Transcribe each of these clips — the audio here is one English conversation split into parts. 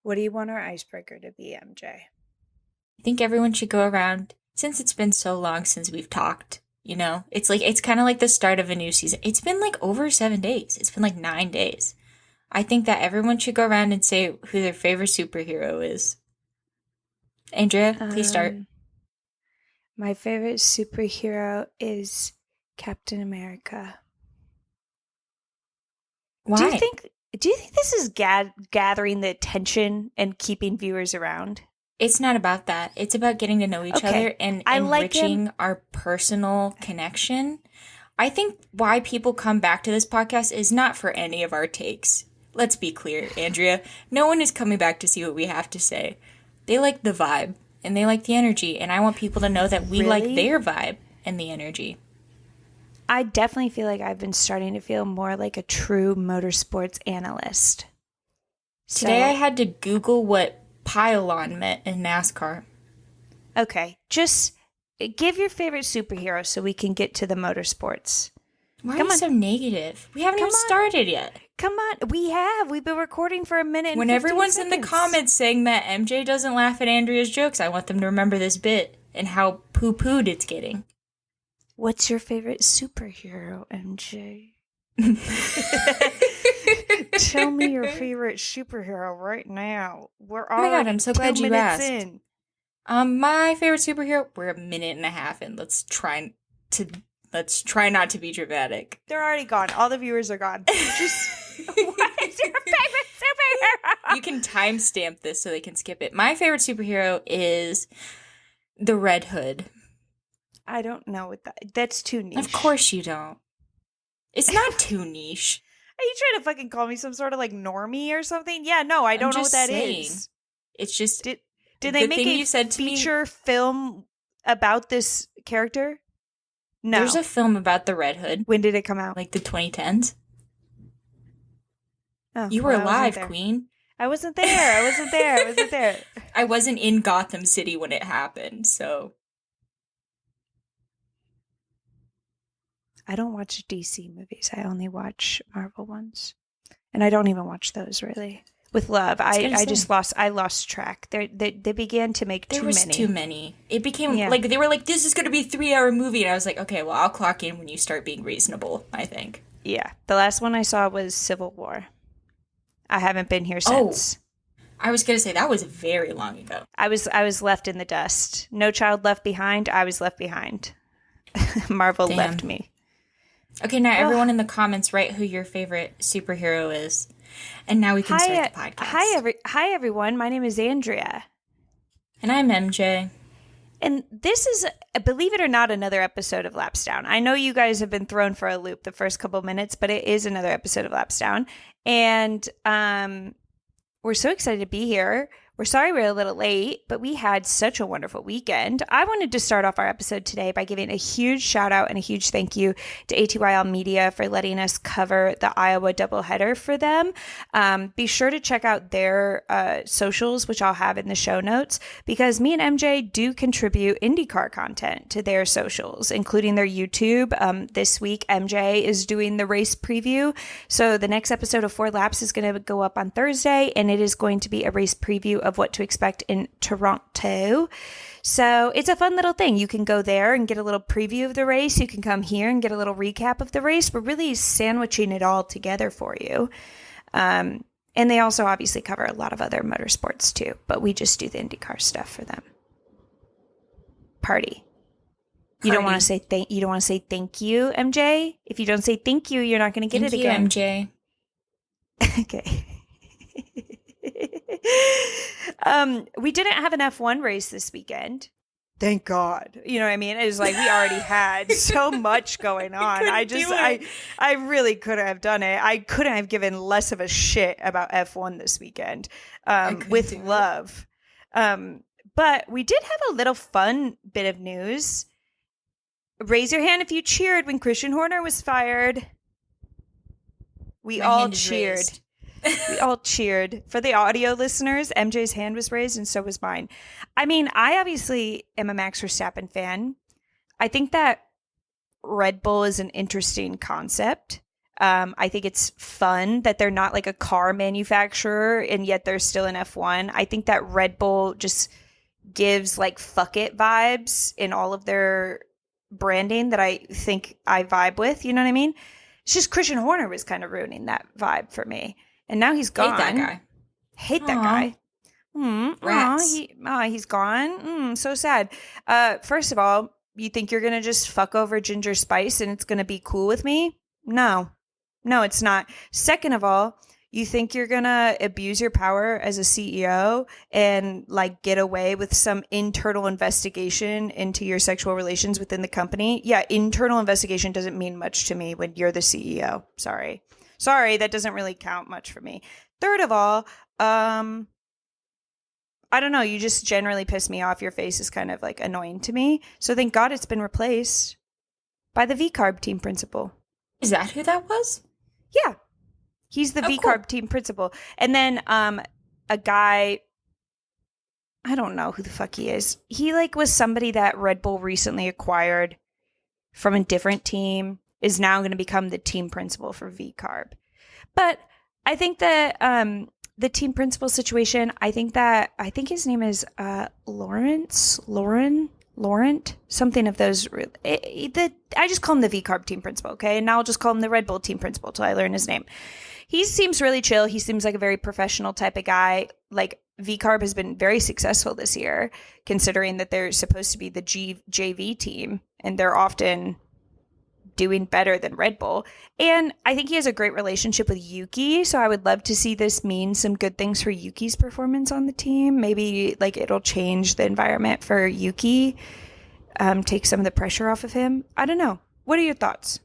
What do you want our icebreaker to be, MJ? I think everyone should go around, since it's been so long since we've talked, it's kind of like the start of a new season. It's been like over 7 days. It's been like 9 days. I think that everyone should go around and say who their favorite superhero is. Andrea, please start. Um, my favorite superhero is Captain America. Do you Why? think do you think this is gathering the attention and keeping viewers around? It's not about that. It's about getting to know each Okay. other and I like him. enriching our personal connection. I think why people come back to this podcast is not for any of our takes. Let's be clear, Andrea. No one is coming back to see what we have to say. They like the vibe and they like the energy, and I want people to know that we like Really? their vibe and the energy. I definitely feel like I've been starting to feel more like a true motorsports analyst. Today I So, had to Google what pylon meant in NASCAR. okay, just give your favorite superhero so we can get to the motorsports. Why are Come you on. so negative? We haven't Come even on. started yet. Come on. We have. We've been recording for a minute and When 15 everyone's in the seconds. comments saying that MJ doesn't laugh at Andrea's jokes, I want them to remember this bit and how poo-pooed it's getting. What's your favorite superhero, MJ? Tell me your favorite superhero right now. We're Oh my god, already I'm so 2 glad you minutes asked. in. My favorite superhero, we're a minute and a half in. To let's try not to be dramatic. They're already gone. All the viewers are gone. Just what is your favorite superhero? You can timestamp this so they can skip it. My favorite superhero is the Red Hood. I don't know what that's too niche. Of course you don't. It's not too niche. Are you trying to fucking call me some sort of like normie or something? Yeah, no, I I'm don't know what just that saying. is. It's just Did the they make thing a you said to me. feature film about this character? No. There's a film about the Red Hood, When did it come out? like the 2010s. Oh, You were well, I wasn't alive, there. Queen. I wasn't there. I wasn't there. I wasn't there. I wasn't in Gotham City when it happened, so I don't watch DC movies. I only watch Marvel ones. And I don't even watch those really. With love, I lost track. They began to make there too was many. too many. It became Yeah. like they were like, "This is going to be a 3-hour movie," and I was like, "Okay, well, I'll clock in when you start being reasonable." I think. Yeah. The last one I saw was Civil War. I haven't been here Oh. since. I was gonna say that was very long ago. I was left in the dust. No child left behind. I was left behind. Marvel Damn. left me. Okay, now everyone in the comments write who your favorite superhero is, and now we can start the podcast. Hi everyone. My name is Andrea. And I'm MJ. And this is, believe it or not, another episode of Laps Down. I know you guys have been thrown for a loop the first couple minutes, but it is another episode of Laps Down. And we're so excited to be here. We're sorry we're a little late, but we had such a wonderful weekend. I wanted to start off our episode today by giving a huge shout out and a huge thank you to ATYL Media for letting us cover the Iowa doubleheader for them. Be sure to check out their socials, which I'll have in the show notes, because me and MJ do contribute IndyCar content to their socials, including their YouTube. This week, MJ is doing the race preview. So the next episode of 4 Laps is going to go up on Thursday, and it is going to be a race preview of what to expect in Toronto. So it's a fun little thing. You can go there and get a little preview of the race. You can come here and get a little recap of the race. We're really sandwiching it all together for you. And they also obviously cover a lot of other motorsports too, but we just do the IndyCar stuff for them. Party. You don't want to say you don't want to say thank you, MJ? If you don't say thank you, you're not going to get it again. MJ. Okay. We didn't have an F1 race this weekend. Thank God. You know what I mean? It was like we already had so much going on. I really couldn't have done it. I couldn't have given less of a shit about F1 this weekend with love. But we did have a little fun bit of news. Raise your hand if you cheered when Christian Horner was fired. We all cheered. We all cheered. For the audio listeners, MJ's hand was raised and so was mine. I mean, I obviously am a Max Verstappen fan. I think that Red Bull is an interesting concept. I think it's fun that they're not like a car manufacturer and yet they're still in F1. I think that Red Bull just gives like fuck it vibes in all of their branding that I think I vibe with. You know what I mean? It's just Christian Horner was kind of ruining that vibe for me. And now he's gone. Hate that guy. Hate that guy. Rats. He's gone. So sad. First of all, you think you're going to just fuck over Ginger Spice and it's going to be cool with me? No, it's not. Second of all, you think you're going to abuse your power as a CEO and like get away with some internal investigation into your sexual relations within the company? Yeah, internal investigation doesn't mean much to me when you're the CEO. Sorry, that doesn't really count much for me. Third of all, I don't know. You just generally piss me off. Your face is kind of like annoying to me. So thank God it's been replaced by the V-Carb team principal. Is that who that was? Yeah. He's the V-Carb team principal. And then a guy, I don't know who the fuck he is. He like was somebody that Red Bull recently acquired from a different team, is now going to become the team principal for V-Carb. But I think that the team principal situation, I think his name is Laurent, something of those. I just call him the V-Carb team principal, okay? And now I'll just call him the Red Bull team principal till I learn his name. He seems really chill. He seems like a very professional type of guy. Like V-Carb has been very successful this year, considering that they're supposed to be the JV team, and they're often doing better than Red Bull. And I think he has a great relationship with Yuki, so I would love to see this mean some good things for Yuki's performance on the team. Maybe like it'll change the environment for Yuki, take some of the pressure off of him. I don't know. What are your thoughts?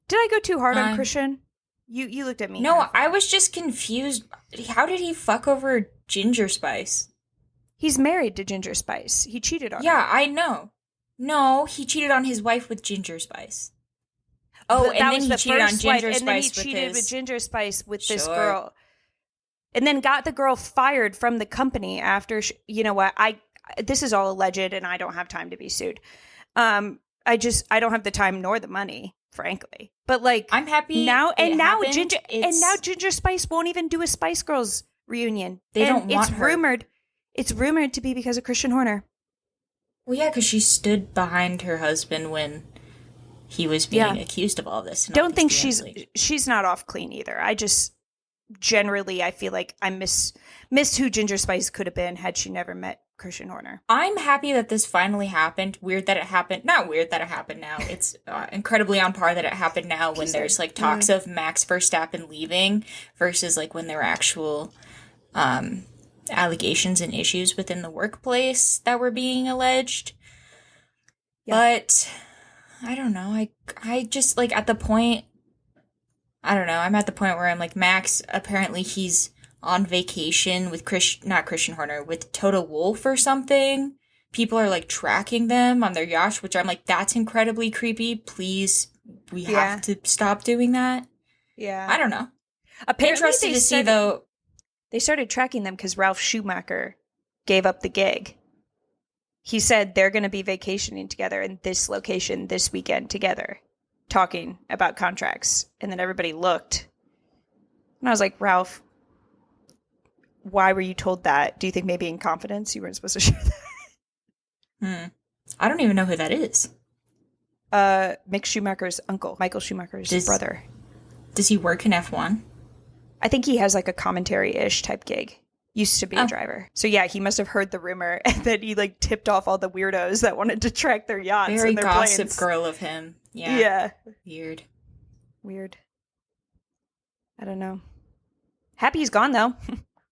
Did I go too hard on Christian? You looked at me. No, I was just confused. How did he fuck over Ginger Spice? He's married to Ginger Spice. He cheated on her. Yeah, I know. No, he cheated on his wife with Ginger Spice. Oh, but and then he cheated on Ginger Spice with his... And then he cheated with Ginger Spice with this girl. And then got the girl fired from the company after... you know what? This is all alleged and I don't have time to be sued. I don't have the time nor the money, frankly. But like... I'm happy now Ginger Spice won't even do a Spice Girls reunion. They don't want her. It's rumored to be because of Christian Horner. Well, yeah, because she stood behind her husband when... he was being accused of all this. Don't think she's not off clean either. I just generally I feel like I missed who Ginger Spice could have been had she never met Christian Horner. I'm happy that this finally happened. Weird that it happened. Not weird that it happened now. It's incredibly on par that it happened now when there's like talks of Max Verstappen leaving versus like when there were actual allegations and issues within the workplace that were being alleged. Yeah. But I don't know. I just like at the point, I don't know. I'm at the point where I'm like, Max, apparently he's on vacation with not Christian Horner, with Toto Wolff or something. People are like tracking them on their yacht, which I'm like, that's incredibly creepy. Please, we have to stop doing that. Yeah. I don't know. Apparently interested to see though. They started tracking them because Ralph Schumacher gave up the gig. He said they're going to be vacationing together in this location this weekend together, talking about contracts. And then everybody looked. And I was like, Ralph, why were you told that? Do you think maybe in confidence you weren't supposed to share that? I don't even know who that is. Mick Schumacher's uncle, Michael Schumacher's brother. Does he work in F1? I think he has like a commentary-ish type gig. Used to be a driver. So yeah, he must have heard the rumor and then he like tipped off all the weirdos that wanted to track their yachts Very and their gossip planes. Girl of him. Yeah. Weird. I don't know. Happy he's gone though.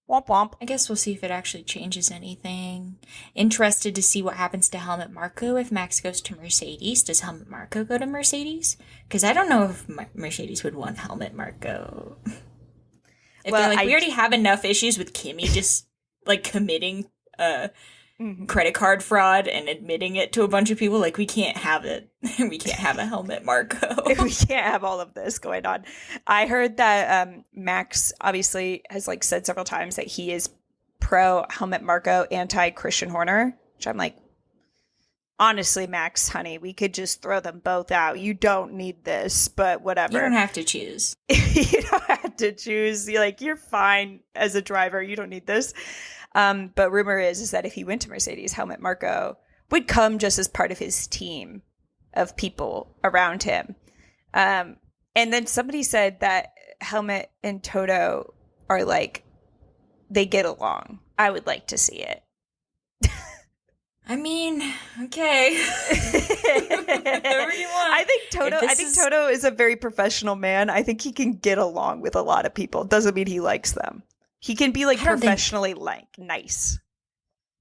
Womp womp. I guess we'll see if it actually changes anything. Interested to see what happens to Helmut Marko if Max goes to Mercedes. Does Helmut Marko go to Mercedes? Because I don't know if Mercedes would want Helmut Marko. If they're like, we already have enough issues with Kimi just like committing credit card fraud and admitting it to a bunch of people, like we can't have it. We can't have a Helmut Marko. We can't have all of this going on. I heard that Max obviously has like said several times that he is pro Helmut Marko, anti Christian Horner, which I'm like, honestly, Max, honey, we could just throw them both out. You don't need this, but whatever. You don't have to choose. You don't have to choose. You're fine as a driver. You don't need this. But rumor is that if he went to Mercedes, Helmut Marko would come just as part of his team of people around him. And then somebody said that Helmut and Toto are like, they get along. I would like to see it. I mean, okay. Whatever you want. I think Toto is a very professional man. I think he can get along with a lot of people. Doesn't mean he likes them. He can be like professionally nice.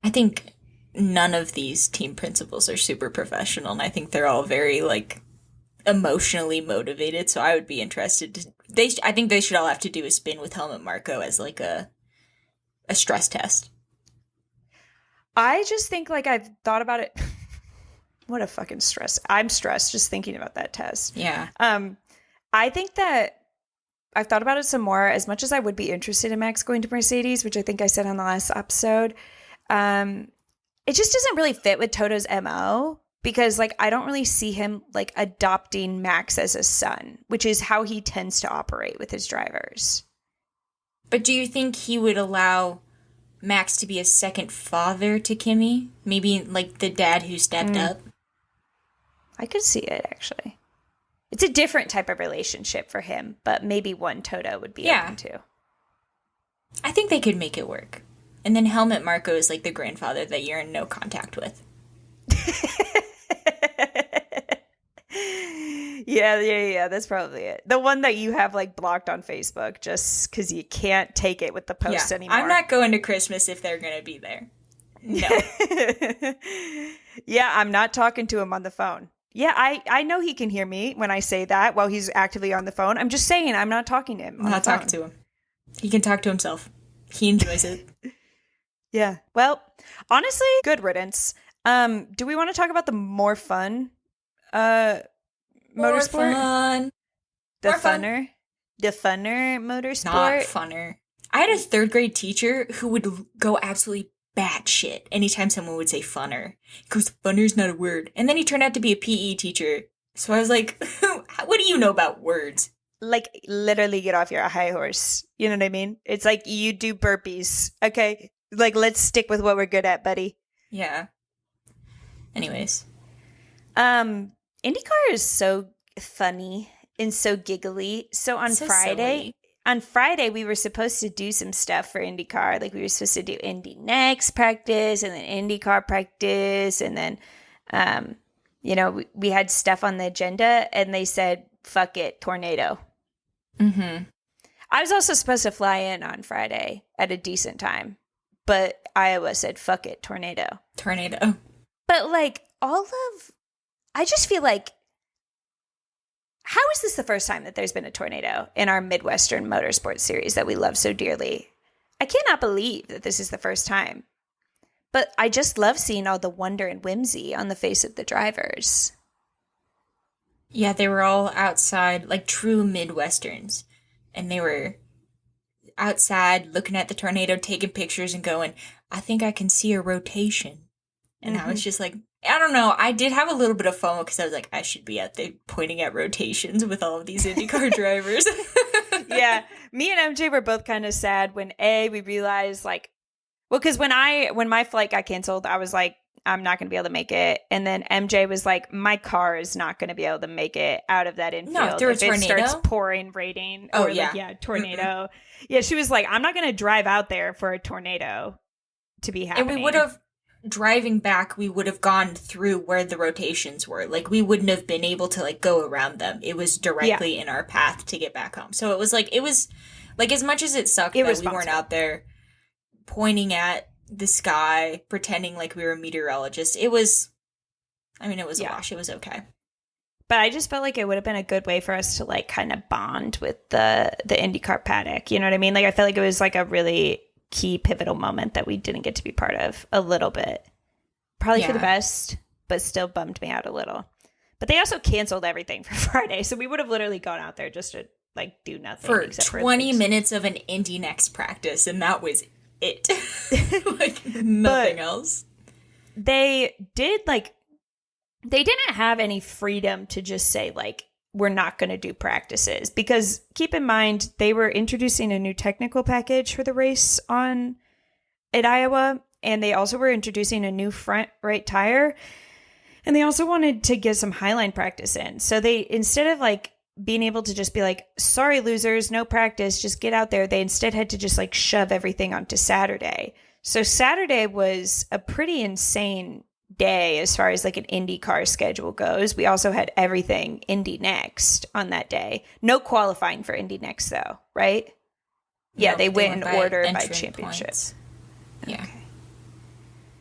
I think none of these team principals are super professional, and I think they're all very like emotionally motivated. So I would be interested to. I think they should all have to do a spin with Helmut Marko as like a stress test. I just think like I've thought about it. What a fucking stress. I'm stressed just thinking about that test. Yeah. I think that I've thought about it some more. As much as I would be interested in Max going to Mercedes, which I think I said on the last episode, it just doesn't really fit with Toto's MO because like I don't really see him like adopting Max as a son, which is how he tends to operate with his drivers. But do you think he would allow Max to be a second father to Kimi? Maybe like the dad who stepped up? I could see it, actually. It's a different type of relationship for him, but maybe one Toto would be open to. I think they could make it work. And then Helmut Marko is like the grandfather that you're in no contact with. Yeah, that's probably it. The one that you have like blocked on Facebook just because you can't take it with the posts anymore. I'm not going to Christmas if they're going to be there. No. Yeah, I'm not talking to him on the phone. Yeah, I know he can hear me when I say that while he's actively on the phone. I'm just saying I'm not talking to him. I'm not talking to him. He can talk to himself. He enjoys it. Yeah. Well, honestly, good riddance. Do we want to talk about the more fun motorsport? Fun. The funner motorsport? Not funner. I had a third grade teacher who would go absolutely batshit anytime someone would say funner. He goes, funner's not a word. And then he turned out to be a PE teacher. So I was like, what do you know about words? Like, literally get off your high horse. You know what I mean? It's like you do burpees. Okay? Like, let's stick with what we're good at, buddy. Yeah. Anyways. IndyCar is so funny and so giggly. So on Friday, we were supposed to do some stuff for IndyCar. Like we were supposed to do Indy Next practice and then IndyCar practice. And then, we had stuff on the agenda and they said, fuck it, tornado. Mm-hmm. I was also supposed to fly in on Friday at a decent time, but Iowa said, fuck it, tornado. But like I just feel like, how is this the first time that there's been a tornado in our Midwestern motorsports series that we love so dearly? I cannot believe that this is the first time. But I just love seeing all the wonder and whimsy on the face of the drivers. Yeah, they were all outside, like true Midwesterns. And they were outside looking at the tornado, taking pictures and going, I think I can see a rotation. And I was just like, I don't know. I did have a little bit of FOMO because I was like, I should be out there pointing at rotations with all of these IndyCar drivers. Yeah. Me and MJ were both kind of sad when we realized because when my flight got canceled, I was like, I'm not going to be able to make it. And then MJ was like, my car is not going to be able to make it out of that infield. No, through a tornado? It starts pouring rain. Oh, or yeah. Tornado. Mm-mm. Yeah, she was like, I'm not going to drive out there for a tornado to be happening. And we would have, driving back, we would have gone through where the rotations were. Like, we wouldn't have been able to, go around them. It was directly in our path to get back home. So it was as much as it sucked that we weren't out there pointing at the sky, pretending like we were meteorologists, it was a wash. It was okay. But I just felt like it would have been a good way for us to, kind of bond with the IndyCar paddock. You know what I mean? I felt like it was, a really key pivotal moment that we didn't get to be part of a little bit. Probably for the best, but still bummed me out a little. But they also canceled everything for Friday, so we would have literally gone out there just to do nothing for 20 minutes of an Indy Next practice, and that was it. Nothing else. They did they didn't have any freedom to just say, like, we're not going to do practices, because keep in mind, they were introducing a new technical package for the race at Iowa. And they also were introducing a new front right tire. And they also wanted to get some highline practice in. So they, instead of like being able to just be like, sorry, losers, no practice, just get out there, they instead had to just like shove everything onto Saturday. So Saturday was a pretty insane day as far as like an IndyCar schedule goes. We also had everything Indy Next on that day. No qualifying for Indy Next though, right? Yeah, No, they went in order by entry championships. points. Yeah. Okay.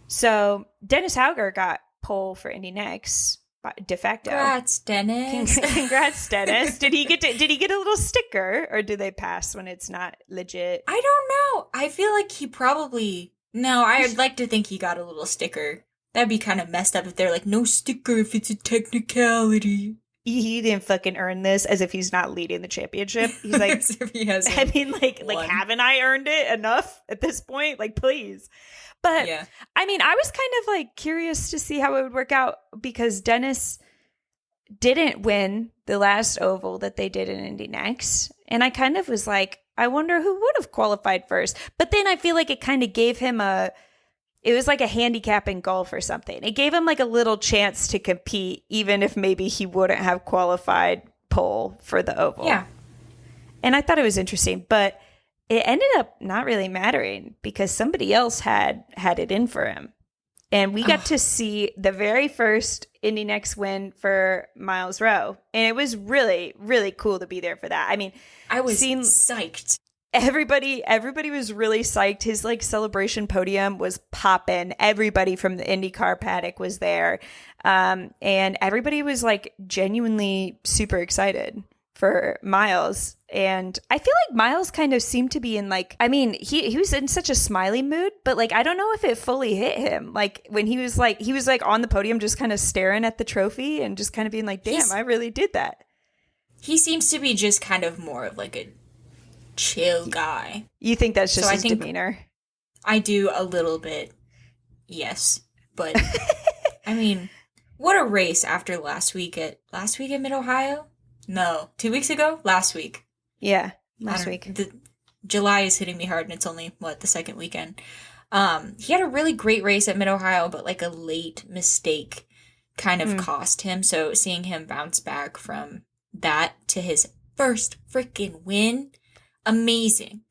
So Dennis Hauger got pole for Indy Next de facto. Congrats, Dennis. Congrats, Dennis. Did he get a little sticker, or do they pass when it's not legit? I don't know. I feel like he probably... No, I'd like to think he got a little sticker. That'd be kind of messed up if they're like, no sticker if it's a technicality. He didn't fucking earn this, as if he's not leading the championship. He's like, as if he hasn't I mean, like, haven't I earned it enough at this point? Like, please. But yeah. I mean, I was kind of like curious to see how it would work out, because Dennis didn't win the last oval that they did in Indy Next. And I kind of was like, I wonder who would have qualified first. But then I feel like it kind of gave him it was like a handicap in golf or something. It gave him like a little chance to compete, even if maybe he wouldn't have qualified pole for the oval. Yeah. And I thought it was interesting, but it ended up not really mattering, because somebody else had it in for him. And we got to see the very first Indy Next win for Miles Rowe. And it was really, really cool to be there for that. I mean, I was psyched. Everybody was really psyched. His like celebration podium was popping. Everybody from the IndyCar paddock was there. And everybody was like genuinely super excited for Miles. And I feel like Miles kind of seemed to be in like, I mean, he was in such a smiley mood, but like, I don't know if it fully hit him. Like when he was like on the podium, just kind of staring at the trophy and just kind of being like, damn, I really did that. He seems to be just kind of more of like a chill guy. You think that's just his demeanor? I do a little bit. Yes. But I mean, what a race after last week at Mid-Ohio? No, 2 weeks ago? Last week. Yeah, last week. July is hitting me hard, and it's only, the second weekend. He had a really great race at Mid-Ohio, but, like, a late mistake kind of cost him. So seeing him bounce back from that to his first freaking win, amazing.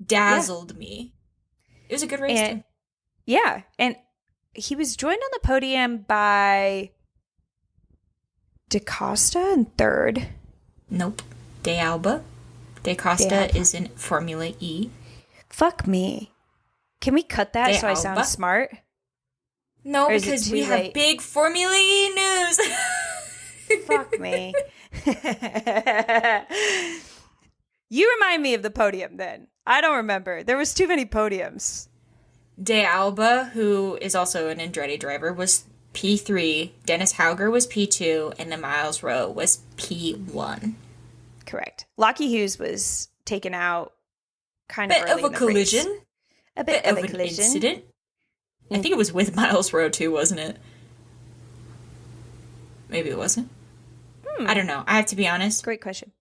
Dazzled me. It was a good race, too. Yeah, and he was joined on the podium by DaCosta in third. Nope. DeAlba. DaCosta is in Formula E. Fuck me. Can we cut that so I sound smart? No, because we have big Formula E news. Fuck me. You remind me of the podium then. I don't remember. There was too many podiums. DeAlba, who is also an Andretti driver, was P3, Dennis Hauger was P2, and then Miles Rowe was P1. Correct. Lockie Hughes was taken out kind of early in the race. A bit of a collision. Incident. I think it was with Miles Rowe too, wasn't it? Maybe it wasn't. I don't know. I have to be honest. Great question.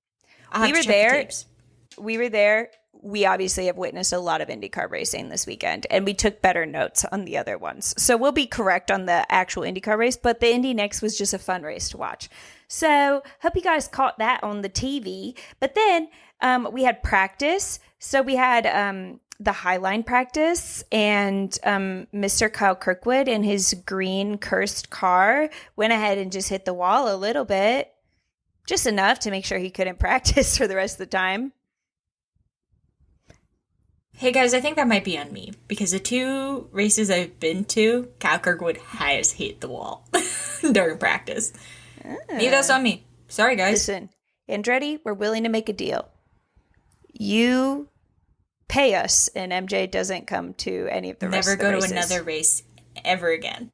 We were there. We obviously have witnessed a lot of IndyCar racing this weekend, and we took better notes on the other ones. So we'll be correct on the actual IndyCar race, but the Indy Next was just a fun race to watch. So hope you guys caught that on the TV. But then we had practice. So we had the Highline practice, and Mr. Kyle Kirkwood in his green cursed car went ahead and just hit the wall a little bit, just enough to make sure he couldn't practice for the rest of the time. Hey guys, I think that might be on me, because the 2 races I've been to, Kyle Kirkwood has hit the wall during practice. Maybe that's on me. Sorry, guys. Listen, Andretti, we're willing to make a deal. You pay us, and MJ doesn't come to any of the rest of the races. Never go to another race ever again.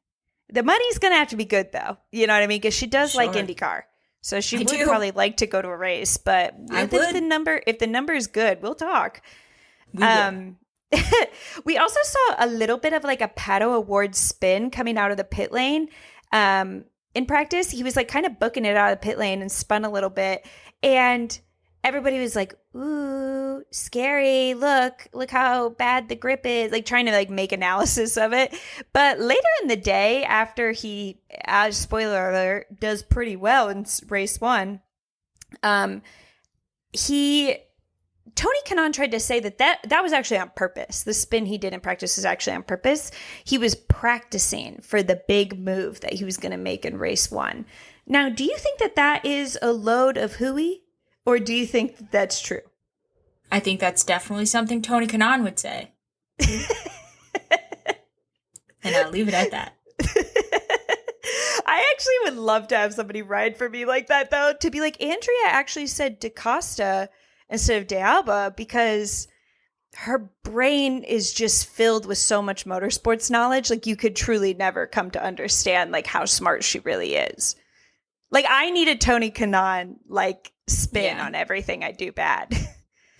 The money's going to have to be good, though. You know what I mean? Because she does like IndyCar. So she would probably like to go to a race. But if the number is good, we'll talk. We also saw a little bit of like a Pato Award spin coming out of the pit lane. in practice. He was like kind of booking it out of the pit lane and spun a little bit. And everybody was like, ooh, scary. Look how bad the grip is. Like trying to like make analysis of it. But later in the day, after he, spoiler alert, does pretty well in race 1, Tony Kanaan tried to say that was actually on purpose. The spin he did in practice was actually on purpose. He was practicing for the big move that he was going to make in race 1. Now, do you think that is a load of hooey, or do you think that that's true? I think that's definitely something Tony Kanaan would say. And I'll leave it at that. I actually would love to have somebody ride for me like that, though, to be like, Andrea actually said DaCosta instead of D'Alba because her brain is just filled with so much motorsports knowledge. Like, you could truly never come to understand like how smart she really is. Like, I need a Tony Kanaan like spin on everything I do bad.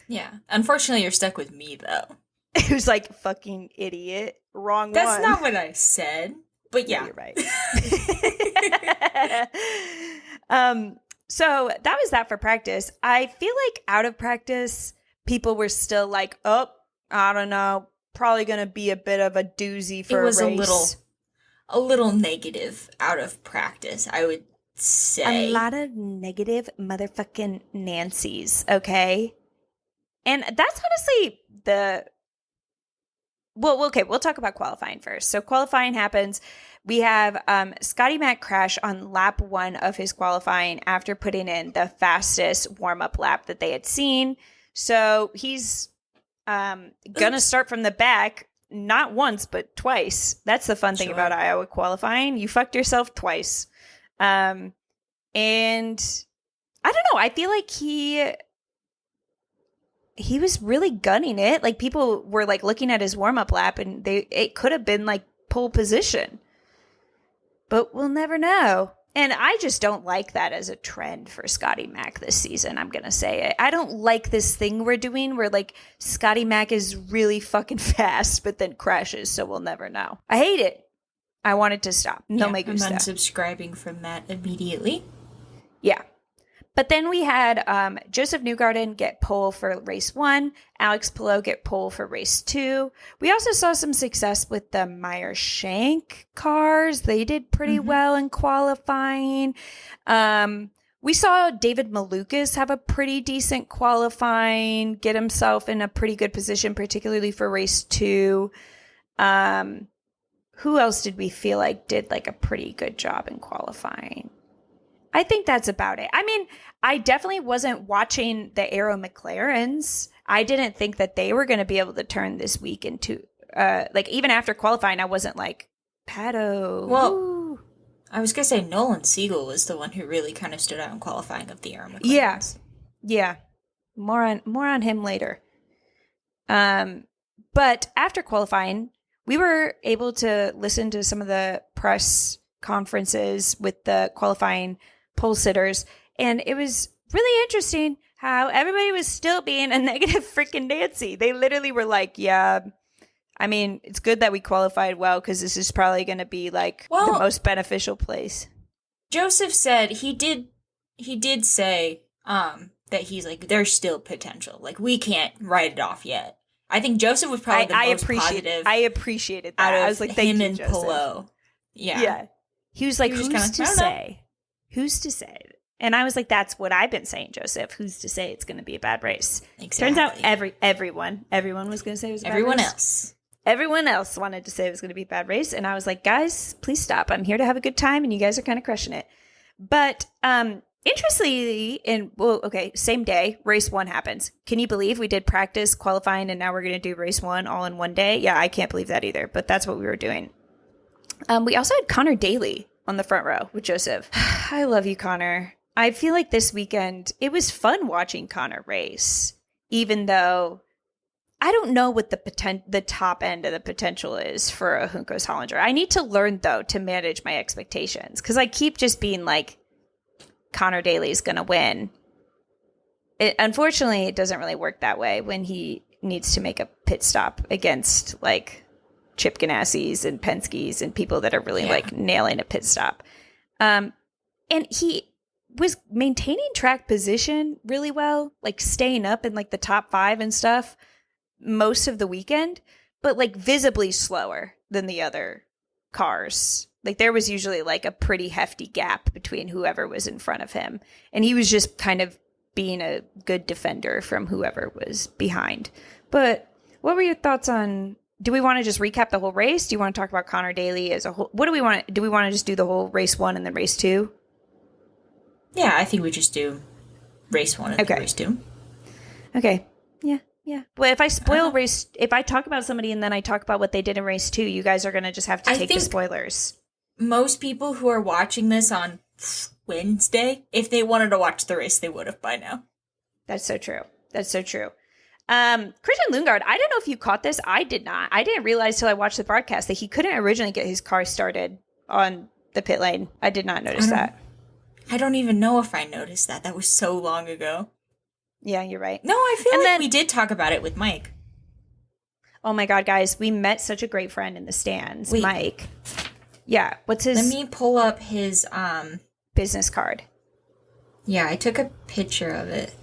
Yeah. Unfortunately, you're stuck with me, though. It was like, fucking idiot. Wrong That's one. That's not what I said. But yeah. You're right. So that was that for practice. I feel like out of practice, people were still like, oh, I don't know, probably going to be a bit of a doozy for a race. It was a little negative out of practice, I would say. A lot of negative motherfucking Nancy's, okay? And that's honestly we'll talk about qualifying first. So qualifying happens. We have Scotty Mack crash on lap 1 of his qualifying after putting in the fastest warm-up lap that they had seen. So he's going to start from the back, not once, but twice. That's the fun thing about Iowa qualifying. You fucked yourself twice. And I don't know. I feel like he was really gunning it. Like, people were like looking at his warm-up lap and it could have been like pole position. But we'll never know. And I just don't like that as a trend for Scotty Mack this season. I'm going to say it. I don't like this thing we're doing where like Scotty Mack is really fucking fast, but then crashes. So we'll never know. I hate it. I want it to stop. No me gusta. I'm unsubscribing from that immediately. Yeah. But then we had Joseph Newgarden get pole for race 1, Alex Palou get pole for race 2. We also saw some success with the Meyer Shank cars. They did pretty well in qualifying. We saw David Malukas have a pretty decent qualifying, get himself in a pretty good position, particularly for race 2. Who else did we feel like did like a pretty good job in qualifying? I think that's about it. I mean, I definitely wasn't watching the Aero McLarens. I didn't think that they were going to be able to turn this week into, like, even after qualifying, I wasn't like, Pato. Well, woo. I was going to say Nolan Siegel was the one who really kind of stood out in qualifying of the Aero McLarens. Yeah. More on him later. But after qualifying, we were able to listen to some of the press conferences with the qualifying pole sitters, and it was really interesting how everybody was still being a negative freaking Nancy. They literally were like, yeah, I mean, it's good that we qualified well because this is probably going to be like the most beneficial place. Joseph said he did say that he's like, there's still potential. Like, we can't write it off yet. I think Joseph was probably the most positive. I appreciated that. I was like, thank you, Joseph. Palou. Yeah. He was like, who's to say? Who's to say? And I was like, that's what I've been saying, Joseph. Who's to say it's going to be a bad race? Exactly. Turns out everyone was going to say it was a bad race. Everyone else wanted to say it was going to be a bad race. And I was like, guys, please stop. I'm here to have a good time, and you guys are kind of crushing it. But interestingly, same day, race 1 happens. Can you believe we did practice, qualifying, and now we're going to do race 1 all in one day? Yeah, I can't believe that either, but that's what we were doing. We also had Connor Daly on the front row with Joseph. I love you, Connor. I feel like this weekend, it was fun watching Connor race, even though I don't know what the top end of the potential is for a Juncos Hollinger. I need to learn, though, to manage my expectations, because I keep just being like, Connor Daly's going to win. Unfortunately, it doesn't really work that way when he needs to make a pit stop against, like, Chip Ganassi's and Penske's and people that are really like nailing a pit stop. And he was maintaining track position really well, like staying up in like the top 5 and stuff most of the weekend, but like visibly slower than the other cars. Like there was usually like a pretty hefty gap between whoever was in front of him. And he was just kind of being a good defender from whoever was behind. But what were your thoughts on, do we want to just recap the whole race? Do you want to talk about Connor Daly as a whole? What do we want? Do we want to just do the whole race 1 and then race 2? Yeah, I think we just do race 1 and then race 2. Okay. Yeah. Well, if I spoil if I talk about somebody and then I talk about what they did in race 2, you guys are going to just have to take the spoilers. Most people who are watching this on Wednesday, if they wanted to watch the race, they would have by now. That's so true. Christian Lundgaard, I don't know if you caught this. I did not. I didn't realize till I watched the broadcast that he couldn't originally get his car started on the pit lane. I did not notice that. I don't even know if I noticed that. That was so long ago. Yeah, you're right. No, I feel like we did talk about it with Mike. Oh my God, guys. We met such a great friend in the stands. Mike. Yeah. What's his... Let me pull up his business card. Yeah, I took a picture of it.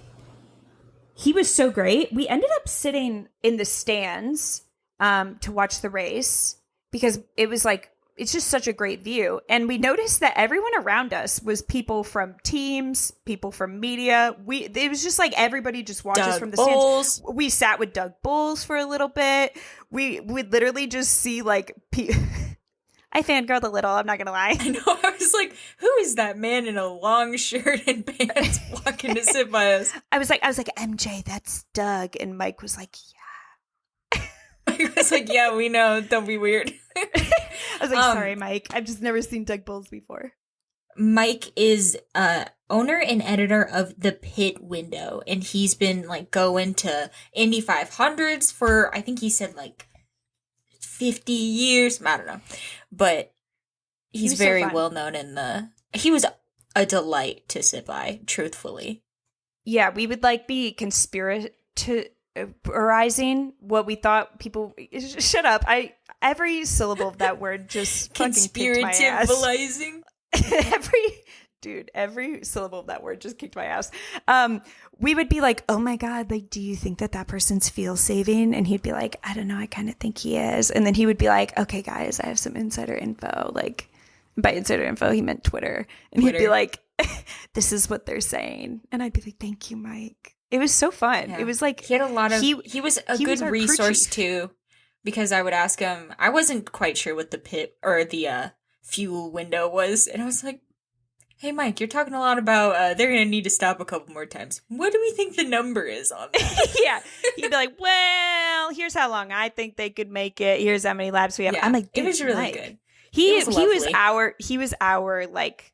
He was so great. We ended up sitting in the stands to watch the race because it was like, it's just such a great view. And we noticed that everyone around us was people from teams, people from media. It was just like everybody just watched us from the stands. We sat with Doug Bulls for a little bit. We would literally just see like... I fangirled a little, I'm not going to lie. I know, I was like, who is that man in a long shirt and pants walking to sit by us? I was like, MJ, that's Doug. And Mike was like, yeah. I was like, yeah, we know. Don't be weird. I was like, sorry, Mike. I've just never seen Doug Bulls before. Mike is owner and editor of The Pit Window. And he's been like going to Indy 500s for, I think he said like 50 years. I don't know. But he's very well known he was a delight to sit by, truthfully. Yeah, we would like be conspiratorializing what we thought people... Shut up. Every syllable of that word just fucking kicked my ass. Every syllable of that word just kicked my ass. We would be like, oh my God, like, do you think that person's feel saving? And he'd be like, I don't know, I kind of think he is. And then he would be like, okay, guys, I have some insider info. Like, by insider info, he meant Twitter. And he'd be like, this is what they're saying. And I'd be like, thank you, Mike. It was so fun. Yeah. It was like, he had a lot of, he was a good resource too, because I would ask him, I wasn't quite sure what the pit or the fuel window was. And I was like, hey, Mike, you're talking a lot about they're going to need to stop a couple more times. What do we think the number is on that? Yeah. He'd be like, well, here's how long I think they could make it. Here's how many laps we have. Yeah, I'm like, it was really good. He was our like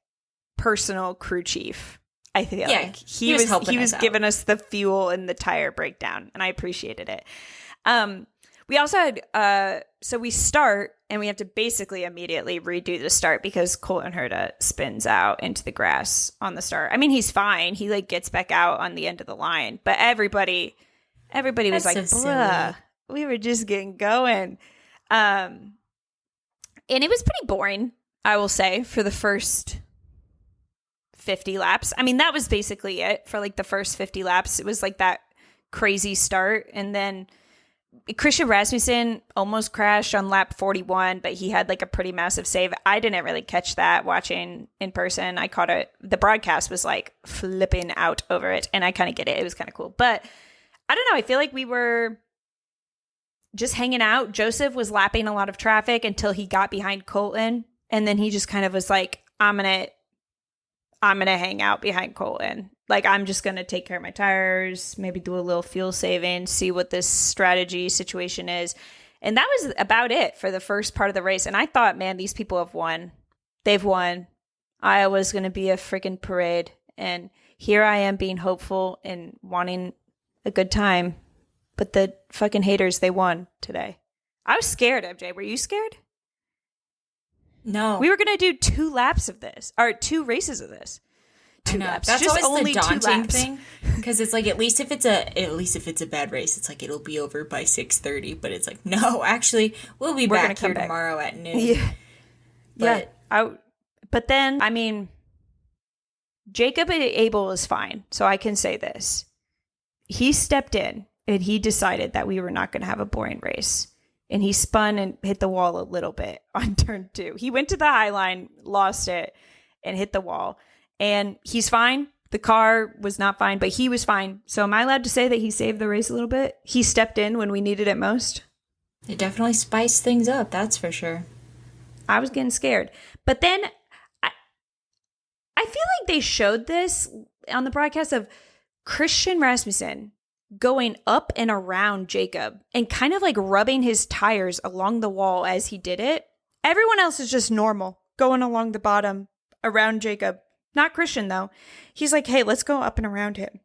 personal crew chief. I feel like he was giving us the fuel and the tire breakdown, and I appreciated it. We also had, so we start and we have to basically immediately redo the start because Colton Herta spins out into the grass on the start. I mean, he's fine. He like gets back out on the end of the line, but everybody was like, bruh, we were just getting going. And it was pretty boring, I will say, for the first 50 laps. I mean, that was basically it for like the first 50 laps. It was like that crazy start. And then Christian Rasmussen almost crashed on lap 41, but he had like a pretty massive save. I didn't really catch that watching in person. I caught it. The broadcast was like flipping out over it, and I kind of get it. It was kind of cool. But I don't know. I feel like we were just hanging out. Joseph was lapping a lot of traffic until he got behind Colton, and then he just kind of was like, I'm gonna hang out behind Colton. Like, I'm just going to take care of my tires, maybe do a little fuel saving, see what this strategy situation is. And that was about it for the first part of the race. And I thought, man, these people have won. They've won. Iowa's going to be a freaking parade. And here I am being hopeful and wanting a good time. But the fucking haters, they won today. I was scared, MJ. Were you scared? No. We were going to do 2 laps of this, or 2 races of this. 2 laps. That's just always only the daunting 2 thing, because it's like at least if it's a bad race, it's like it'll be over by 6:30. But it's like, no, actually, we'll be back here tomorrow at noon. Yeah, but But then, I mean, Jacob Abel was fine. So I can say this. He stepped in and he decided that we were not going to have a boring race. And he spun and hit the wall a little bit on turn 2. He went to the high line, lost it, and hit the wall. And he's fine. The car was not fine, but he was fine. So am I allowed to say that he saved the race a little bit? He stepped in when we needed it most? It definitely spiced things up, that's for sure. I was getting scared. But then I feel like they showed this on the broadcast of Christian Rasmussen going up and around Jacob and kind of like rubbing his tires along the wall as he did it. Everyone else is just normal, going along the bottom around Jacob. Not Christian, though. He's like, hey, let's go up and around him.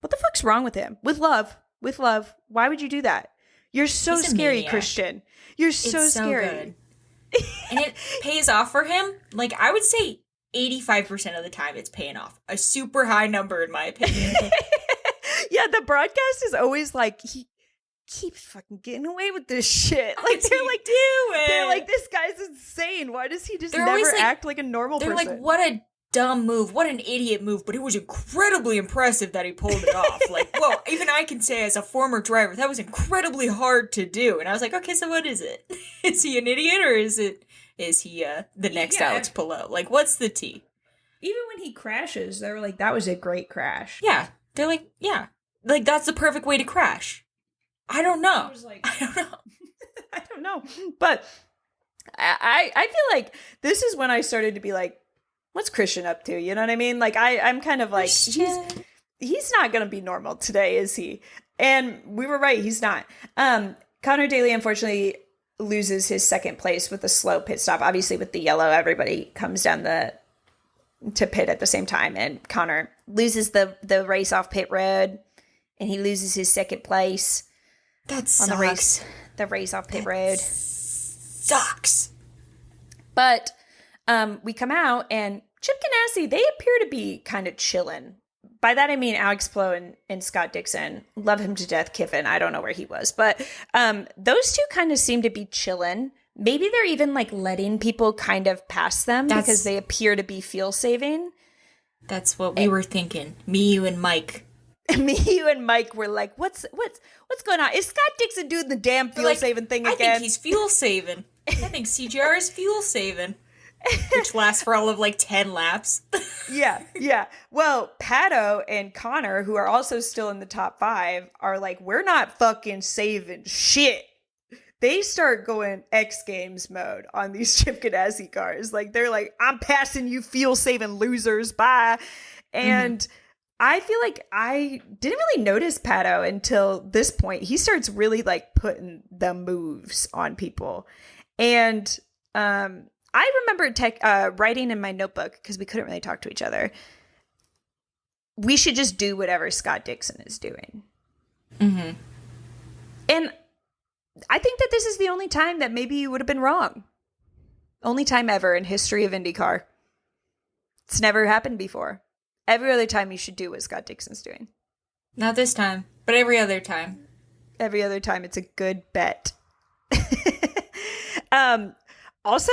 What the fuck's wrong with him? With love. With love. Why would you do that? You're so scary, maniac. Christian. You're so scary. Good. And it pays off for him. Like, I would say 85% of the time it's paying off. A super high number, in my opinion. Yeah, the broadcast is always like, he keeps fucking getting away with this shit. Like, they're like, this guy's insane. Why does he just never act like a normal person? They're like, what a dumb move. What an idiot move. But it was incredibly impressive that he pulled it off. Like, whoa, even I can say as a former driver, that was incredibly hard to do. And I was like, okay, so what is it? Is he an idiot or is he the next Alex Palou? Like, what's the tea? Even when he crashes, they're like, that was a great crash. Yeah. They're like, yeah. Like, that's the perfect way to crash. I don't know. I don't know. I don't know. But I feel like this is when I started to be like, what's Christian up to? You know what I mean? Like, I'm kind of like, he's not going to be normal today, is he? And we were right. He's not. Connor Daly, unfortunately, loses his second place with a slow pit stop. Obviously, with the yellow, everybody comes down to pit at the same time. And Connor loses the race off pit road, and he loses his second place. That sucks. On the race off pit road. Sucks. But we come out, and Chip Ganassi, they appear to be kind of chilling. By that, I mean Alex Palou and Scott Dixon. Love him to death. Kiffin, I don't know where he was. But those two kind of seem to be chilling. Maybe they're even like letting people kind of pass them because they appear to be fuel-saving. That's what we were thinking. Me, you, and Mike. Me, you, and Mike were like, what's going on? Is Scott Dixon doing the damn fuel-saving thing again? I think he's fuel-saving. I think CGR is fuel-saving. Which lasts for all of like 10 laps. Yeah. Well, Pato and Connor, who are also still in the top 5, are like, we're not fucking saving shit. They start going X Games mode on these Chip Ganassi cars. Like, they're like, I'm passing you fuel-saving losers, bye. And I feel like I didn't really notice Pato until this point. He starts really like putting the moves on people. And I remember writing in my notebook, because we couldn't really talk to each other, we should just do whatever Scott Dixon is doing. And I think that this is the only time that maybe you would have been wrong. Only time ever in history of IndyCar. It's never happened before. Every other time you should do what Scott Dixon's doing. Not this time, but every other time. Every other time, it's a good bet. Also,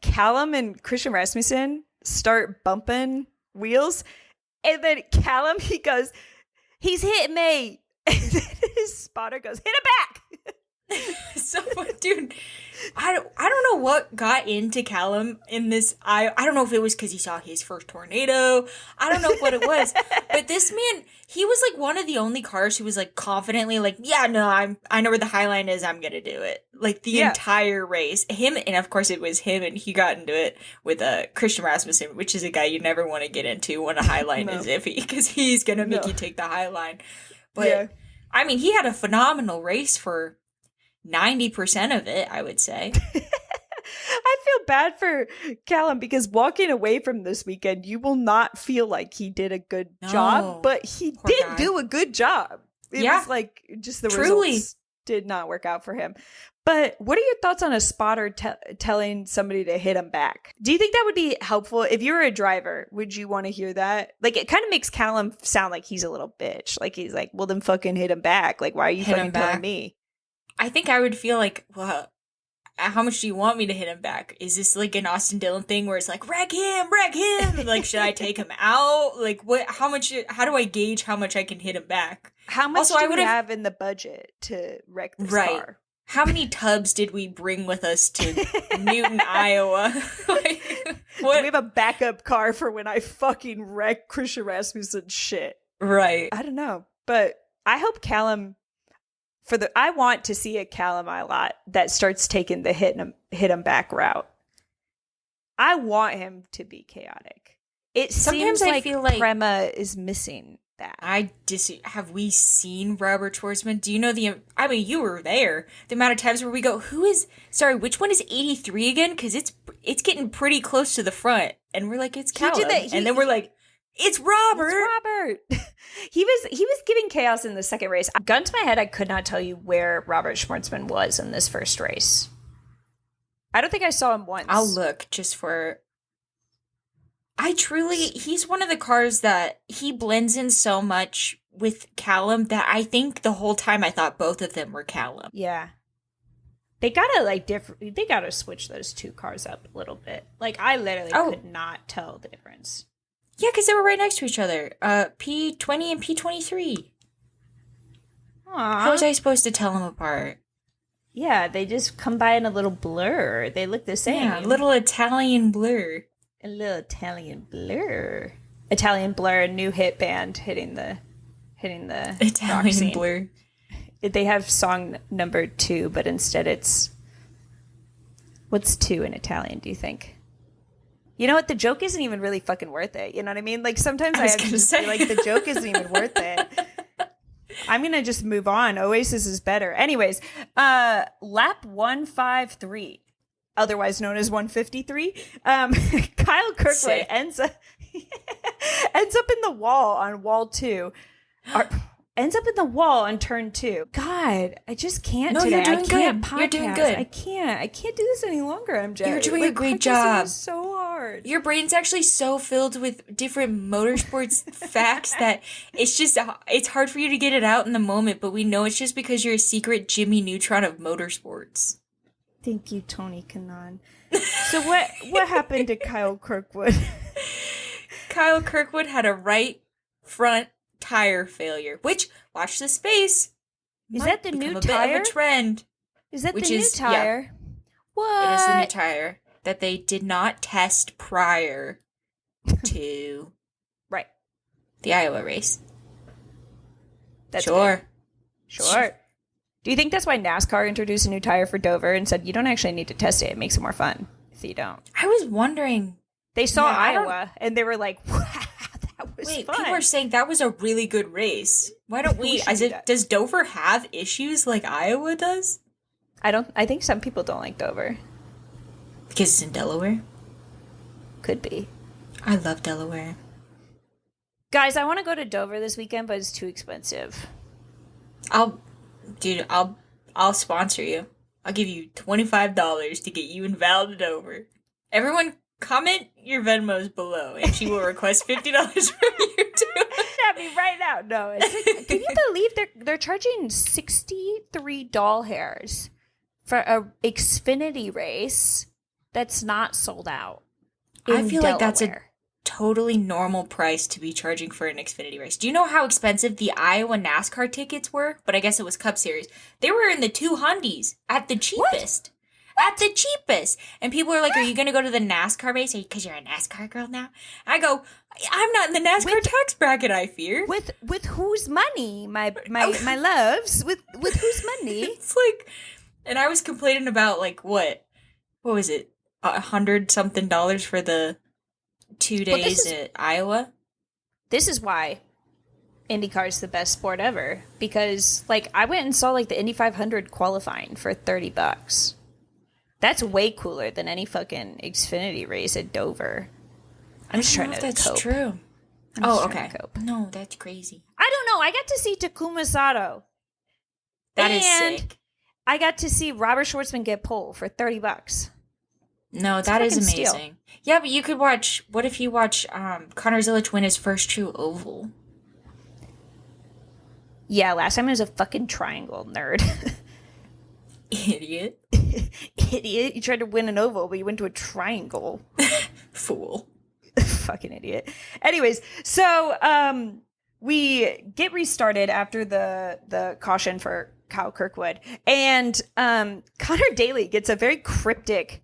Callum and Christian Rasmussen start bumping wheels. And then Callum, he goes, he's hitting me. And then his spotter goes, hit him back. So, dude, I don't know what got into Callum in this. I don't know if it was because he saw his first tornado. I don't know what it was. But this man, he was like one of the only cars who was like confidently like, yeah, no, I know where the high line is. I'm going to do it. Like the entire race. Him, and of course it was him, and he got into it with Christian Rasmussen, which is a guy you never want to get into when a high line is iffy, because he's going to make you take the high line. But, I mean, he had a phenomenal race for 90% of it, I would say. I feel bad for Callum, because walking away from this weekend, you will not feel like he did a good job, but he did do a good job. It was like just the results did not work out for him. But what are your thoughts on a spotter telling somebody to hit him back? Do you think that would be helpful? If you were a driver, would you want to hear that? Like, it kind of makes Callum sound like he's a little bitch. Like, he's like, well, then fucking hit him back. Like, why are you fucking telling me? I think I would feel like, well, how much do you want me to hit him back? Is this like an Austin Dillon thing where it's like, wreck him? Like, should I take him out? Like, what, how do I gauge how much I can hit him back? How much do we have in the budget to wreck this car? How many tubs did we bring with us to Newton, Iowa? Like, what? Do we have a backup car for when I fucking wreck Christian Rasmussen shit? Right. I don't know, but I hope Callum I want to see a Callum a lot that starts taking the hit him back route. I want him to be chaotic. Sometimes I feel like Prema is missing that. Have we seen Robert Schwartzman? Do you know you were there. The amount of times where we go, which one is 83 again? Because it's getting pretty close to the front. And we're like, it's Callum. And then we're like, it's Robert. It's Robert. He was giving chaos in the second race. Gun to my head, I could not tell you where Robert Schwartzman was in this first race. I don't think I saw him once. I'll look just for... he's one of the cars that he blends in so much with Callum that I think the whole time I thought both of them were Callum. Yeah. They gotta switch those two cars up a little bit. Like, I literally could not tell the difference. Yeah, because they were right next to each other. P20 and P23. Aww. How was I supposed to tell them apart? Yeah, they just come by in a little blur. They look the same. Yeah, a little Italian blur. A little Italian blur. Italian Blur, a new hit band hitting the Italian Blur. They have song number 2, but instead it's... What's 2 in Italian, do you think? You know what? The joke isn't even really fucking worth it. You know what I mean? Like, sometimes I have to just be like, the joke isn't even worth it. I'm going to just move on. Oasis is better. Anyways, lap 153, otherwise known as 153, Kyle Kirkwood ends up in the wall on wall 2. Ends up in the wall on turn 2. God, I just can't today. You're doing I can't good. podcast. You're doing good. I can't do this any longer, MJ. You're doing a great job. Is so hard. Your brain's actually so filled with different motorsports facts that it's hard for you to get it out in the moment, but we know it's just because you're a secret Jimmy Neutron of motorsports. Thank you, Tony Kanaan. So what happened to Kyle Kirkwood? Kyle Kirkwood had a right front tire failure, which, watch the space, is that the new tire? Bit of a trend. Is that the new tire? Yeah, what? it is the new tire that they did not test prior to the Iowa race. That's sure. Good. Sure. Do you think that's why NASCAR introduced a new tire for Dover and said you don't actually need to test it? It makes it more fun if you don't. I was wondering. They saw Iowa and they were like, wow, that was fun. People are saying that was a really good race. Why don't we? Does Dover have issues like Iowa does? I think some people don't like Dover. Because it's in Delaware? Could be. I love Delaware. Guys, I want to go to Dover this weekend, but it's too expensive. I'll sponsor you. I'll give you $25 to get you and Val to Dover. Everyone, comment your Venmos below, and she will request $50 from you too. That'd be right now. No, can you believe they're charging 63 doll hairs for a Xfinity race that's not sold out? I feel like that's a totally normal price to be charging for an Xfinity race. Do you know how expensive the Iowa NASCAR tickets were? But I guess it was Cup Series. They were in the $200s at the cheapest. What? At the cheapest. And people are like, are you going to go to the NASCAR race? Because you're a NASCAR girl now? I go, I'm not in the NASCAR tax bracket, I fear. With whose money, my loves? With whose money? It's like, and I was complaining about like, what was it? $100-something for the 2 days at Iowa. This is why IndyCar is the best sport ever, because like I went and saw like the Indy 500 qualifying for $30. That's way cooler than any fucking Xfinity race at Dover. I'm just trying to cope. That's true. Okay. No, that's crazy. I don't know. I got to see Takuma Sato. That is sick. I got to see Robert Schwartzman get pole for $30. No, that is amazing. Steal. Yeah, but you could watch. What if you watch Connor Zilic win his first true oval? Yeah, last time it was a fucking triangle, nerd. Idiot. Idiot. You tried to win an oval, but you went to a triangle. Fool. Fucking idiot. Anyways, so we get restarted after the caution for Kyle Kirkwood, and Connor Daly gets a very cryptic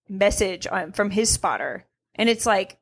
message from his spotter, and it's like,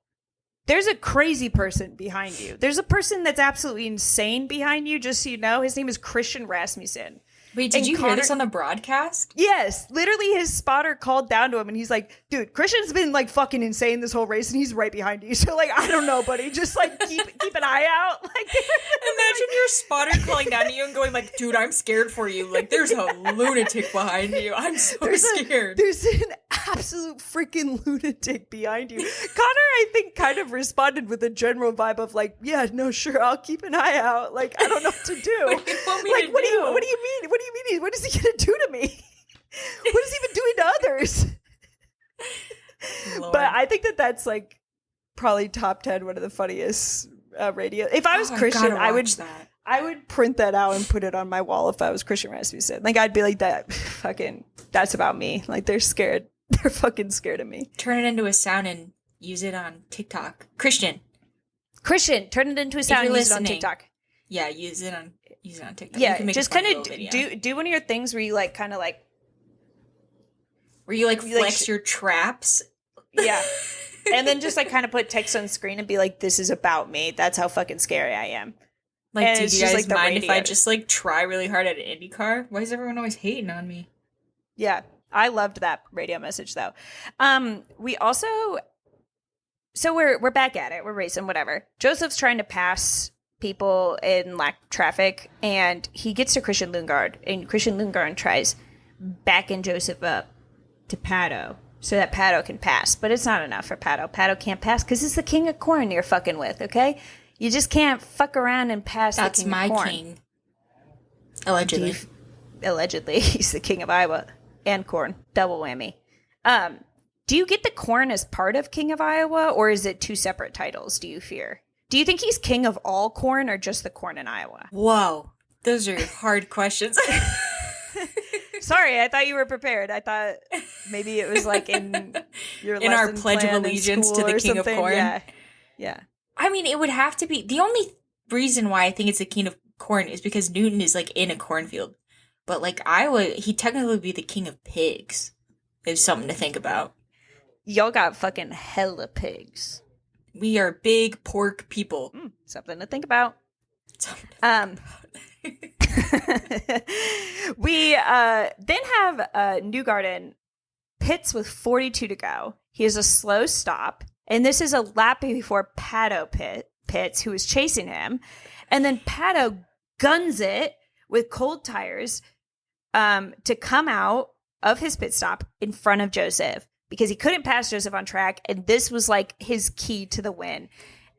there's a crazy person behind you. There's a person that's absolutely insane behind you, just so you know. His name is Christian Rasmussen. Wait, did you hear this on the broadcast? Yes. Literally, his spotter called down to him, and he's like, dude, Christian's been, like, fucking insane this whole race, and he's right behind you. So, like, I don't know, buddy. Just, like, keep an eye out. Like, imagine your spotter calling down to you and going, like, dude, I'm scared for you. Like, there's a lunatic behind you. I'm so scared. There's an absolute freaking lunatic behind you. Connor, I think, kind of responded with a general vibe of, like, yeah, no, sure, I'll keep an eye out. Like, I don't know what to do. What do you want me like, to what do? do you mean? What do you mean? What is he gonna do to me? What is he even doing to others? Lord. But I think that's like probably top 10 one of the funniest radio. If I was Christian, I would print that out and put it on my wall. If I was Christian Rasmussen, like, I'd be like, that fucking, that's about me. Like, they're scared. They're fucking scared of me. Turn it into a sound and use it on TikTok. Christian, turn it into a sound and use it on TikTok. Yeah, use it on TikTok. Yeah, just kind of do one of your things where you like kind of like where you like flex your traps. Yeah. And then just like kind of put text on screen and be like, this is about me. That's how fucking scary I am. Like, do you guys mind if I just like try really hard at an IndyCar? Why is everyone always hating on me? Yeah. I loved that radio message though. We also, so we're back at it. We're racing, whatever. Joseph's trying to pass people in traffic, and he gets to Christian Lundgaard, and Christian Lundgaard tries backing Joseph up to Pato so that Pato can pass, but it's not enough for Pato. Pato can't pass because it's the king of corn you're fucking with, okay? You just can't fuck around and pass the king of corn. That's my king. Allegedly. Allegedly. He's the king of Iowa and corn. Double whammy. Do you get the corn as part of king of Iowa, or is it two separate titles, do you fear? Do you think he's king of all corn or just the corn in Iowa? Whoa. Those are hard questions. Sorry, I thought you were prepared. I thought maybe it was like in your in our Pledge of Allegiance to the king of corn. Yeah. I mean, it would have to be. The only reason why I think it's the king of corn is because Newton is like in a cornfield. But like Iowa, he'd technically be the king of pigs. There's something to think about. Y'all got fucking hella pigs. We are big pork people. Something to think about. We then have Newgarden pits with 42 to go. He has a slow stop, and this is a lap before Pato pits, who is chasing him, and then Pato guns it with cold tires to come out of his pit stop in front of Joseph, because he couldn't pass Joseph on track, and this was like his key to the win.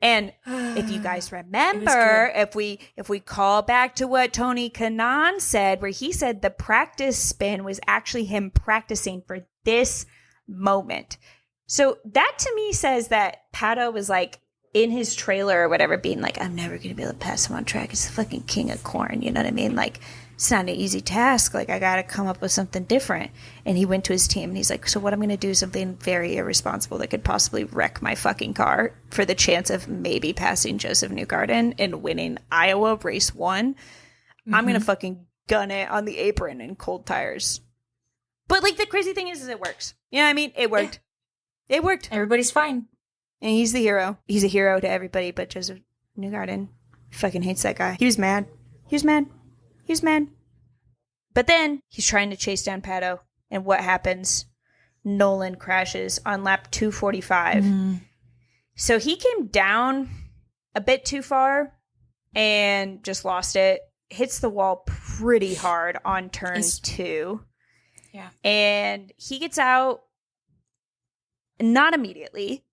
And if you guys remember, if we call back to what Tony Kanaan said, where he said the practice spin was actually him practicing for this moment. So that to me says that Pato was like in his trailer or whatever, being like, I'm never going to be able to pass him on track. It's the fucking king of corn. You know what I mean? Like, it's not an easy task. Like, I got to come up with something different. And he went to his team and he's like, so what I'm going to do is something very irresponsible that could possibly wreck my fucking car for the chance of maybe passing Joseph Newgarden and winning Iowa race 1. Mm-hmm. I'm going to fucking gun it on the apron in cold tires. But like, the crazy thing is it works. You know what I mean? It worked. Yeah. It worked. Everybody's fine. And he's the hero. He's a hero to everybody but Joseph Newgarden. Fucking hates that guy. He was mad. But then he's trying to chase down Pato. And what happens? Nolan crashes on lap 245. So he came down a bit too far and just lost it. Hits the wall pretty hard on turn 2. Yeah. And he gets out not immediately.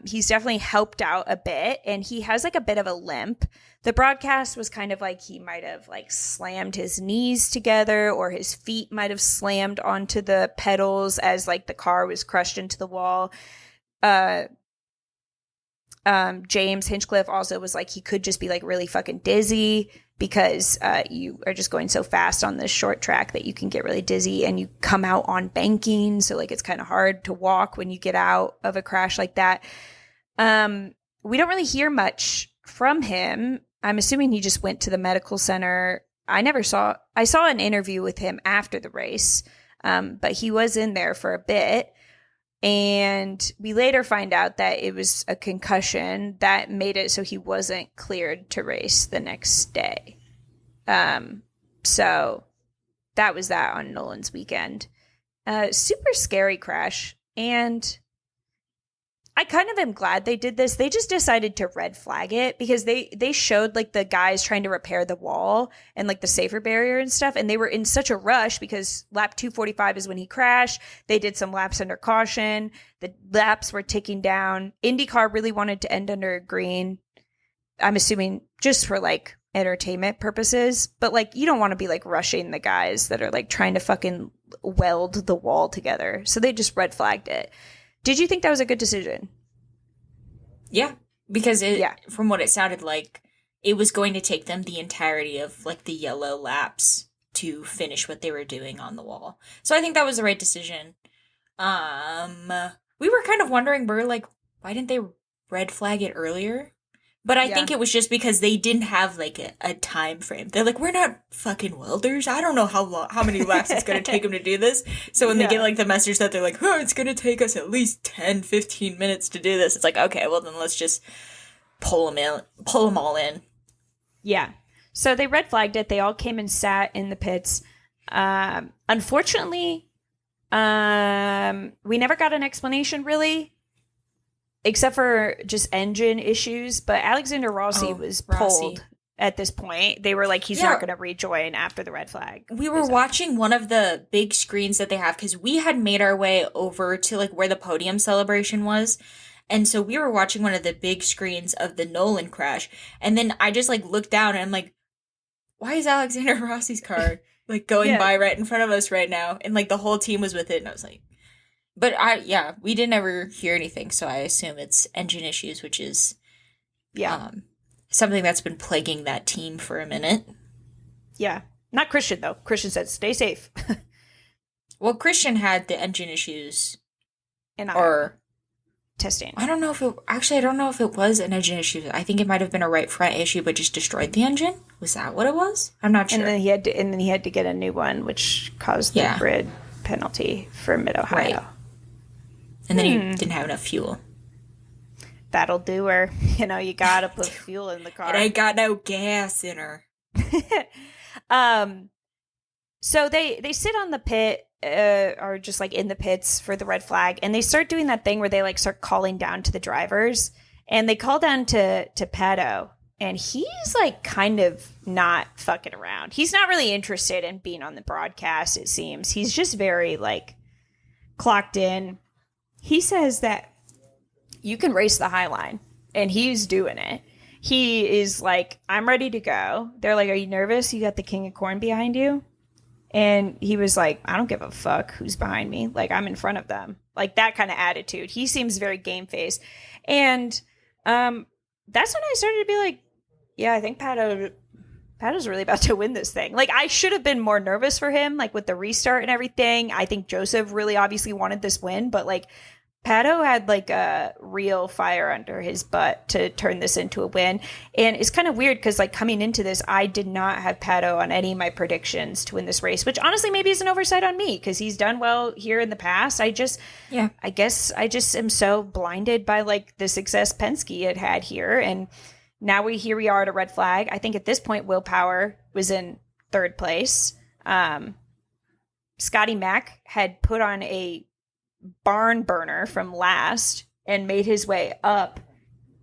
He's definitely helped out a bit, and he has like a bit of a limp. The broadcast was kind of like he might have like slammed his knees together, or his feet might have slammed onto the pedals as like the car was crushed into the wall. James Hinchcliffe also was like, he could just be like really fucking dizzy because you are just going so fast on this short track that you can get really dizzy, and you come out on banking. So like, it's kind of hard to walk when you get out of a crash like that. We don't really hear much from him. I'm assuming he just went to the medical center. I saw an interview with him after the race, but he was in there for a bit. And we later find out that it was a concussion that made it so he wasn't cleared to race the next day. So that was that on Nolan's weekend. Super scary crash. And I kind of am glad they did this. They just decided to red flag it because they showed like the guys trying to repair the wall and like the safer barrier and stuff. And they were in such a rush because lap 245 is when he crashed. They did some laps under caution. The laps were ticking down. IndyCar really wanted to end under green. I'm assuming just for like entertainment purposes. But like, you don't want to be like rushing the guys that are like trying to fucking weld the wall together. So they just red flagged it. Did you think that was a good decision? Yeah, because from what it sounded like, it was going to take them the entirety of like the yellow laps to finish what they were doing on the wall. So I think that was the right decision. We were kind of wondering, we're like, why didn't they red flag it earlier? But I think it was just because they didn't have like a time frame. They're like, we're not fucking welders. I don't know how many laps it's going to take them to do this. So when they get like the message that they're like, oh, it's going to take us at least 10, 15 minutes to do this. It's like, okay, well then let's just pull them all in. Yeah. So they red flagged it. They all came and sat in the pits. Unfortunately, we never got an explanation really. Except for just engine issues, but Alexander Rossi was pulled at this point. They were like, he's not going to rejoin after the red flag. We were watching one of the big screens that they have because we had made our way over to like where the podium celebration was. And so we were watching one of the big screens of the Nolan crash. And then I just like looked down and I'm like, why is Alexander Rossi's car like going by right in front of us right now? And like the whole team was with it. And I was like, but we didn't ever hear anything, so I assume it's engine issues, which is something that's been plaguing that team for a minute. Yeah. Not Christian, though. Christian said, stay safe. Well, Christian had the engine issues. Or testing. I don't know if it was an engine issue. I think it might have been a right front issue, but just destroyed the engine. Was that what it was? I'm not sure. And then he had to get a new one, which caused the grid penalty for Mid-Ohio. Right. And then he didn't have enough fuel. That'll do her. You know, you gotta put fuel in the car. It ain't got no gas in her. So they sit on the pit, or just like in the pits for the red flag, and they start doing that thing where they like start calling down to the drivers, and they call down to Pato, and he's like kind of not fucking around. He's not really interested in being on the broadcast, it seems. He's just very like clocked in. He says that you can race the high line, and he's doing it. He is like, I'm ready to go. They're like, are you nervous? You got the King of Corn behind you? And he was like, I don't give a fuck who's behind me. Like, I'm in front of them. Like, that kind of attitude. He seems very game-faced. And that's when I started to be like, yeah, I think Pato's really about to win this thing. Like, I should have been more nervous for him, like, with the restart and everything. I think Joseph really obviously wanted this win, but, like, Pato had, like, a real fire under his butt to turn this into a win. And it's kind of weird because, like, coming into this, I did not have Pato on any of my predictions to win this race, which honestly maybe is an oversight on me because he's done well here in the past. I guess I just am so blinded by, like, the success Penske had here. And now here we are at a red flag. I think at this point, Will Power was in third place. Scotty Mack had put on a barn burner from last and made his way up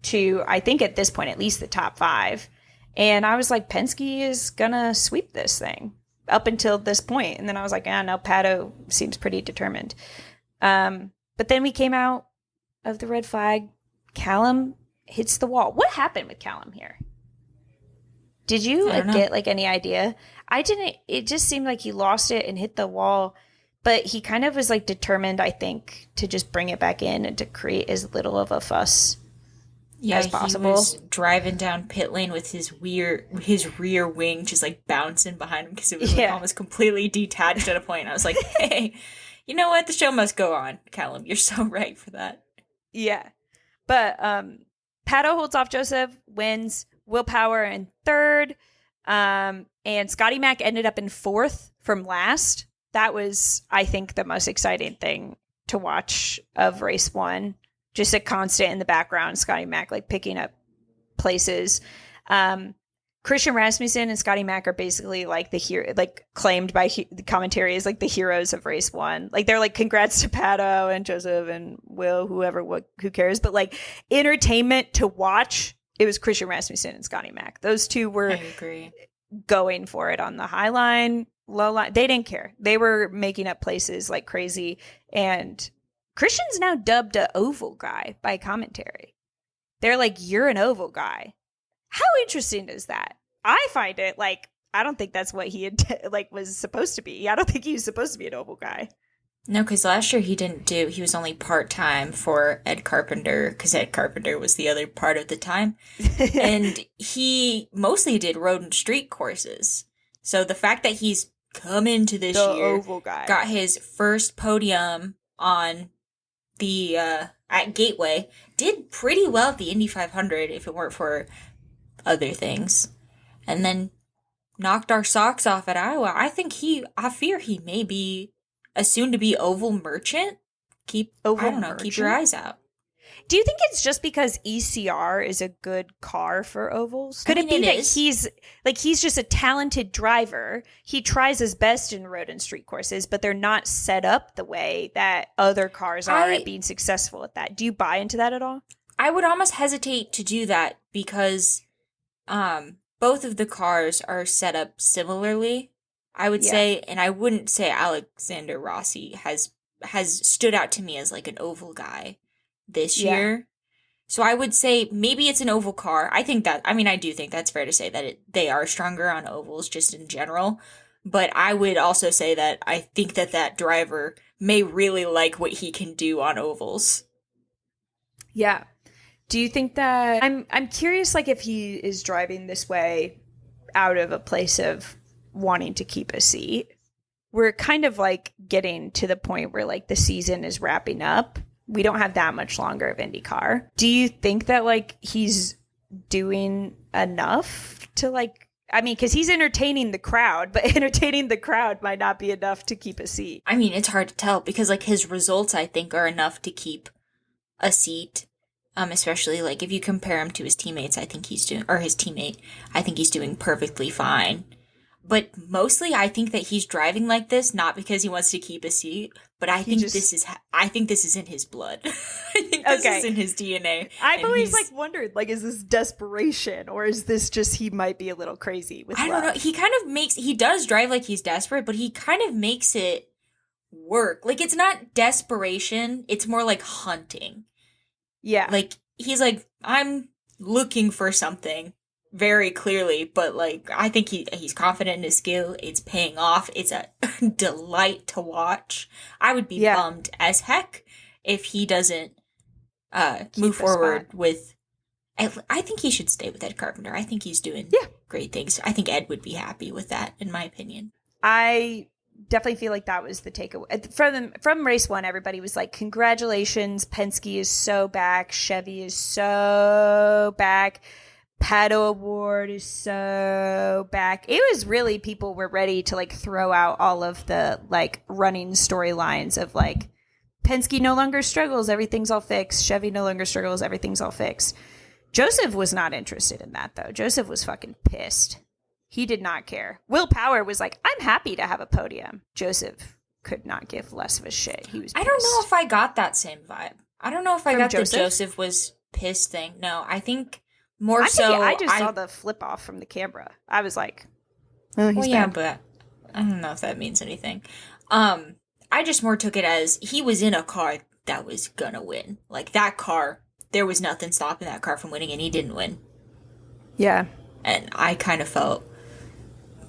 to, I think at this point, at least the top 5. And I was like, Penske is going to sweep this thing up until this point. And then I was like, no, Pato seems pretty determined. But then we came out of the red flag. Callum hits the wall. What happened with Callum here? Did you get like any idea? I didn't. It just seemed like he lost it and hit the wall, but he kind of was like determined, I think, to just bring it back in and to create as little of a fuss Yeah, as he possible. was driving down pit lane with his rear wing just like bouncing behind him because it was like Yeah. almost completely detached at a point. I was like, hey, you know what? The show must go on, Callum. You're so right for that. Yeah. But Pato holds off Joseph, wins. Will Power in third. And Scotty Mac ended up in fourth from last. That was, I think, the most exciting thing to watch of race one. Just a constant in the background, Scotty Mac like picking up places. Christian Rasmussen and Scotty Mac are basically like the hero, like claimed by the commentary as like the heroes of race one. Like they're like, congrats to Pato and Joseph and Will, who cares? But like entertainment to watch, it was Christian Rasmussen and Scotty Mac. Those two were I agree. going for it on the high line, low line. They didn't care. They were making up places like crazy. And Christian's now dubbed a oval guy by commentary. They're like, you're an oval guy. How interesting is that? I find it like, I don't think that's what he had, like was supposed to be. I don't think he was supposed to be an oval guy. No, because last year he was only part-time for Ed Carpenter, because Ed Carpenter was the other part of the time. And he mostly did road and street courses. So the fact that he's come into this The year, oval guy. got his first podium on the, at Gateway, did pretty well at the Indy 500 if it weren't for other things. And then knocked our socks off at Iowa. I fear he may be a soon-to-be oval merchant. Keep your eyes out. Do you think it's just because ECR is a good car for ovals? Could it be that he's just a talented driver? He tries his best in road and street courses, but they're not set up the way that other cars are at being successful at that. Do you buy into that at all? I would almost hesitate to do that because both of the cars are set up similarly. I would say, and I wouldn't say Alexander Rossi has stood out to me as like an oval guy this year. So I would say maybe it's an oval car. I do think that's fair to say that they are stronger on ovals just in general. But I would also say that I think that driver may really like what he can do on ovals. Yeah. Do you think that I'm curious, like if he is driving this way out of a place of wanting to keep a seat? We're kind of like getting to the point where like the season is wrapping up. We don't have that much longer of IndyCar. Do you think that like he's doing enough to like, I mean, because he's entertaining the crowd, but entertaining the crowd might not be enough to keep a seat. I mean, it's hard to tell because like his results, I think, are enough to keep a seat. Especially like if you compare him to his teammates, I think he's doing perfectly fine. But mostly, I think that he's driving like this not because he wants to keep a seat, but I think this is in his blood. I think this is in his DNA. I've always like wondered, like, is this desperation or is this just he might be a little crazy with I don't know. He does drive like he's desperate, but he kind of makes it work. Like it's not desperation; it's more like hunting. Yeah, like he's like, I'm looking for something. Very clearly, but like I think he's confident in his skill. It's paying off. It's a delight to watch. I would be bummed as heck if he doesn't move forward with. I think he should stay with Ed Carpenter. I think he's doing great things. I think Ed would be happy with that, in my opinion. I definitely feel like that was the takeaway from race one. Everybody was like, "Congratulations, Penske is so back. Chevy is so back." Pato Award is so back. It was really, people were ready to like throw out all of the like running storylines of like Penske no longer struggles, everything's all fixed. Chevy no longer struggles, everything's all fixed. Joseph was not interested in that though. Joseph was fucking pissed. He did not care. Will Power was like, I'm happy to have a podium. Joseph could not give less of a shit. He was pissed. I don't know if I got that same vibe. I don't know if I got the Joseph was pissed thing. No, I think I just saw the flip off from the camera. I was like, oh, he's bad. But I don't know if that means anything. I just more took it as he was in a car that was gonna win. Like that car, there was nothing stopping that car from winning, and he didn't win. Yeah. And I kind of felt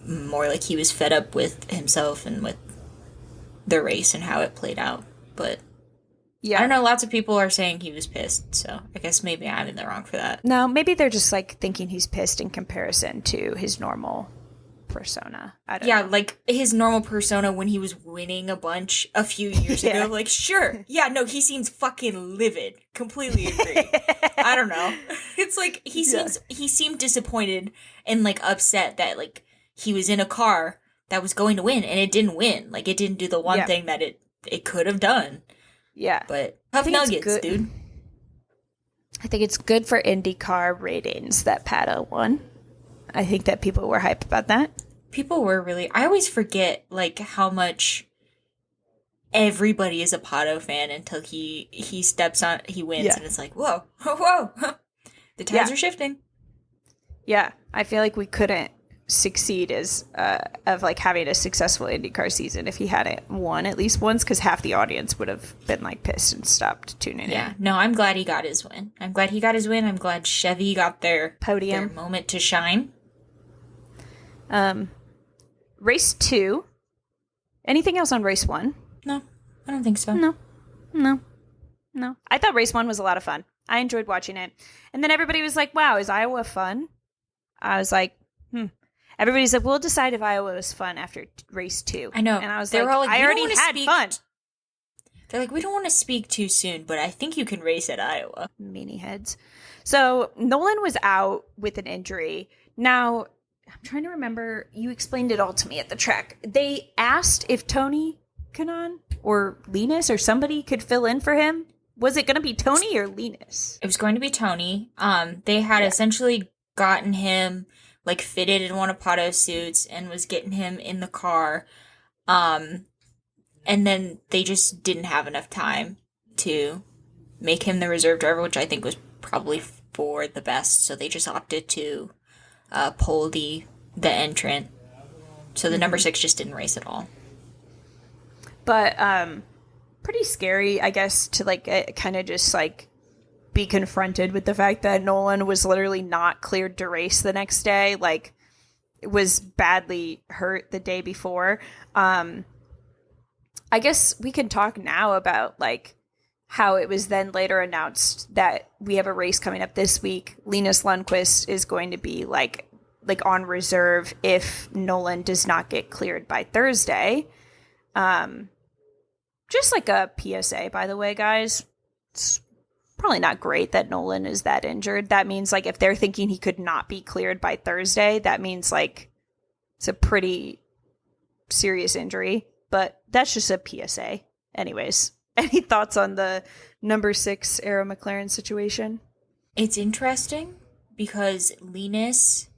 more like he was fed up with himself and with the race and how it played out. But I don't know, lots of people are saying he was pissed, so I guess maybe I'm in the wrong for that. No, maybe they're just like thinking he's pissed in comparison to his normal persona. I don't know. Like his normal persona when he was winning a bunch a few years ago. Like, sure. Yeah, no, he seems fucking livid. Completely agree. I don't know. It's like he seemed disappointed and like upset that like he was in a car that was going to win and it didn't win. Like it didn't do the one thing that it could have done. Yeah. But tough nuggets, dude. I think it's good for IndyCar ratings that Pato won. I think that people were hyped about that. People were really... I always forget, like, how much everybody is a Pato fan until he steps on... He wins, and it's like, whoa, whoa. The tides are shifting. Yeah. I feel like we couldn't succeed as of like having a successful IndyCar season if he hadn't won at least once, because half the audience would have been like pissed and stopped tuning in. Yeah, no, I'm glad he got his win. I'm glad Chevy got their podium, their moment to shine. Race 2. Anything else on race 1? No, I don't think so. No. I thought race 1 was a lot of fun. I enjoyed watching it. And then everybody was like, wow, is Iowa fun? I was like, Everybody said, we'll decide if Iowa was fun after race 2. I know. And I was they like, were all like, I already had fun. They're like, we don't want to speak too soon, but I think you can race at Iowa. Meanie heads. So Nolan was out with an injury. Now, I'm trying to remember. You explained it all to me at the track. They asked if Tony Kanaan or Linus or somebody could fill in for him. Was it going to be Tony or Linus? It was going to be Tony. They had essentially gotten him like fitted in one of Pato's suits and was getting him in the car. And then they just didn't have enough time to make him the reserve driver, which I think was probably for the best. So they just opted to pull the entrant. So the number 6 just didn't race at all. But pretty scary, I guess, to like kind of just like be confronted with the fact that Nolan was literally not cleared to race the next day. Like, was badly hurt the day before. I guess we can talk now about like how it was then later announced that we have a race coming up this week. Linus Lundqvist is going to be like on reserve if Nolan does not get cleared by Thursday. Just like a PSA, by the way, guys. It's probably not great that Nolan is that injured. That means like if they're thinking he could not be cleared by Thursday, that means like it's a pretty serious injury. But that's just a PSA. Anyways, any thoughts on the number 6 Arrow McLaren situation? It's interesting because Linus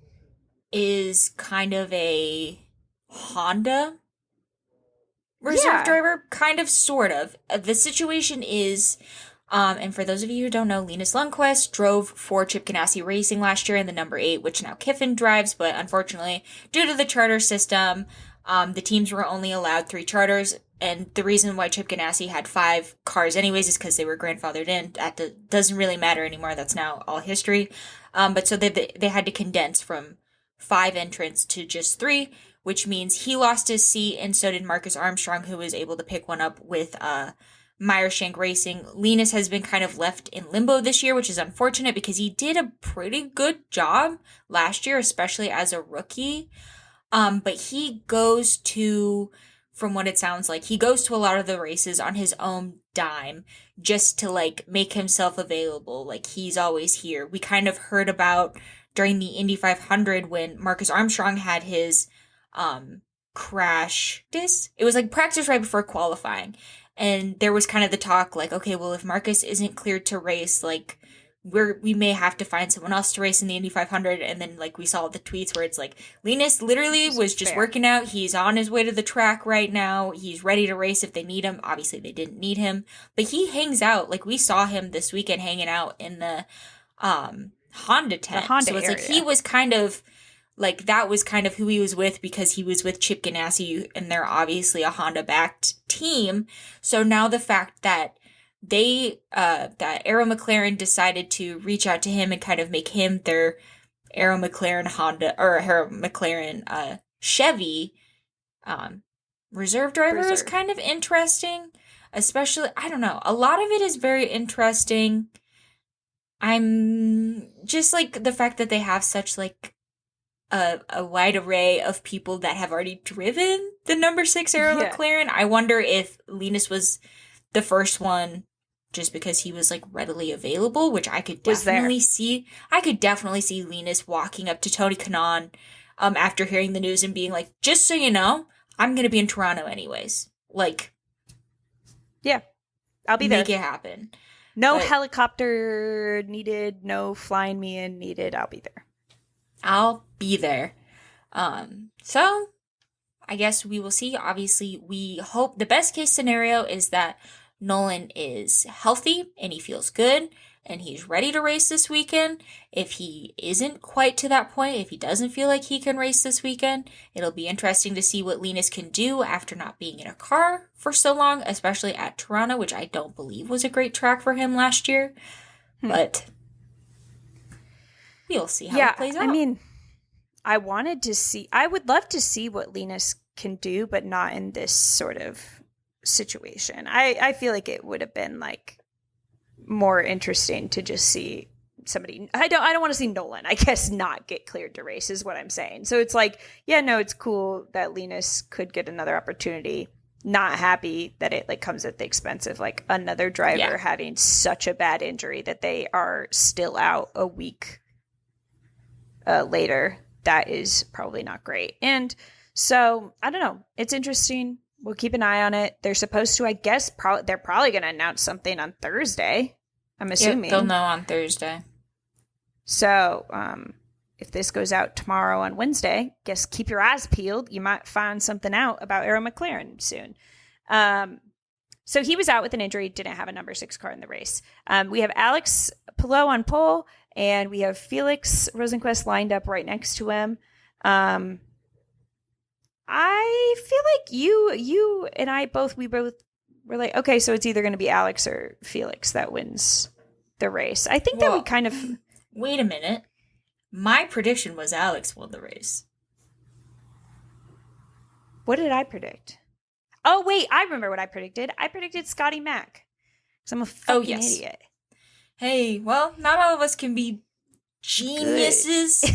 is kind of a Honda reserve driver, kind of, sort of. The situation is, and for those of you who don't know, Linus Lundqvist drove for Chip Ganassi Racing last year in the number 8, which now Kiffin drives, but unfortunately, due to the charter system, the teams were only allowed 3 charters, and the reason why Chip Ganassi had 5 cars anyways is because they were grandfathered in. That doesn't really matter anymore. That's now all history. But so they had to condense from 5 entrants to just 3, which means he lost his seat, and so did Marcus Armstrong, who was able to pick one up with Meyershank Racing. Linus has been kind of left in limbo this year, which is unfortunate because he did a pretty good job last year, especially as a rookie. But he goes to, from what it sounds like, he goes to a lot of the races on his own dime just to like make himself available. Like he's always here. We kind of heard about during the Indy 500 when Marcus Armstrong had his crash. It was like practice right before qualifying. And there was kind of the talk like, okay, well, if Marcus isn't cleared to race, like we may have to find someone else to race in the Indy 500. And then like we saw the tweets where it's like Linus literally was just working out. He's on his way to the track right now. He's ready to race if they need him. Obviously they didn't need him, but he hangs out. Like we saw him this weekend hanging out in the Honda tent. So it's like he was kind of like, that was kind of who he was with because he was with Chip Ganassi and they're obviously a Honda backed team. So now the fact that that Arrow McLaren decided to reach out to him and kind of make him their Arrow McLaren Honda or Arrow McLaren Chevy reserve driver is kind of interesting. Especially, I don't know, a lot of it is very interesting. I'm just like the fact that they have such like a wide array of people that have already driven the number 6 era Yeah. McLaren. I wonder if Linus was the first one just because he was like readily available, which I could definitely see. I could definitely see Linus walking up to Tony Kanaan after hearing the news and being like, just so you know, I'm going to be in Toronto anyways. Like, yeah, I'll be there. Make it happen. No helicopter needed, no flying me in needed. I'll be there. I'll be there. So I guess we will see. Obviously, we hope the best case scenario is that Nolan is healthy and he feels good and he's ready to race this weekend. If he isn't quite to that point, if he doesn't feel like he can race this weekend, it'll be interesting to see what Linus can do after not being in a car for so long, especially at Toronto, which I don't believe was a great track for him last year. But we'll see how it plays out. I mean, I would love to see what Linus can do, but not in this sort of situation. I feel like it would have been like more interesting to just see somebody. I don't want to see Nolan, I guess, not get cleared to race is what I'm saying. So it's like, yeah, no, it's cool that Linus could get another opportunity. Not happy that it like comes at the expense of like another driver having such a bad injury that they are still out a week later. That is probably not great. And so I don't know. It's interesting. We'll keep an eye on it. They're supposed to, I guess, they're probably going to announce something on Thursday. I'm assuming. Yep, they'll know on Thursday. So if this goes out tomorrow on Wednesday, guess keep your eyes peeled. You might find something out about Arrow McLaren soon. So he was out with an injury, didn't have a number 6 car in the race. We have Alex Palou on pole, and we have Felix Rosenquist lined up right next to him. I feel like you and I we both were like, okay, so it's either going to be Alex or Felix that wins the race. I think that we kind of... Wait a minute. My prediction was Alex won the race. What did I predict? Oh, wait, I remember what I predicted. I predicted Scotty Mack. Because I'm a fucking idiot. Hey, well, not all of us can be geniuses.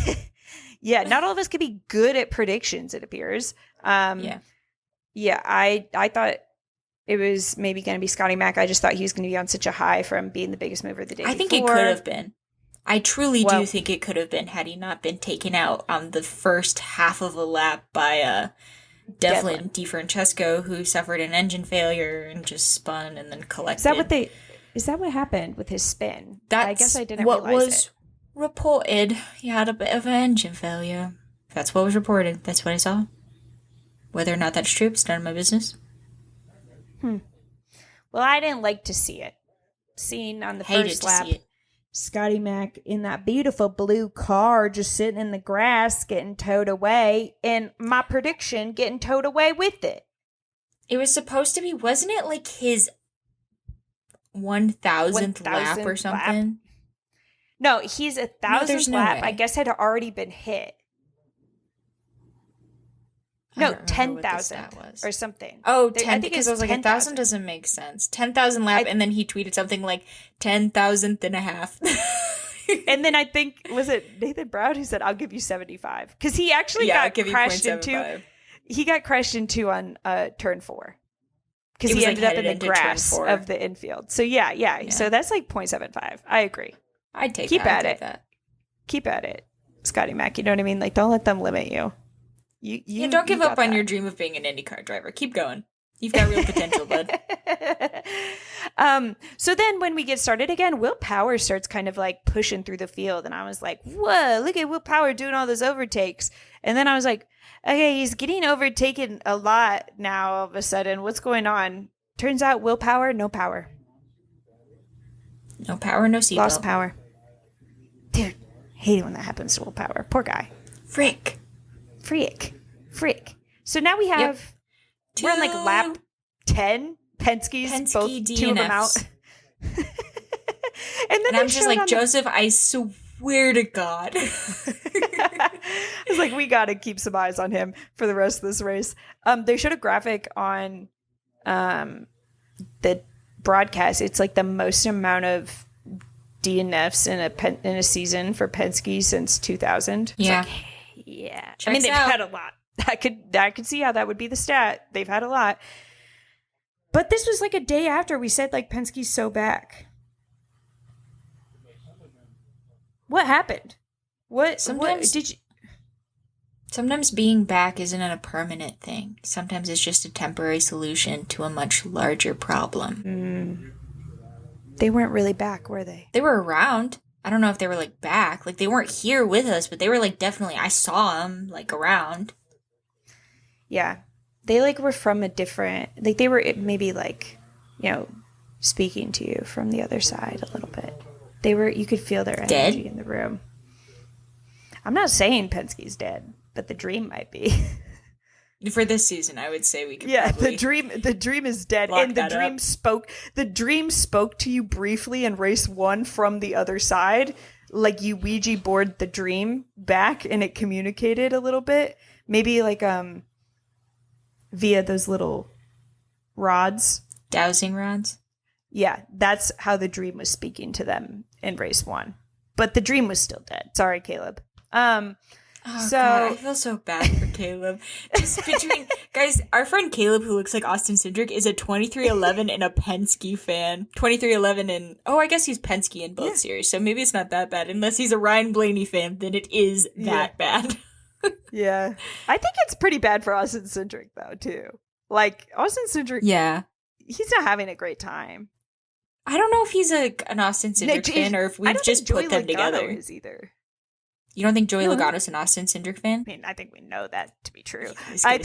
Yeah, not all of us can be good at predictions, it appears. Yeah, I thought it was maybe going to be Scotty Mack. I just thought he was going to be on such a high from being the biggest mover the day before. I think it could have been. I truly do think it could have been had he not been taken out on the first half of a lap by Devlin DiFrancesco, who suffered an engine failure and just spun and then collected. Is that what happened with his spin? That's I guess I didn't what realize was reported. He had a bit of an engine failure. That's what was reported. That's what I saw. Whether or not that's true, it's none of my business. Well, I didn't like to see it. Seeing on the first lap, Scotty Mack in that beautiful blue car just sitting in the grass getting towed away, and my prediction getting towed away with it. It was supposed to be, wasn't it like his 1,000th lap or something? Lap. No, he's 1,000th lap. Way. I guess had already been hit. No, 10,000 or something. Oh, 10, because I was like, 1,000 doesn't make sense. 10,000 lap, and then he tweeted something like 10,000th and a half. And then I think, was it Nathan Brown who said, I'll give you 75? Because he actually got crashed into. He got crashed into on turn 4. Because he ended up in the grass of the infield. So yeah. So that's like 0.75. I agree. I'd take Keep that. at it. Keep at it, Scotty Mack. You know what I mean? Like, don't let them limit you. You don't give up on your dream of being an IndyCar driver. Keep going. You've got real potential, bud. So then when we get started again, Will Power starts kind of like pushing through the field. And I was like, whoa, look at Will Power doing all those overtakes. And then I was like, okay, he's getting overtaken a lot now all of a sudden. What's going on? Turns out Will Power, no power. No power, no seatbelt. Lost power. Dude, hate it when that happens to Will Power. Poor guy. Freak. So now we have, we're on like lap 10. Penske's both DNFs. 2 of them out. and I'm just like, Joseph, I swear to God. It's like, we got to keep some eyes on him for the rest of this race. They showed a graphic on the broadcast, it's like the most amount of DNFs in a season for Penske since 2000. Yeah. Like, yeah. Checks I mean, they've out. had a lot. I could see how that would be the stat. They've had a lot. But this was like a day after we said, like, Penske's so back. What happened? What did you... Sometimes being back isn't a permanent thing. Sometimes it's just a temporary solution to a much larger problem. They weren't really back, were they? They were around. I don't know if they were, like, back. Like, they weren't here with us, but they were, like, definitely, I saw them, like, around. Yeah. They, like, were from a different... Like, they were maybe, like, you know, speaking to you from the other side a little bit. They were... You could feel their energy in the room. I'm not saying Penske's dead, but the dream might be. For this season, I would say we could probably... The dream is dead. And the dream spoke to you briefly in race 1 from the other side. Like, you Ouija board the dream back and it communicated a little bit. Maybe, like, via those little rods. Dowsing rods? Yeah, that's how the dream was speaking to them in race 1. But the dream was still dead. Sorry, Caleb. God, I feel so bad for Caleb. Just picturing, guys, our friend Caleb, who looks like Austin Cindric, is a 2311 and a Penske fan. 2311 and, I guess he's Penske in both series, so maybe it's not that bad. Unless he's a Ryan Blaney fan, then it is that bad. Yeah. I think it's pretty bad for Austin Cindric, though, too. Like, Austin Cindric, he's not having a great time. I don't know if he's an Austin Cindric fan or if we've just put them together. Is either. You don't think Joey Logano's an Austin Cindric fan? I mean, I think we know that to be true. I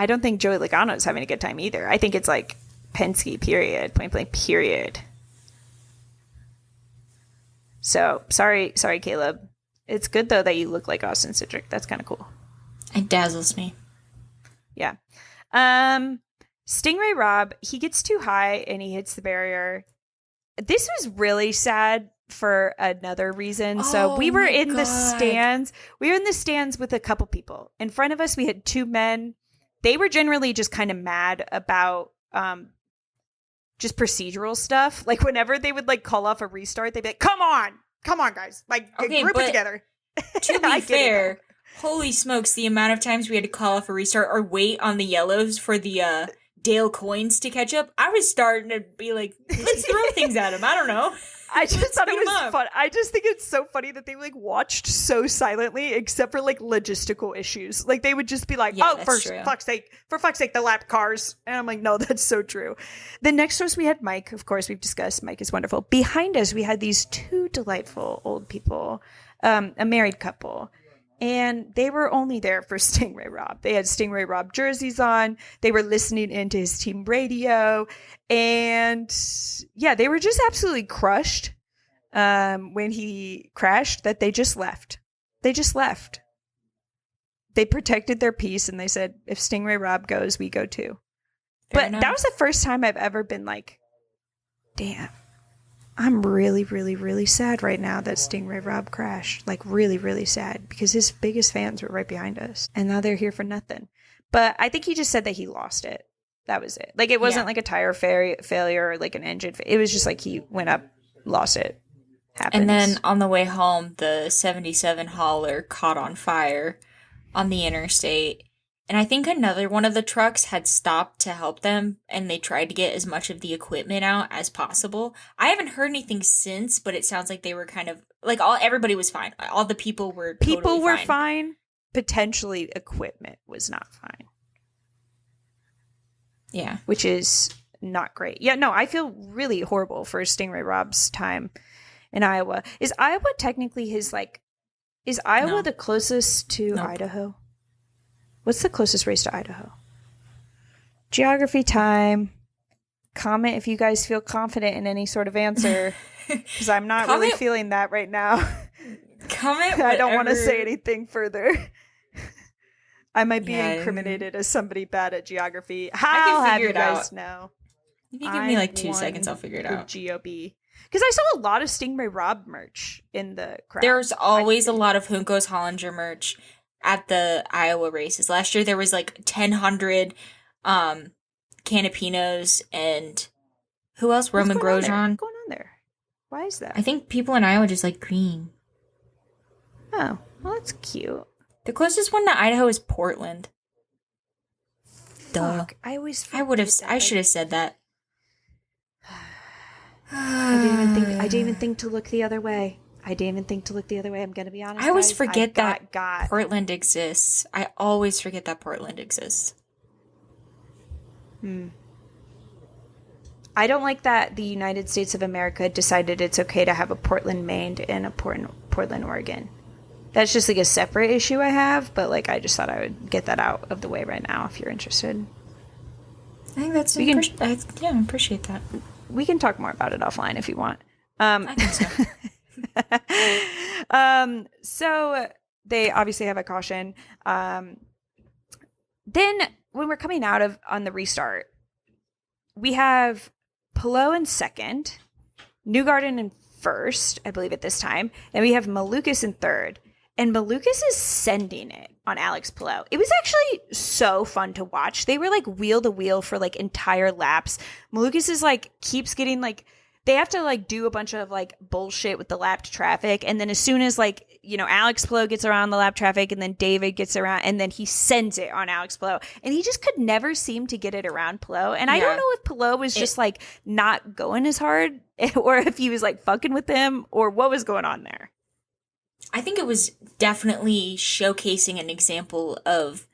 don't think Joey Logano's having a good time either. I think it's like Penske, period. Point blank, period. So, sorry, Caleb. It's good, though, that you look like Austin Cindric. That's kind of cool. It dazzles me. Yeah. Stingray Rob, he gets too high and he hits the barrier. This was really sad for another reason. So we were in the stands. We were in the stands with a couple people. In front of us, we had 2 men. They were generally just kind of mad about just procedural stuff. Like, whenever they would, like, call off a restart, they'd be like, come on, guys. Like, group it together. To be fair, holy smokes, the amount of times we had to call off a restart or wait on the yellows for the Dale coins to catch up, I was starting to be like, let's throw things at him. I don't know. I just thought it was fun. I just think it's so funny that they, like, watched so silently, except for, like, logistical issues. Like, they would just be like, for fuck's sake, the lap cars. And I'm like, no, that's so true. Then next to us, we had Mike. Of course, we've discussed Mike is wonderful. Behind us, we had these 2 delightful old people, a married couple. And they were only there for Stingray Rob. They had Stingray Rob jerseys on. They were listening into his team radio. And yeah, they were just absolutely crushed when he crashed that they just left. They protected their peace and they said, if Stingray Rob goes, we go too. Fair enough. That was the first time I've ever been like, damn. I'm really, really, really sad right now that Stingray Rob crashed. Like, really, really sad. Because his biggest fans were right behind us. And now they're here for nothing. But I think he just said that he lost it. That was it. Like, it wasn't like a tire failure or like an engine It was just like he went up, lost it. Happens. And then on the way home, the 77 hauler caught on fire on the interstate. And I think another one of the trucks had stopped to help them, and they tried to get as much of the equipment out as possible. I haven't heard anything since, but it sounds like they were kind of like everybody was fine. All the people were fine. Potentially, equipment was not fine. Yeah, which is not great. Yeah, no, I feel really horrible for Stingray Rob's time in Iowa. Is Iowa technically his like? Is Iowa the closest to Idaho? What's the closest race to Idaho? Geography time. Comment if you guys feel confident in any sort of answer. Because I'm not really feeling that right now. Comment I don't want to say anything further. I might be incriminated as somebody bad at geography. I'll have you guys know. If you give me like 2 seconds, I'll figure it out. GOB. Because I saw a lot of Stingray Rob merch in the crowd. There's always a lot of Junko's Hollinger merch at the Iowa races. Last year there was like 1,000 Canopinos and who else? Roman Grosjean. What's going on there? Why is that? I think people in Iowa just like green. Oh, well, that's cute. The closest one to Idaho is Portland. Duh. Fuck, I should have said that. I didn't even think to look the other way. I'm gonna be honest. I always forget that Portland exists. I always forget that Portland exists. I don't like that the United States of America decided it's okay to have a Portland, Maine and a Portland, Oregon. That's just like a separate issue I have, but like I just thought I would get that out of the way right now if you're interested. I think that's I appreciate that. We can talk more about it offline if you want. I think so. So they obviously have a caution. Then when we're coming out of on the restart, we have Palou in second, Newgarden in first, I believe at this time. Then we have Malukas in third. And Malukas is sending it on Alex Palou. It was actually so fun to watch. They were like wheel to wheel for like entire laps. Malukas is like keeps getting like they have to like do a bunch of like bullshit with the lap traffic. And then as soon as like, you know, Alex Palou gets around the lap traffic and then David gets around and then he sends it on Alex Palou. And he just could never seem to get it around Palou. And I don't know if Palou was just like not going as hard or if he was like fucking with him or what was going on there. I think it was definitely showcasing an example of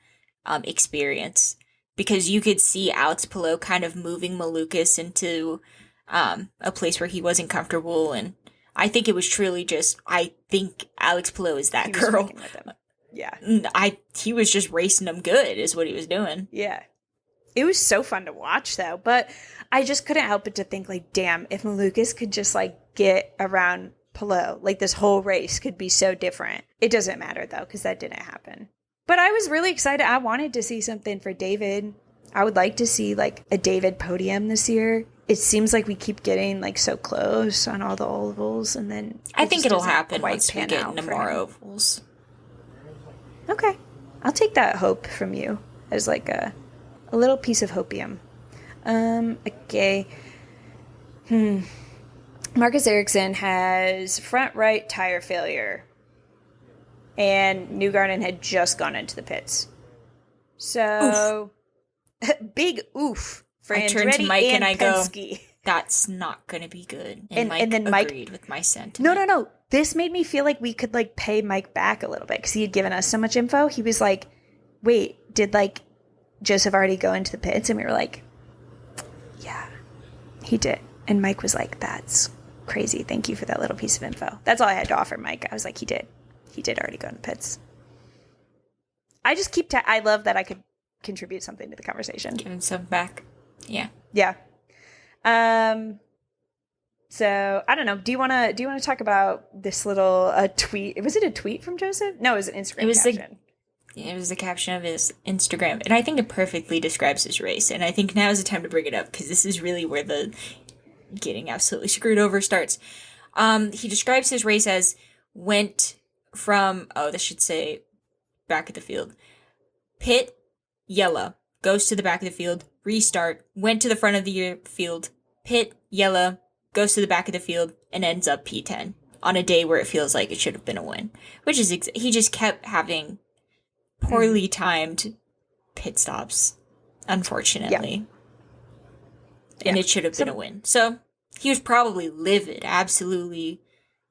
experience because you could see Alex Palou kind of moving Malukas into a place where he wasn't comfortable. And I think it was truly just, I think Alex Palou is that girl. Yeah. He was just racing him good is what he was doing. Yeah. It was so fun to watch though, but I just couldn't help but to think like, damn, if Malukas could just like get around Palou, like this whole race could be so different. It doesn't matter though, because that didn't happen. But I was really excited. I wanted to see something for David. I would like to see like a David podium this year. It seems like we keep getting like so close on all the ovals, and then I think it'll happen once we get into more ovals. Okay, I'll take that hope from you as like a little piece of hopium. Okay. Marcus Ericsson has front right tire failure, and Newgarden had just gone into the pits. So, big oof for I Andretti turn to Mike and I Penske. Go, that's not going to be good. And then Mike agreed with my sentiment. No. This made me feel like we could like pay Mike back a little bit because he had given us so much info. He was like, wait, did like Joseph already go into the pits? And we were like, yeah, he did. And Mike was like, that's crazy. Thank you for that little piece of info. That's all I had to offer Mike. I was like, he did already go in the pits. I just keep I love that I could contribute something to the conversation. Giving some back. Yeah. So I don't know. Do you want to talk about this little tweet? Was it a tweet from Joseph? No, it was an Instagram caption. It was the caption of his Instagram, and I think it perfectly describes his race. And I think now is the time to bring it up because this is really where the getting absolutely screwed over starts. He describes his race as went from, this should say back at the field. Pit, yellow, goes to the back of the field, restart, went to the front of the field, pit, yellow, goes to the back of the field, and ends up P10 on a day where it feels like it should have been a win. Which is, he just kept having poorly timed pit stops, unfortunately. Yeah. And it should have been a win. So he was probably livid, absolutely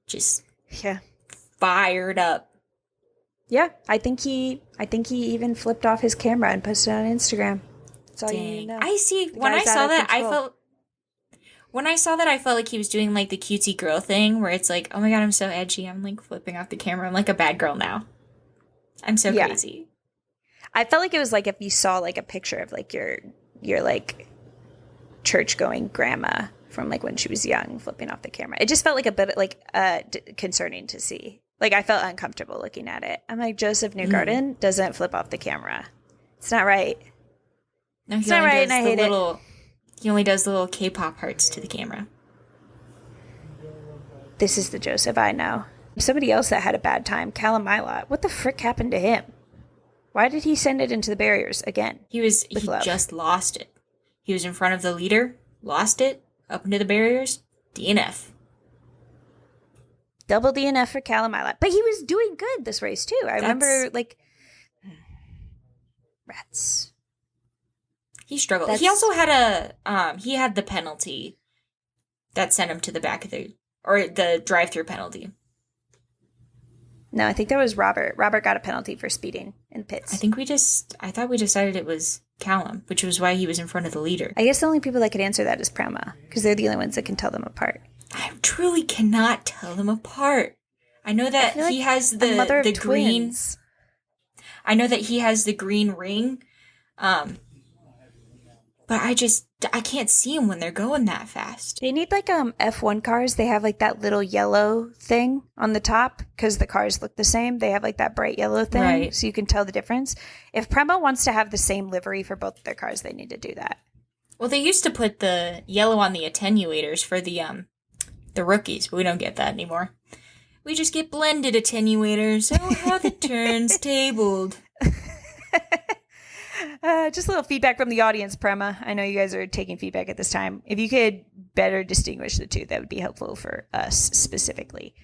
just fired up. Yeah, I think he even flipped off his camera and posted it on Instagram. That's all you need to know. I see. When I saw that, I felt like he was doing like the cutesy girl thing where it's like, oh my god, I'm so edgy. I'm like flipping off the camera. I'm like a bad girl now. I'm so crazy. I felt like it was like if you saw like a picture of like your like church going grandma from like when she was young flipping off the camera. It just felt like a bit like concerning to see. Like I felt uncomfortable looking at it. I'm like, Joseph Newgarden doesn't flip off the camera. It's not right. No, it's not right, and I hate it. He only does the little K-pop hearts to the camera. This is the Joseph I know. Somebody else that had a bad time, Callum Milot. What the frick happened to him? Why did he send it into the barriers again? He just lost it. He was in front of the leader, lost it, up into the barriers, DNF. Double DNF for Callum Ilott. But he was doing good this race, too. I remember, like, rats. He struggled. He also had he had the penalty that sent him to the back of the drive-through penalty. No, I think that was Robert. Robert got a penalty for speeding in pits. I thought we decided it was Callum, which was why he was in front of the leader. I guess the only people that could answer that is Prema, because they're the only ones that can tell them apart. I truly cannot tell them apart. I know that he has the green. Twins. I know that he has the green ring, but I can't see them when they're going that fast. They need like F1 cars. They have like that little yellow thing on the top because the cars look the same. They have like that bright yellow thing, right, so you can tell the difference. If Prema wants to have the same livery for both of their cars, they need to do that. Well, they used to put the yellow on the attenuators for the rookies, but we don't get that anymore. We just get blended attenuators. Oh, how the turns tabled. Just a little feedback from the audience, Prema. I know you guys are taking feedback at this time. If you could better distinguish the two, that would be helpful for us specifically.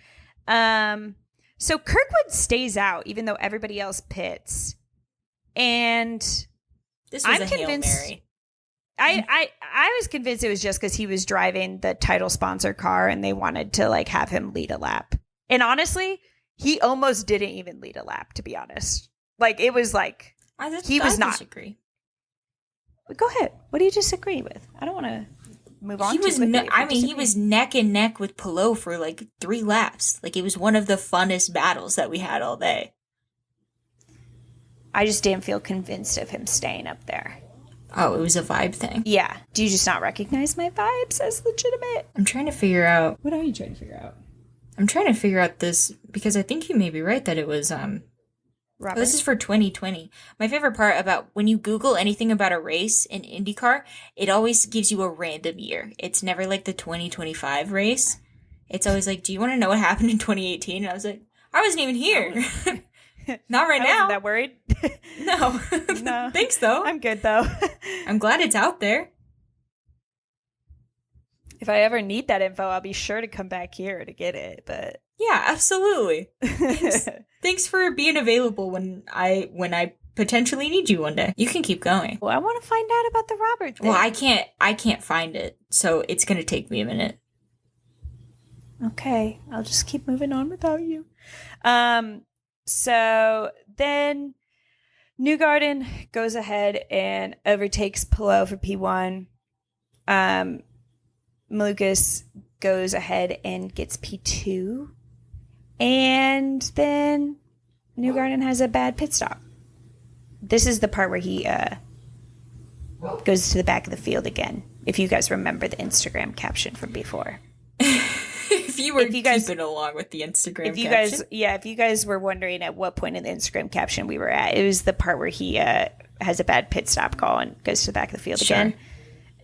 So Kirkwood stays out, even though everybody else pits. And this was a Hail Mary. I was convinced it was just because he was driving the title sponsor car and they wanted to like have him lead a lap. And honestly, he almost didn't even lead a lap, to be honest. Like, it was like... He was not. Disagree. Go ahead. What do you disagree with? I don't want to move on. He was neck and neck with Palou for like 3 laps. Like, it was one of the funnest battles that we had all day. I just didn't feel convinced of him staying up there. Oh, it was a vibe thing. Yeah. Do you just not recognize my vibes as legitimate? I'm trying to figure out. What are you trying to figure out? I'm trying to figure out this because I think you may be right that it was Robert. This is for 2020. My favorite part about when you Google anything about a race in IndyCar, it always gives you a random year. It's never like the 2025 race. It's always like, do you want to know what happened in 2018? And I was like, I wasn't even here. Not right now. Wasn't that worried? No. No. Thanks, though. I'm good, though. I'm glad it's out there. If I ever need that info, I'll be sure to come back here to get it, but... Yeah, absolutely. Thanks for being available when I potentially need you one day. You can keep going. Well, I want to find out about the Robert thing. Well, I can't find it, so it's going to take me a minute. Okay, I'll just keep moving on without you. So then Newgarden goes ahead and overtakes Palou for P1. Malukas goes ahead and gets P2. And then Newgarden has a bad pit stop. This is the part where he goes to the back of the field again, if you guys remember the Instagram caption from before. if you guys keeping along with the Instagram caption. If you guys were wondering at what point in the Instagram caption we were at, it was the part where he has a bad pit stop call and goes to the back of the field again.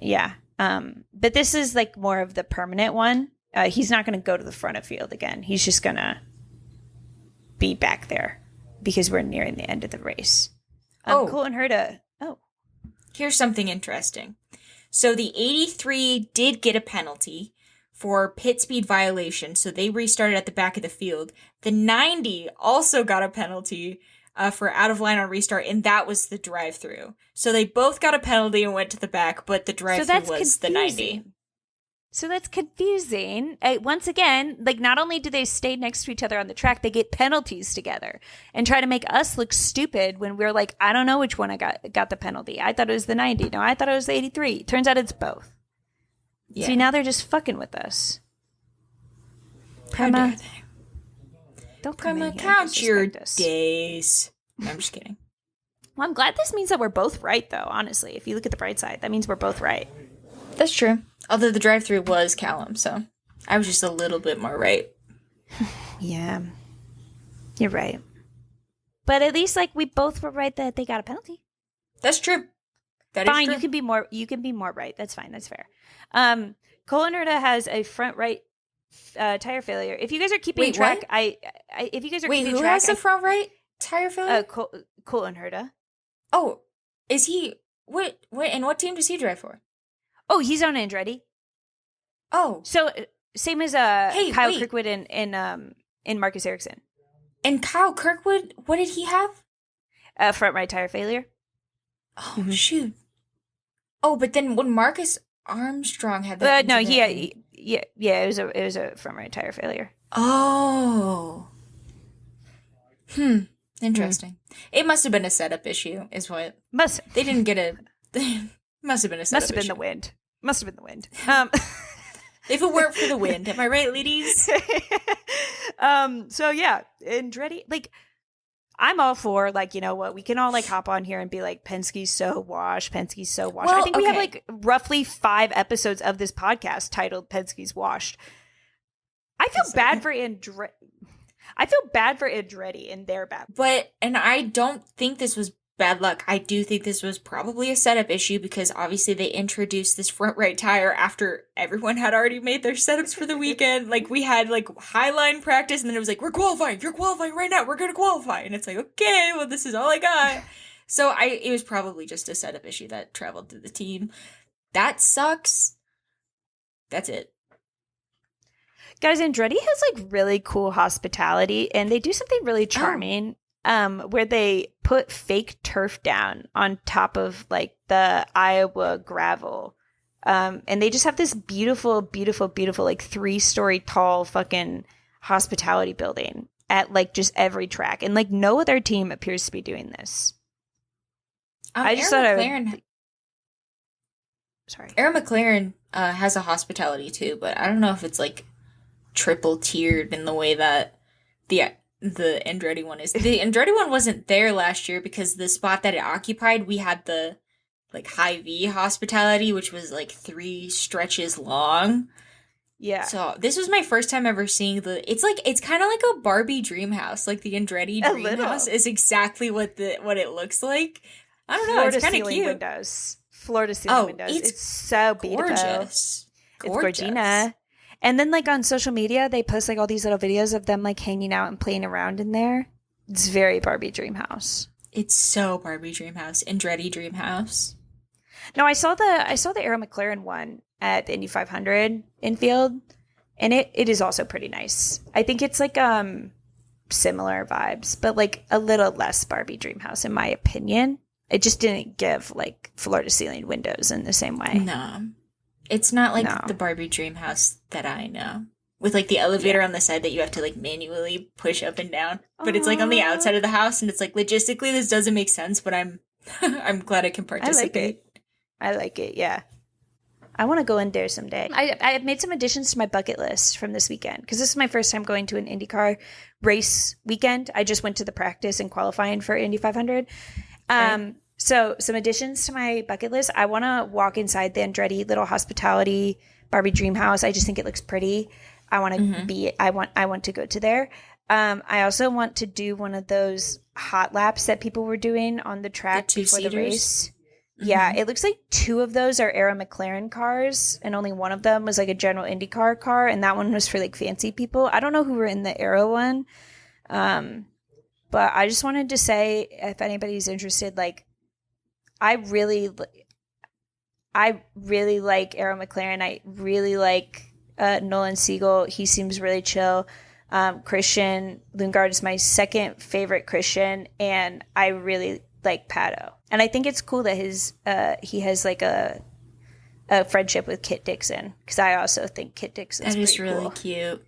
Yeah. But this is like more of the permanent one. He's not going to go to the front of field again. He's just going to be back there because we're nearing the end of the race. Colin Herta. Oh. Here's something interesting. So the 83 did get a penalty for pit speed violation, so they restarted at the back of the field. The 90 also got a penalty for out of line on restart, and that was the drive-through. So they both got a penalty and went to the back, but the drive-through was the 90. So that's confusing. Once again, like, not only do they stay next to each other on the track, they get penalties together and try to make us look stupid when we're like, I don't know which one I got the penalty. I thought it was the 90. No, I thought it was the 83. Turns out it's both. Yeah. See, now they're just fucking with us. Prema, don't come in here. Count your days. No, I'm just kidding. Well, I'm glad this means that we're both right, though, honestly. If you look at the bright side, that means we're both right. That's true. Although the drive-through was Callum, so I was just a little bit more right. Yeah. You're right. But at least, like, we both were right that they got a penalty. That's true. That fine, is true. You can be more right. That's fine. That's fair. Colin Herta has a front right tire failure. If you guys are keeping track, if you guys are keeping track, who has a front right tire failure? Colin Herta. Oh, is he? What? And what team does he drive for? Oh, he's on Andretti. Oh, So same as Kyle Kirkwood and Marcus Ericsson. And Kyle Kirkwood, what did he have? Front right tire failure. Oh shoot. Oh, but then when Marcus Armstrong had that, no, it was a front right tire failure. Oh. Interesting. It must have been a setup issue, is what. They didn't get a. Must have been a setup issue. Must have been the wind. Must have been the wind. If it weren't for the wind, am I right, ladies? So yeah, Andretti, like, I'm all for, like, you know what, we can all like hop on here and be like, Penske's so washed. Well, I think we have like roughly 5 episodes of this podcast titled Penske's washed. I feel bad for Andretti. I feel bad for Andretti and their bad. And I don't think this was bad luck. I do think this was probably a setup issue because obviously they introduced this front right tire after everyone had already made their setups for the weekend. Like, we had like highline practice and then it was like, you're qualifying right now. We're going to qualify. And it's like, okay, well, this is all I got. So it was probably just a setup issue that traveled through the team. That sucks. That's it. Guys, Andretti has like really cool hospitality and they do something really charming. Where they put fake turf down on top of like the Iowa gravel. And they just have this beautiful, beautiful, beautiful, like 3-story tall fucking hospitality building at like just every track. And like no other team appears to be doing this. I just thought Sorry. Aaron McLaren has a hospitality too, but I don't know if it's like triple tiered in the way that the Andretti one is. The Andretti one wasn't there last year because the spot that it occupied, we had the like high V hospitality, which was like 3 stretches long. Yeah. So this was my first time ever seeing it's kind of like a Barbie dream house. Like the Andretti dream house is exactly what it looks like. I don't know. It's kind of cute. Floor to ceiling windows. It's so beautiful. Gorgeous. It's Gorgina. And then, like, on social media, they post, like, all these little videos of them, like, hanging out and playing around in there. It's very Barbie Dreamhouse. It's so Barbie Dreamhouse. Andretti Dreamhouse. No, I saw the Aaron McLaren one at the Indy 500 infield, and it is also pretty nice. I think it's, like, similar vibes, but, like, a little less Barbie Dreamhouse, in my opinion. It just didn't give, like, floor-to-ceiling windows in the same way. No. It's not like the Barbie dream house that I know. With like the elevator on the side that you have to like manually push up and down. But it's like on the outside of the house and it's like logistically this doesn't make sense, but I'm I'm glad I can participate. I like it, yeah. I want to go in there someday. I've made some additions to my bucket list from this weekend because this is my first time going to an IndyCar race weekend. I just went to the practice and qualifying for Indy 500. Right. So some additions to my bucket list. I want to walk inside the Andretti little hospitality Barbie dream house. I just think it looks pretty. I want to I want to go to there. I also want to do one of those hot laps that people were doing on the track before the race. Mm-hmm. Yeah, it looks like 2 of those are Aaron McLaren cars, and only one of them was like a general IndyCar car, and that one was for like fancy people. I don't know who were in the Aero one, but I just wanted to say if anybody's interested, like. I really like Aaron McLaren. I really like Nolan Siegel. He seems really chill. Christian Lundgaard is my second favorite Christian, and I really like Pato. And I think it's cool that he has like a friendship with Kit Dixon because I also think Kit Dixon is really cool. Cute.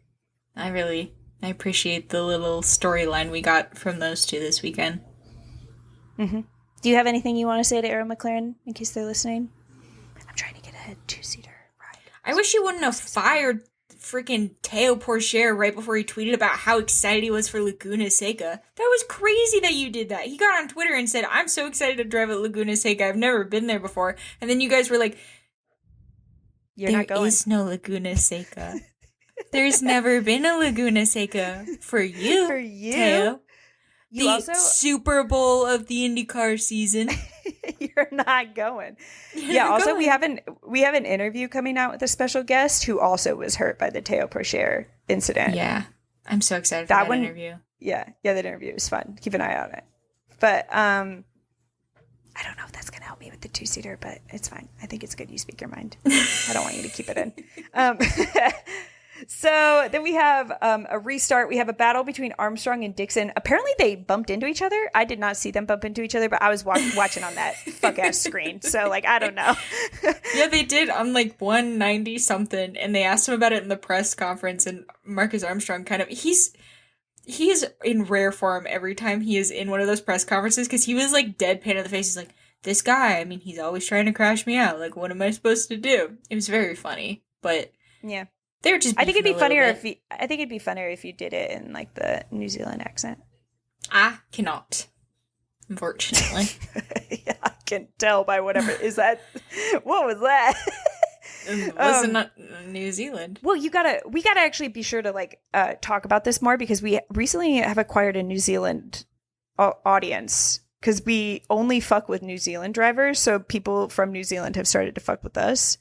I appreciate the little storyline we got from those 2 this weekend. Mm-hmm. Do you have anything you want to say to Aaron McLaren in case they're listening? I'm trying to get a 2-seater ride. I wish you wouldn't have fired freaking Teo Porcher right before he tweeted about how excited he was for Laguna Seca. That was crazy that you did that. He got on Twitter and said, I'm so excited to drive at Laguna Seca. I've never been there before. And then you guys were like, You're not going. There is no Laguna Seca. There's never been a Laguna Seca for you, Teo. The Super Bowl of the IndyCar season. You're not going. Also we have an interview coming out with a special guest who also was hurt by the Teo Porcher incident. Yeah. I'm so excited for that interview. Yeah, that interview was fun. Keep an eye on it. But I I don't know if that's going to help me with the 2-seater, but it's fine. I think it's good you speak your mind. I don't want you to keep it in. So then we have a restart. We have a battle between Armstrong and Dixon. Apparently they bumped into each other. I did not see them bump into each other, but I was watching on that fuck-ass screen. So, like, I don't know. Yeah, they did on, like, 190-something, and they asked him about it in the press conference, and Marcus Armstrong kind of... He is in rare form every time he is in one of those press conferences, because he was, like, deadpan in the face. He's like, this guy, I mean, he's always trying to crash me out. Like, what am I supposed to do? It was very funny, but... Yeah. They were just. I think it'd be funnier if you did it in like the New Zealand accent. I cannot, unfortunately. Yeah, I can tell by whatever is that. What was that? It wasn't not New Zealand. Well, we gotta actually be sure to like talk about this more, because we recently have acquired a New Zealand audience, because we only fuck with New Zealand drivers, so people from New Zealand have started to fuck with us.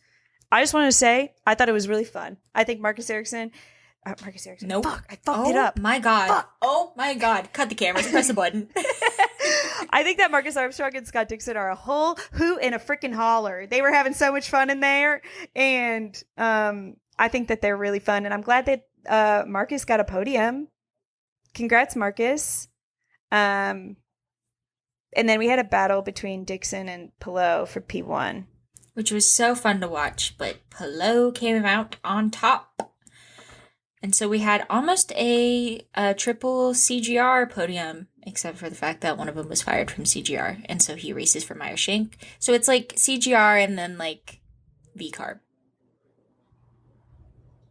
I just want to say, I thought it was really fun. I think Marcus Ericsson. Nope. Fuck, I fucked it up. My God. Fuck. Oh my God. Cut the cameras. Press the button. I think that Marcus Armstrong and Scott Dixon are a whole hoot and a freaking holler. They were having so much fun in there. And I think that they're really fun. And I'm glad that Marcus got a podium. Congrats, Marcus. And then we had a battle between Dixon and Pillow for P1. Which was so fun to watch, but Pillow came out on top. And so we had almost a triple CGR podium, except for the fact that one of them was fired from CGR, and so he races for Meyer Shank. So it's like CGR and then like V-carb.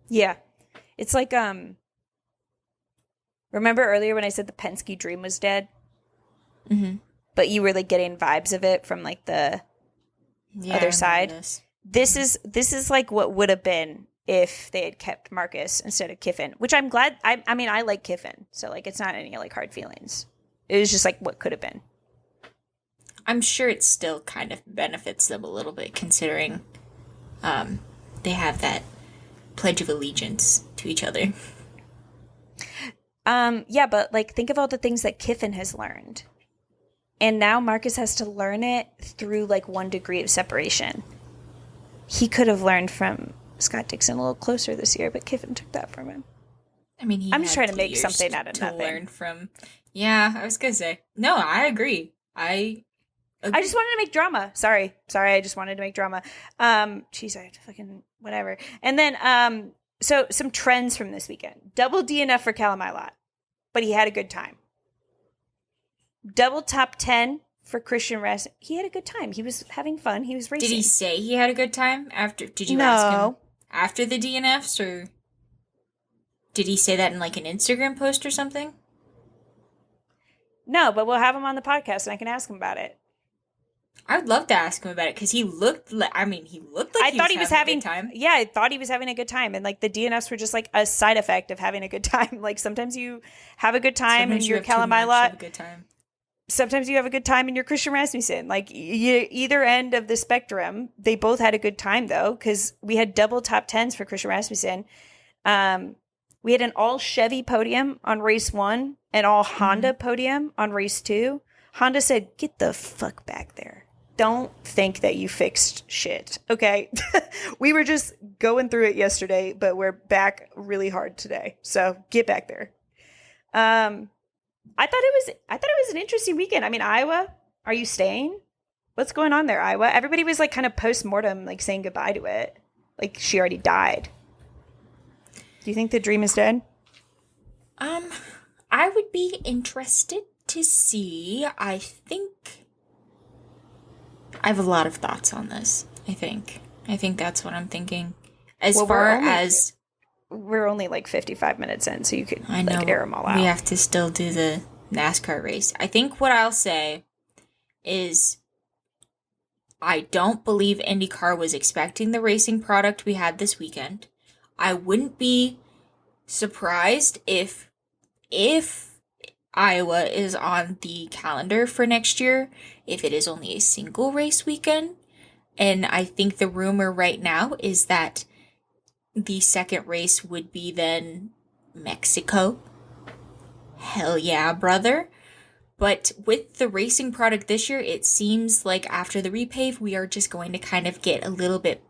Yeah. It's like, remember earlier when I said the Penske dream was dead? Mm-hmm. But you were like getting vibes of it from like the other side. This is like what would have been if they had kept Marcus instead of Kiffin, which I'm glad. I mean, I like Kiffin, so like it's not any like hard feelings. It was just like what could have been. I'm sure it still kind of benefits them a little bit, considering they have that pledge of allegiance to each other. Yeah, but like think of all the things that Kiffin has learned. And now Marcus has to learn it through like 1 degree of separation. He could have learned from Scott Dixon a little closer this year, but Kiffin took that from him. I mean, I'm just trying to make something out of nothing. Learn from. Yeah, I was gonna say no. I agree. I just wanted to make drama. Sorry. I just wanted to make drama. Jeez, I have to fucking whatever. And then so some trends from this weekend. Double DNF for Callum Ilott, but he had a good time. Double top 10 for Christian Rest. He had a good time. He was having fun. He was racing. Did he say he had a good time after? Did you ask him after the DNFs, or did he say that in like an Instagram post or something? No, but we'll have him on the podcast and I can ask him about it. I would love to ask him about it because he looked like. I mean, he looked like he was having a good time. Yeah, I thought he was having a good time, and like the DNFs were just like a side effect of having a good time. Like sometimes you have a good time and you're Callum Ilott. Good time. Sometimes you have a good time and you're Christian Rasmussen. Like either end of the spectrum, they both had a good time though, because we had double top 10s for Christian Rasmussen. We had an all Chevy podium on race 1 and all Honda podium on race 2. Honda said, "Get the fuck back there. Don't think that you fixed shit." Okay. We were just going through it yesterday, but we're back really hard today. So get back there. I thought it was an interesting weekend. I mean, Iowa, are you staying? What's going on there, Iowa? Everybody was like kind of post-mortem, like saying goodbye to it. Like she already died. Do you think the dream is dead? I would be interested to see. I think I have a lot of thoughts on this. I think that's what I'm thinking. We're only like 55 minutes in, so you could I know, like air them all out. We have to still do the NASCAR race. I think what I'll say is I don't believe IndyCar was expecting the racing product we had this weekend. I wouldn't be surprised if Iowa is on the calendar for next year, if it is only a single race weekend. And I think the rumor right now is that the second race would be then Mexico. Hell yeah, brother. But with the racing product this year, it seems like after the repave, we are just going to kind of get a little bit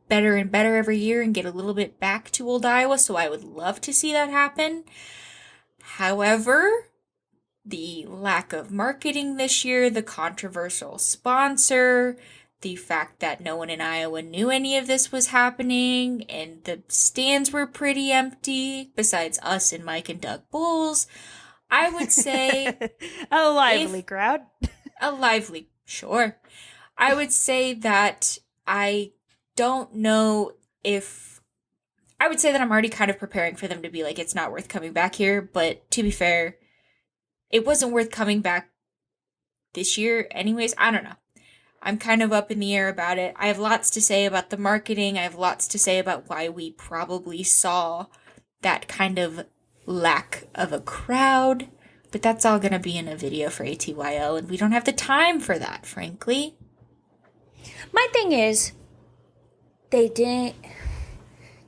better and better every year and get a little bit back to old Iowa. So I would love to see that happen. However, the lack of marketing this year, the controversial sponsor, the fact that no one in Iowa knew any of this was happening, and the stands were pretty empty, besides us and Mike and Doug Bulls, I would say... a lively crowd. A lively, sure. I would say that I don't know if... I would say that I'm already kind of preparing for them to be like, it's not worth coming back here, but to be fair, it wasn't worth coming back this year anyways. I don't know. I'm kind of up in the air about it. I have lots to say about the marketing. I have lots to say about why we probably saw that kind of lack of a crowd. But that's all going to be in a video for ATYL, and we don't have the time for that, frankly. My thing is, they didn't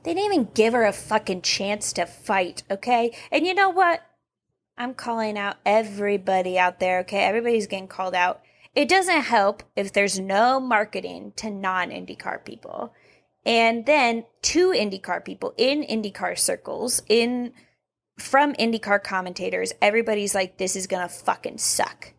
even give her a fucking chance to fight, okay? And you know what? I'm calling out everybody out there, okay? Everybody's getting called out. It doesn't help if there's no marketing to non-IndyCar people. And then to IndyCar people in IndyCar circles, from IndyCar commentators, everybody's like, this is gonna fucking suck.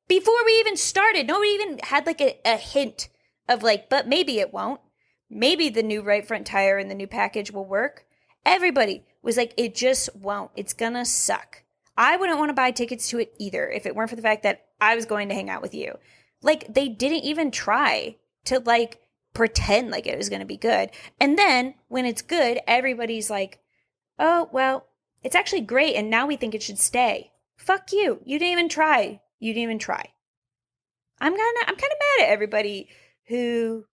Before we even started, nobody even had like a hint of like, but maybe it won't. Maybe the new right front tire and the new package will work. Everybody was like, it just won't. It's gonna suck. I wouldn't want to buy tickets to it either if it weren't for the fact that I was going to hang out with you. Like, they didn't even try to, like, pretend like it was going to be good. And then, when it's good, everybody's like, oh, well, it's actually great, and now we think it should stay. Fuck you. You didn't even try. You didn't even try. I'm kind of mad at everybody who...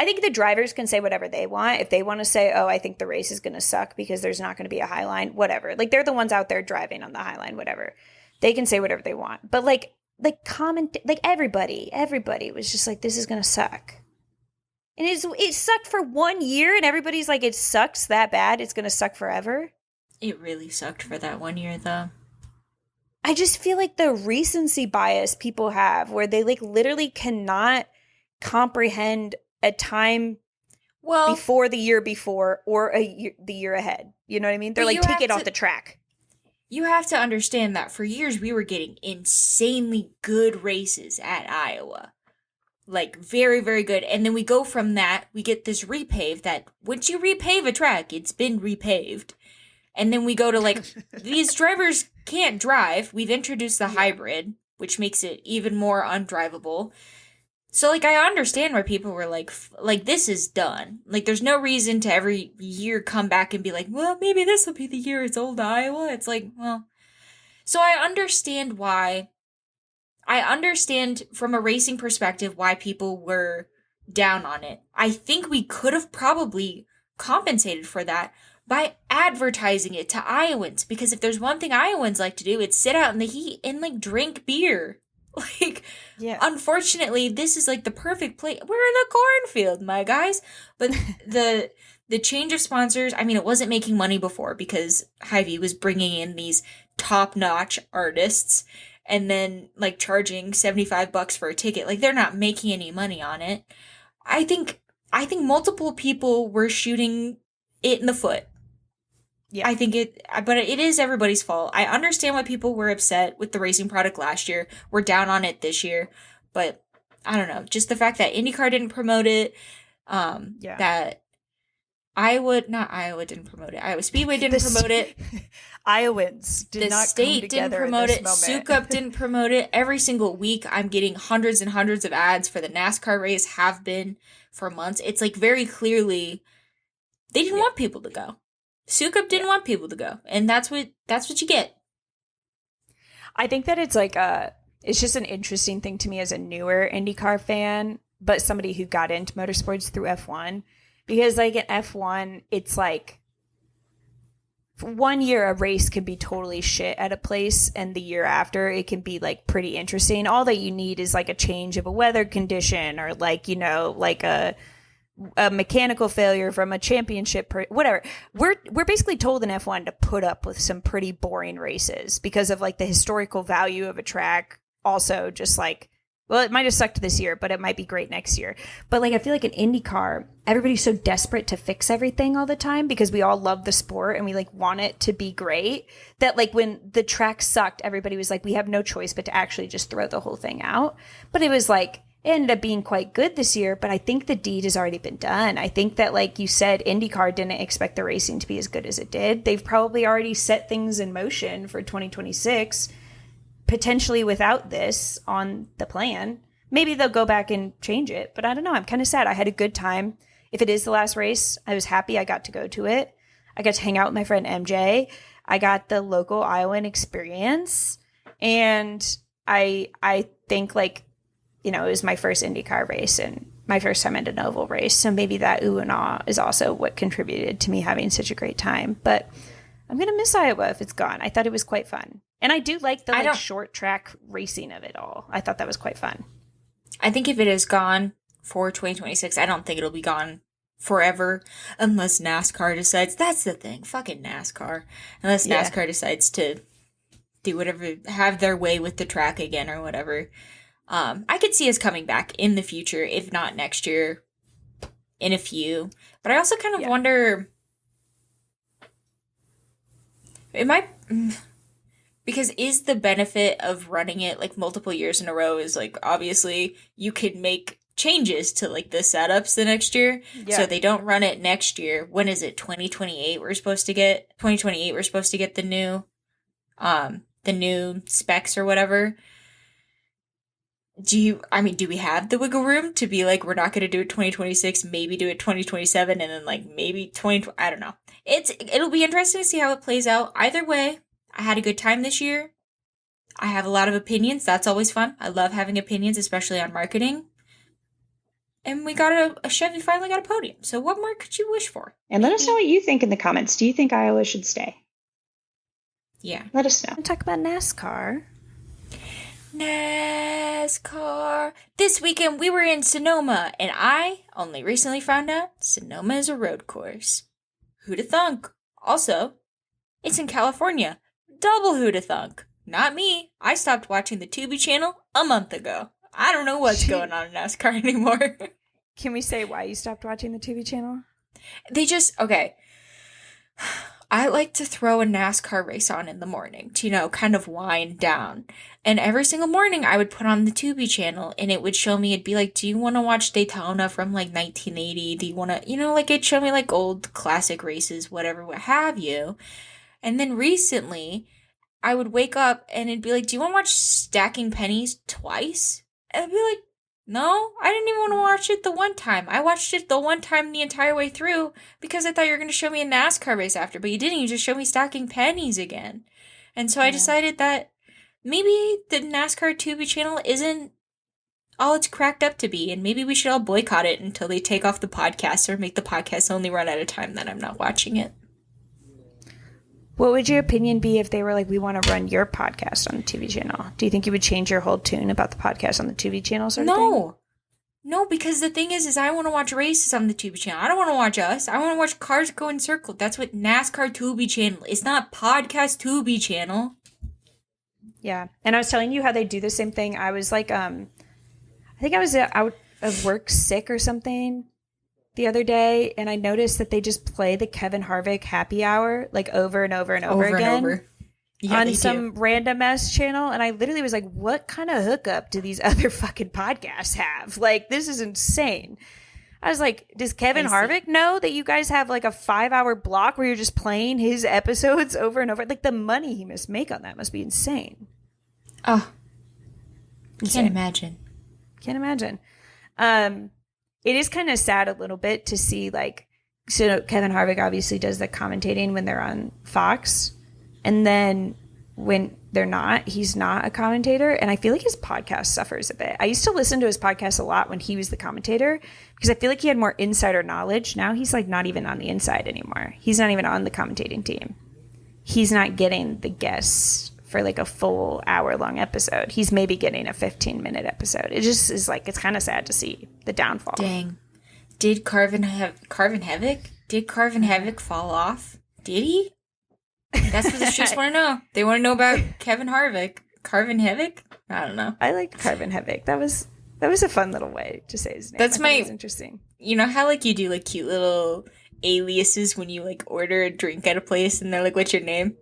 I think the drivers can say whatever they want. If they want to say, oh, I think the race is going to suck because there's not going to be a high line, whatever. Like, they're the ones out there driving on the high line, whatever. They can say whatever they want. But, like everybody was just like, this is going to suck. And it sucked for 1 year, and everybody's like, it sucks that bad, it's going to suck forever. It really sucked for that 1 year, though. I just feel like the recency bias people have, where they, like, literally cannot comprehend a time before the year before or the year ahead. You know what I mean? They're like, take it off the track. You have to understand that for years we were getting insanely good races at Iowa. Like, very, very good. And then we go from that, we get this repave that once you repave a track, it's been repaved. And then we go to, like, these drivers can't drive. We've introduced the hybrid, which makes it even more undrivable. So, like, I understand why people were like, this is done. Like, there's no reason to every year come back and be like, well, maybe this will be the year it's old Iowa. It's like, well. So I understand why. I understand from a racing perspective why people were down on it. I think we could have probably compensated for that by advertising it to Iowans. Because if there's one thing Iowans like to do, it's sit out in the heat and, like, drink beer. Like, yeah. Unfortunately, this is like the perfect place. We're in a cornfield, my guys. But the change of sponsors, I mean, it wasn't making money before because Hy-Vee was bringing in these top-notch artists and then, like, charging $75 for a ticket. Like, they're not making any money on it. I think multiple people were shooting it in the foot. Yeah. I think but it is everybody's fault. I understand why people were upset with the racing product last year. We're down on it this year, but I don't know. Just the fact that IndyCar didn't promote it, that Iowa didn't promote it. Iowa Speedway didn't promote it. Iowans did not come together. The state didn't promote it. Sukup didn't promote it. Every single week, I'm getting hundreds and hundreds of ads for the NASCAR race. Have been for months. It's like very clearly they didn't want people to go. Sukup didn't want people to go, and that's what you get. I think that it's like it's just an interesting thing to me as a newer IndyCar fan, but somebody who got into motorsports through F1, because like in F1, it's like 1 year a race could be totally shit at a place, and the year after it can be like pretty interesting. All that you need is like a change of a weather condition, or like, you know, like a a mechanical failure from a championship, whatever. We're basically told in F1 to put up with some pretty boring races because of like the historical value of a track. Also, just like, well, it might have sucked this year, but it might be great next year. But like, I feel like in IndyCar, everybody's so desperate to fix everything all the time because we all love the sport and we like want it to be great that like when the track sucked, everybody was like, we have no choice but to actually just throw the whole thing out. But it was like, it ended up being quite good this year, but I think the deed has already been done. I think that, like you said, IndyCar didn't expect the racing to be as good as it did. They've probably already set things in motion for 2026, potentially without this on the plan. Maybe they'll go back and change it, but I don't know. I'm kind of sad. I had a good time. If it is the last race, I was happy I got to go to it. I got to hang out with my friend MJ. I got the local Iowan experience. And I think, like, you know, it was my first IndyCar race and my first time at an oval race. So maybe that ooh and ah is also what contributed to me having such a great time. But I'm going to miss Iowa if it's gone. I thought it was quite fun. And I do like the like, short track racing of it all. I thought that was quite fun. I think if it is gone for 2026, I don't think it'll be gone forever unless NASCAR decides. That's the thing. Fucking NASCAR. Unless NASCAR decides to do whatever, have their way with the track again or whatever. I could see us coming back in the future, if not next year, in a few. But I also kind of wonder, it might, because is the benefit of running it like multiple years in a row is like, obviously you could make changes to like the setups the next year. Yeah. So they don't run it next year. When is it? 2028 we're supposed to get the new specs or whatever. Do we have the wiggle room to be like, we're not going to do it 2026, maybe do it 2027, and then like maybe 2020, I don't know. It'll be interesting to see how it plays out. Either way, I had a good time this year. I have a lot of opinions. That's always fun. I love having opinions, especially on marketing. And we got a Chevy finally got a podium. So what more could you wish for? And let us know what you think in the comments. Do you think Iowa should stay? Yeah. Let us know. We'll talk about NASCAR. NASCAR. This weekend we were in Sonoma, and I only recently found out Sonoma is a road course. Who'da thunk? Also, it's in California. Double who'da thunk. Not me. I stopped watching the Tubi channel a month ago. I don't know what's going on in NASCAR anymore. Can we say why you stopped watching the Tubi channel? Okay. I like to throw a NASCAR race on in the morning to, you know, kind of wind down. And every single morning I would put on the Tubi channel and it would show me, it'd be like, do you want to watch Daytona from like 1980? Do you want to, you know, like it'd show me like old classic races, whatever, what have you. And then recently I would wake up and it'd be like, do you want to watch Stacking Pennies twice? And I'd be like, no, I didn't even want to watch it the one time. I watched it the one time the entire way through because I thought you were going to show me a NASCAR race after, but you didn't. You just showed me Stacking Pennies again. And so I decided that maybe the NASCAR Tubi channel isn't all it's cracked up to be, and maybe we should all boycott it until they take off the podcast or make the podcast only run at a time that I'm not watching it. What would your opinion be if they were like, we want to run your podcast on the Tubi channel? Do you think you would change your whole tune about the podcast on the Tubi channel sort of thing? No, because the thing is I want to watch races on the Tubi channel. I don't want to watch us. I want to watch cars go in circle. That's what NASCAR Tubi channel. It's not podcast Tubi channel. Yeah. And I was telling you how they do the same thing. I was like, I think I was out of work sick or something the other day, and I noticed that they just play the Kevin Harvick happy hour like over and over and over again on some random ass channel. And I literally was like, what kind of hookup do these other fucking podcasts have? Like, this is insane. I was like, does Kevin Harvick know that you guys have like a 5-hour block where you're just playing his episodes over and over? Like, the money he must make on that must be insane. Oh, insane. Can't imagine. It is kind of sad a little bit to see, like, so Kevin Harvick obviously does the commentating when they're on Fox, and then when they're not, he's not a commentator, and I feel like his podcast suffers a bit. I used to listen to his podcast a lot when he was the commentator because I feel like he had more insider knowledge. Now he's like not even on the inside anymore. He's not even on the commentating team. He's not getting the guests for like a full hour-long episode. He's maybe getting a 15-minute episode. It just is like, it's kind of sad to see the downfall. Dang. Did Carvin Havoc? Did Carvin Havoc fall off? Did he? That's what the streets want to know. They want to know about Kevin Harvick. Carvin Havoc? I don't know. I liked Carvin Havoc. That was a fun little way to say his name. That's It was interesting. You know how like you do like cute little aliases when you like order a drink at a place and they're like, "What's your name?"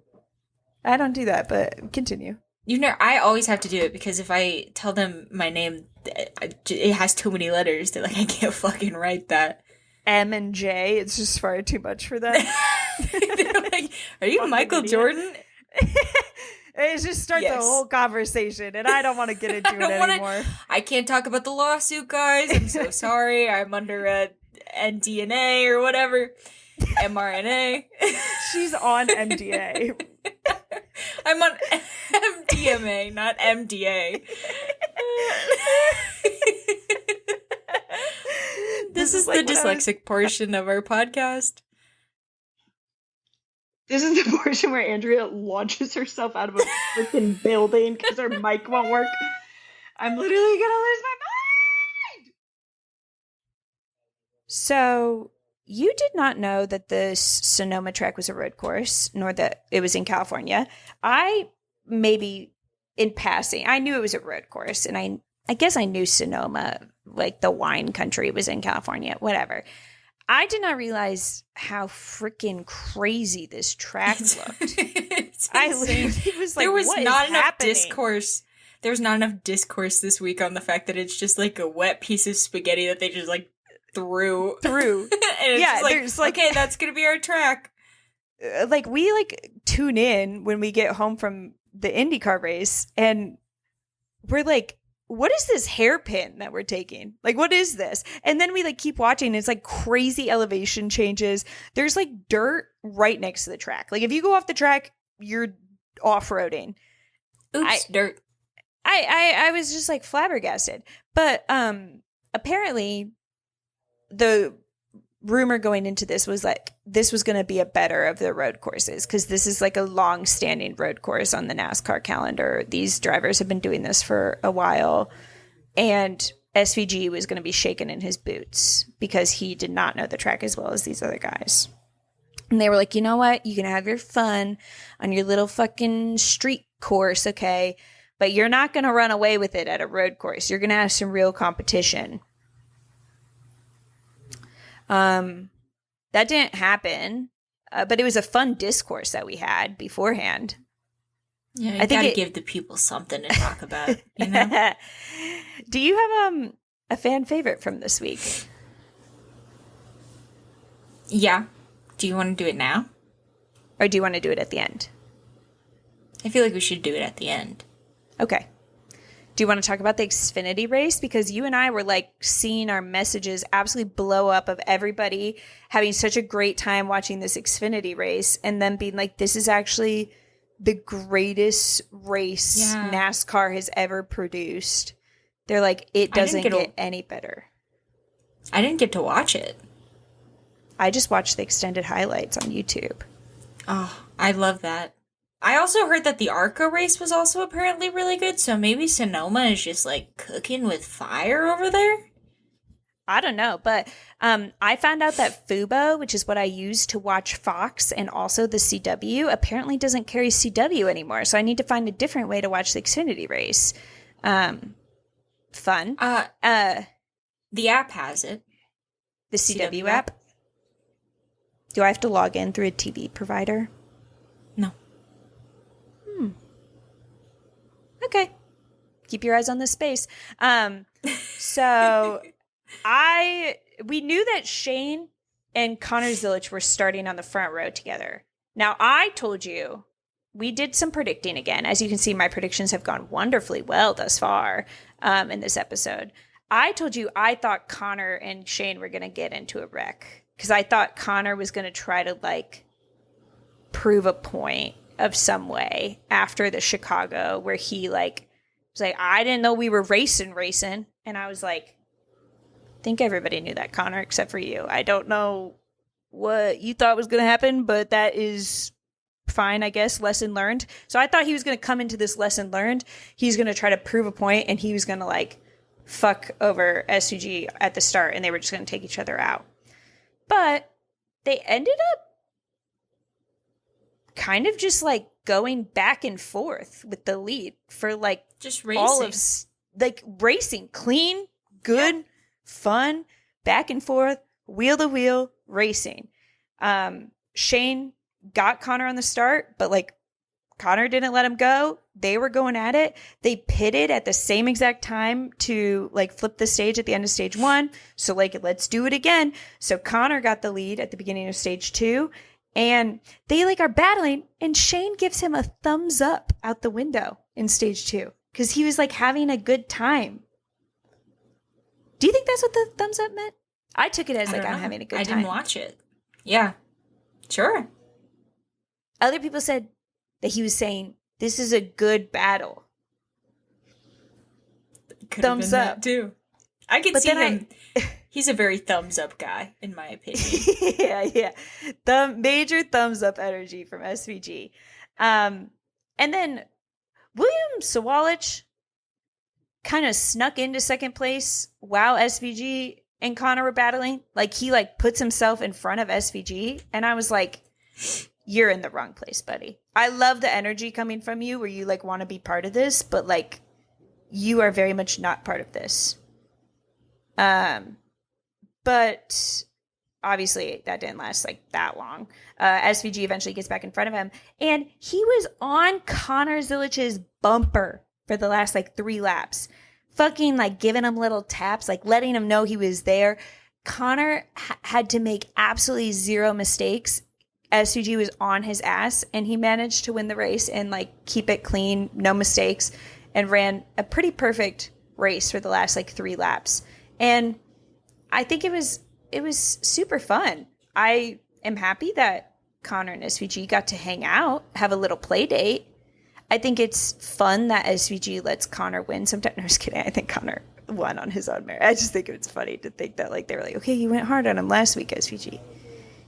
I don't do that, but continue. You know, I always have to do it because if I tell them my name, it has too many letters. They're like, I can't fucking write that. M and J, it's just far too much for them. They're like, are you Michael Jordan? It just starts a whole conversation, and I don't want to get into it anymore. I can't talk about the lawsuit, guys. I'm so sorry. I'm under a NDNA or whatever. mRNA. She's on MDA. I'm on MDMA, not MDA. This is like the dyslexic portion of our podcast. This is the portion where Andrea launches herself out of a freaking building because her mic won't work. I'm literally going to lose my mind! So, you did not know that the Sonoma track was a road course, nor that it was in California. I, maybe in passing, I knew it was a road course, and I guess I knew Sonoma, like the wine country, was in California, whatever. I did not realize how freaking crazy this track looked. I literally was like, there was what not is enough happening? discourse. There was not enough discourse this week on the fact that it's just like a wet piece of spaghetti that they just like threw. And it's yeah, just there's like, okay, that's gonna be our track. Like we like tune in when we get home from the IndyCar race, and we're like, what is this hairpin that we're taking? Like, what is this? And then we like keep watching. It's like crazy elevation changes. There's like dirt right next to the track. Like if you go off the track, you're off-roading. Oops, dirt. I was just like flabbergasted. But apparently the rumor going into this was like this was going to be a better of the road courses because this is like a long-standing road course on the NASCAR calendar. These drivers have been doing this for a while, and SVG was going to be shaken in his boots because he did not know the track as well as these other guys. And they were like, you know what? You can have your fun on your little fucking street course, okay? But you're not going to run away with it at a road course. You're going to have some real competition. That didn't happen, but it was a fun discourse that we had beforehand. Yeah, you gotta give the people something to talk about, you know? Do you have a fan favorite from this week? Yeah. Do you want to do it now? Or do you want to do it at the end? I feel like we should do it at the end. Okay. Do you want to talk about the Xfinity race? Because you and I were like seeing our messages absolutely blow up of everybody having such a great time watching this Xfinity race and then being like, this is actually the greatest race NASCAR has ever produced. They're like, it doesn't get any better. I didn't get to watch it. I just watched the extended highlights on YouTube. Oh, I love that. I also heard that the ARCA race was also apparently really good, so maybe Sonoma is just, like, cooking with fire over there? I don't know, but I found out that Fubo, which is what I use to watch Fox and also the CW, apparently doesn't carry CW anymore, so I need to find a different way to watch the Xfinity race. Fun. The app has it. The CW app? Do I have to log in through a TV provider? No. Okay. Keep your eyes on this space. So we knew that Shane and Connor Zilic were starting on the front row together. Now, I told you, we did some predicting again. As you can see, my predictions have gone wonderfully well thus far in this episode. I told you I thought Connor and Shane were going to get into a wreck because I thought Connor was going to try to, like, prove a point of some way after the Chicago where he like was like, I didn't know we were racing. And I was like, I think everybody knew that, Connor, except for you. I don't know what you thought was going to happen, but that is fine, I guess. Lesson learned. So I thought he was going to come into this lesson learned. He's going to try to prove a point and he was going to like fuck over SVG at the start and they were just going to take each other out. But they ended up kind of just like going back and forth with the lead for like just racing. All of like racing, clean, good, fun, back and forth, wheel to wheel racing. Shane got Connor on the start, but like Connor didn't let him go. They were going at it. They pitted at the same exact time to like flip the stage at the end of stage 1. So like, let's do it again. So Connor got the lead at the beginning of stage 2 and they like are battling and Shane gives him a thumbs up out the window in stage 2 because he was like having a good time. Do you think that's what the thumbs up meant? I took it as like, I'm having a good time. I didn't watch it. Yeah, sure. Other people said that he was saying, this is a good battle. Thumbs up. Too. I can see him. He's a very thumbs up guy, in my opinion. Yeah. The major thumbs up energy from SVG. And then William Sawalich kind of snuck into second place while SVG and Connor were battling. Like he like puts himself in front of SVG. And I was like, you're in the wrong place, buddy. I love the energy coming from you where you like want to be part of this, but like you are very much not part of this. But obviously that didn't last like that long. SVG eventually gets back in front of him and he was on Connor Zilich's bumper for the last like 3 laps, fucking like giving him little taps, like letting him know he was there. Connor had to make absolutely 0 mistakes. SVG was on his ass and he managed to win the race and like keep it clean, no mistakes, and ran a pretty perfect race for the last like 3 laps. And I think it was super fun. I am happy that Connor and SVG got to hang out, have a little play date. I think it's fun that SVG lets Connor win sometimes. No, I'm just kidding. I think Connor won on his own merit. I just think it's funny to think that like they were like, okay, you went hard on him last week, SVG.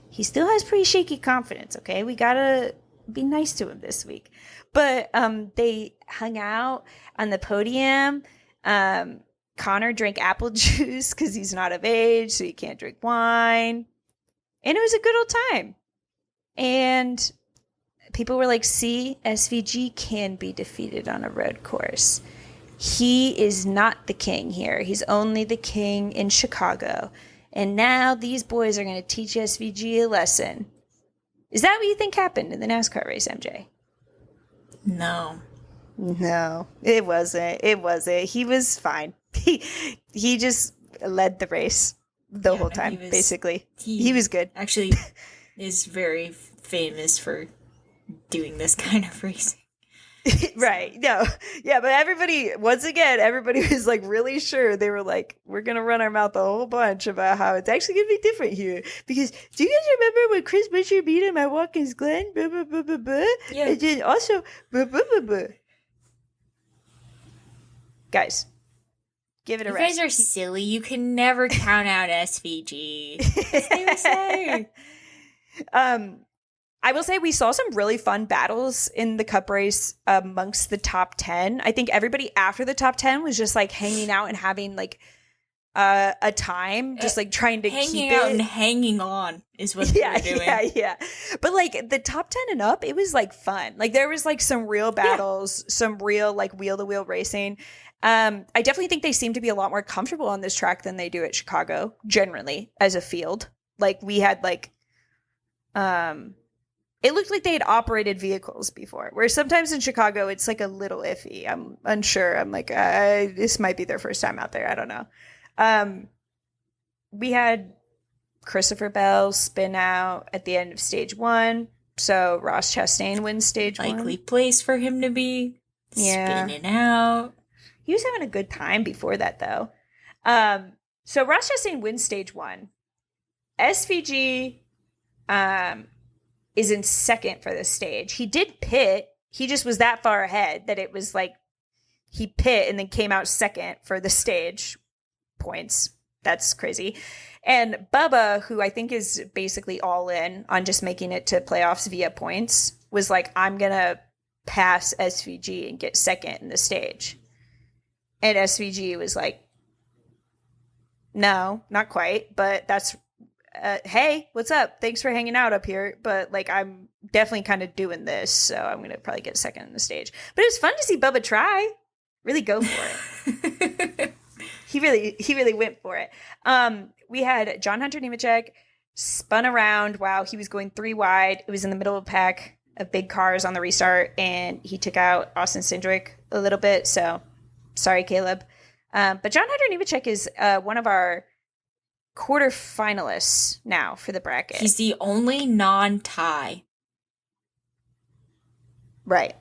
He still has pretty shaky confidence, okay? We gotta be nice to him this week. But they hung out on the podium. Connor drank apple juice because he's not of age, so he can't drink wine. And it was a good old time. And people were like, see, SVG can be defeated on a road course. He is not the king here. He's only the king in Chicago. And now these boys are going to teach SVG a lesson. Is that what you think happened in the NASCAR race, MJ? No, it wasn't. He was fine. He just led the race the whole time, basically. He was good. Actually, is very famous for doing this kind of racing. Right. No. Yeah, but everybody was like really sure. They were like, we're going to run our mouth a whole bunch about how it's actually going to be different here. Because do you guys remember when Chris Buescher beat him at Watkins Glen? Blah, blah, blah, blah, blah. Yeah. And then also, blah, blah, blah, blah. Guys, give it a rest. You guys are silly. You can never count out SVG. That's what they say. I will say we saw some really fun battles in the Cup race amongst the top 10. I think everybody after the top 10 was just like hanging out and having like a time, just like trying to hanging out and hanging on is what they were doing. Yeah. But like the top 10 and up, it was like fun. Like there was like some real battles, some real like wheel to wheel racing. I definitely think they seem to be a lot more comfortable on this track than they do at Chicago generally as a field. Like we had like, it looked like they had operated vehicles before, where sometimes in Chicago, it's like a little iffy. I'm unsure. I'm like, this might be their first time out there. I don't know. We had Christopher Bell spin out at the end of stage 1. So Ross Chastain wins stage 1. Likely place for him to be spinning out. He was having a good time before that, though. So Ross Chastain wins stage 1. SVG, is in second for this stage. He did pit. He just was that far ahead that it was like he pit and then came out second for the stage points. That's crazy. And Bubba, who I think is basically all in on just making it to playoffs via points, was like, I'm going to pass SVG and get second in the stage. And SVG was like, No, not quite, but that's hey, what's up? Thanks for hanging out up here. But like, I'm definitely kind of doing this, so I'm gonna probably get second on the stage. But it was fun to see Bubba try. Really go for it. He really went for it. We had John Hunter Nemechek spun around. Wow, he was going 3 wide. It was in the middle of a pack of big cars on the restart, and he took out Austin Cindric a little bit. So sorry, Caleb. But John Hunter Nemechek is one of our quarter finalists now for the bracket. He's the only non-tie. Right.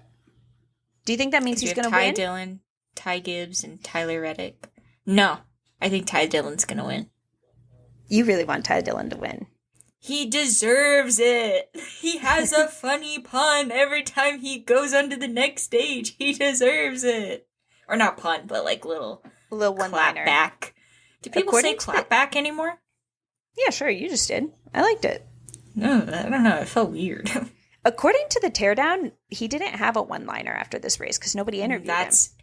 Do you think that means he's going to win? Ty Dillon, Ty Gibbs, and Tyler Reddick. No, I think Ty Dillon's going to win. You really want Ty Dillon to win. He deserves it. He has a funny pun every time he goes onto the next stage. He deserves it. Or not pun, but like little one-liner. Clap back. Do people say clap back anymore? Yeah, sure. You just did. I liked it. No, I don't know. It felt weird. According to the teardown, he didn't have a one-liner after this race because nobody interviewed him. That's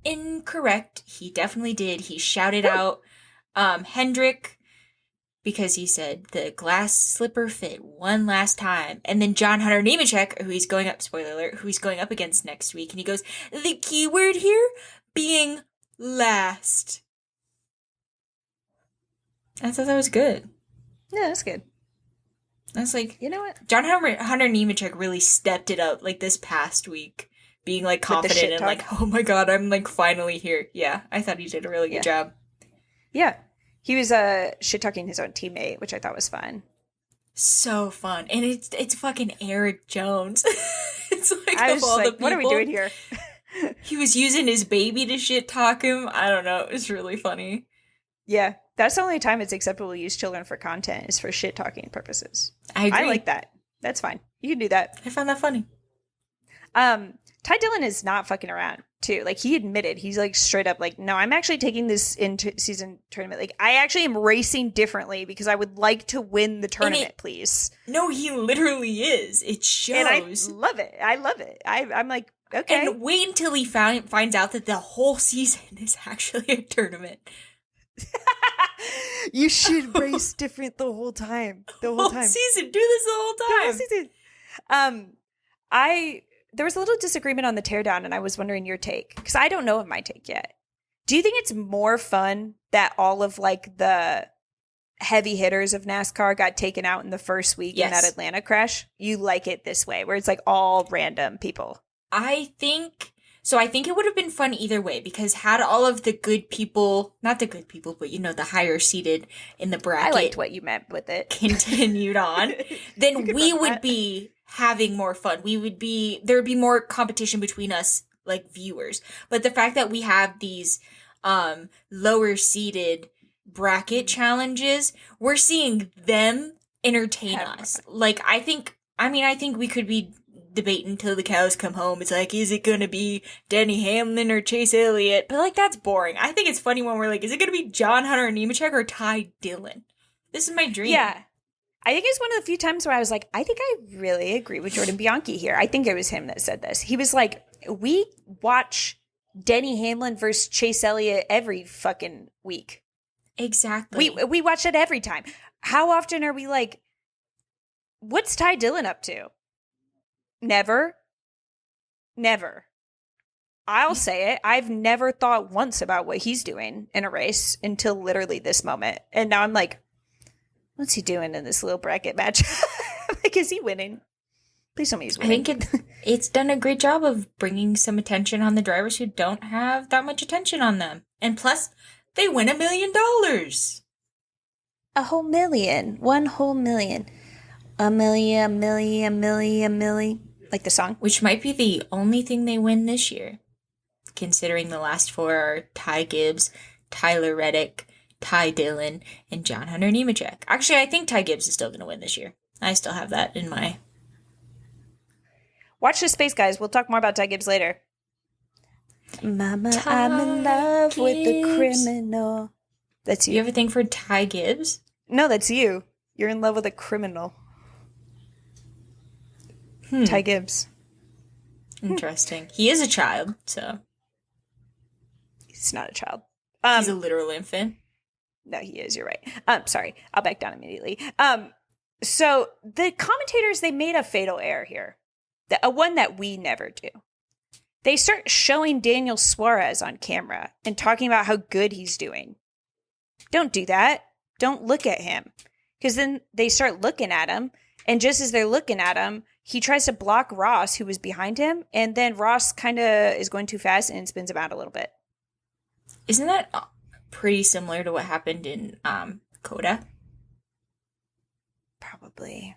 incorrect. He definitely did. He shouted out Hendrick because he said the glass slipper fit one last time. And then John Hunter Nemechek, who he's going up, spoiler alert, who he's going up against next week. And he goes, the key word here being last. I thought that was good. Yeah, that's good. I was like, you know what? John Hunter Nemechek really stepped it up like this past week, being like confident and like, oh my god, I'm like finally here. Yeah, I thought he did a really good job. Yeah, he was shit talking his own teammate, which I thought was fun. So fun, and it's fucking Eric Jones. It's like I was of all like, the people, what are we doing here? He was using his baby to shit talk him. I don't know. It was really funny. Yeah, that's the only time it's acceptable to use children for content is for shit talking purposes. I agree. I like that. That's fine. You can do that. I found that funny. Ty Dillon is not fucking around too. Like he admitted, he's like straight up like, no, I'm actually taking this into season tournament. Like I actually am racing differently because I would like to win the tournament, please. No, he literally is. It shows. And I love it. I love it. I'm like, okay. And wait until he finds out that the whole season is actually a tournament. You should race different the whole time. The whole time. Season. Do this the whole time. The whole season. There was a little disagreement on the teardown, and I was wondering your take because I don't know of my take yet. Do you think it's more fun that all of like the heavy hitters of NASCAR got taken out in the first week in that Atlanta crash? You like it this way, where it's like all random people? I think it would have been fun either way because had all of the good people, not the good people, but you know, the higher seated in the bracket. I liked what you meant with it. Continued on, then we would be having more fun. There would be more competition between us, like viewers. But the fact that we have these lower seated bracket challenges, we're seeing them entertain us. Like, I think we could be debating until the cows come home. It's like, is it gonna be Denny Hamlin or Chase Elliott? But like, that's boring. I think it's funny when we're like, is it gonna be John Hunter Nemechek or Ty Dillon? This is my dream. Yeah. I think it's one of the few times where I was like, I think I really agree with Jordan Bianchi here. I think it was him that said this. He was like, we watch Denny Hamlin versus Chase Elliott every fucking week. Exactly. We watch it every time. How often are we like, what's Ty Dillon up to? Never. I'll say it. I've never thought once about what he's doing in a race until literally this moment. And now I'm like, what's he doing in this little bracket match? Like, is he winning? Please tell me he's winning. I think it's done a great job of bringing some attention on the drivers who don't have that much attention on them. And plus, they win $1 million. A whole million. One whole million. A million. Like the song? Which might be the only thing they win this year. Considering the last 4 are Ty Gibbs, Tyler Reddick, Ty Dillon, and John Hunter Nemechek. Actually, I think Ty Gibbs is still going to win this year. I still have that in my... Watch this space, guys. We'll talk more about Ty Gibbs later. Mama, I'm in love with the criminal. That's you. You have a thing for Ty Gibbs? No, that's you. You're in love with a criminal. Ty Gibbs. Interesting. He is a child, so... He's not a child. He's a literal infant. No, he is. You're right. Sorry. I'll back down immediately. So the commentators, they made a fatal error here. A one that we never do. They start showing Daniel Suarez on camera and talking about how good he's doing. Don't do that. Don't look at him. Because then they start looking at him. And just as they're looking at him, he tries to block Ross, who was behind him. And then Ross kind of is going too fast and spins him out a little bit. Isn't that pretty similar to what happened in Coda? Probably.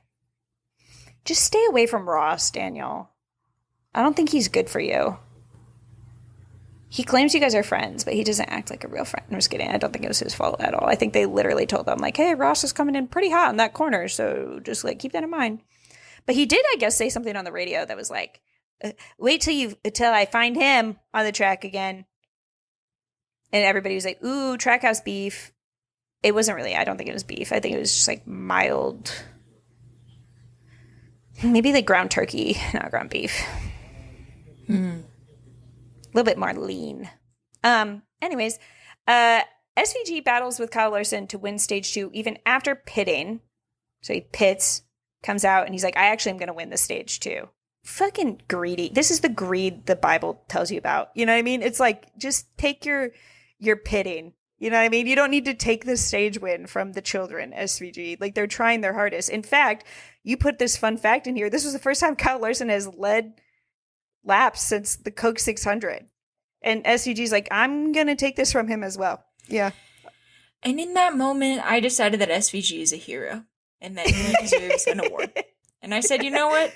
Just stay away from Ross, Daniel. I don't think he's good for you. He claims you guys are friends, but he doesn't act like a real friend. I'm just kidding. I don't think it was his fault at all. I think they literally told them, like, hey, Ross is coming in pretty hot in that corner, so just, like, keep that in mind. But he did, I guess, say something on the radio that was like, wait till I find him on the track again. And everybody was like, ooh, Trackhouse beef. It wasn't really, I don't think it was beef. I think it was just, like, mild. Maybe like ground turkey, not ground beef. A little bit more lean. Anyways, SVG battles with Kyle Larson to win stage 2 even after pitting. So he pits, comes out, and he's like, I actually am going to win the stage 2. Fucking greedy. This is the greed the Bible tells you about. You know what I mean? It's like, just take your pitting. You know what I mean? You don't need to take the stage win from the children, SVG. Like, they're trying their hardest. In fact, you put this fun fact in here. This was the first time Kyle Larson has led laps since the Coke 600. And SVG's like, I'm going to take this from him as well. Yeah. And in that moment, I decided that SVG is a hero and that he deserves an award. And I said, you know what?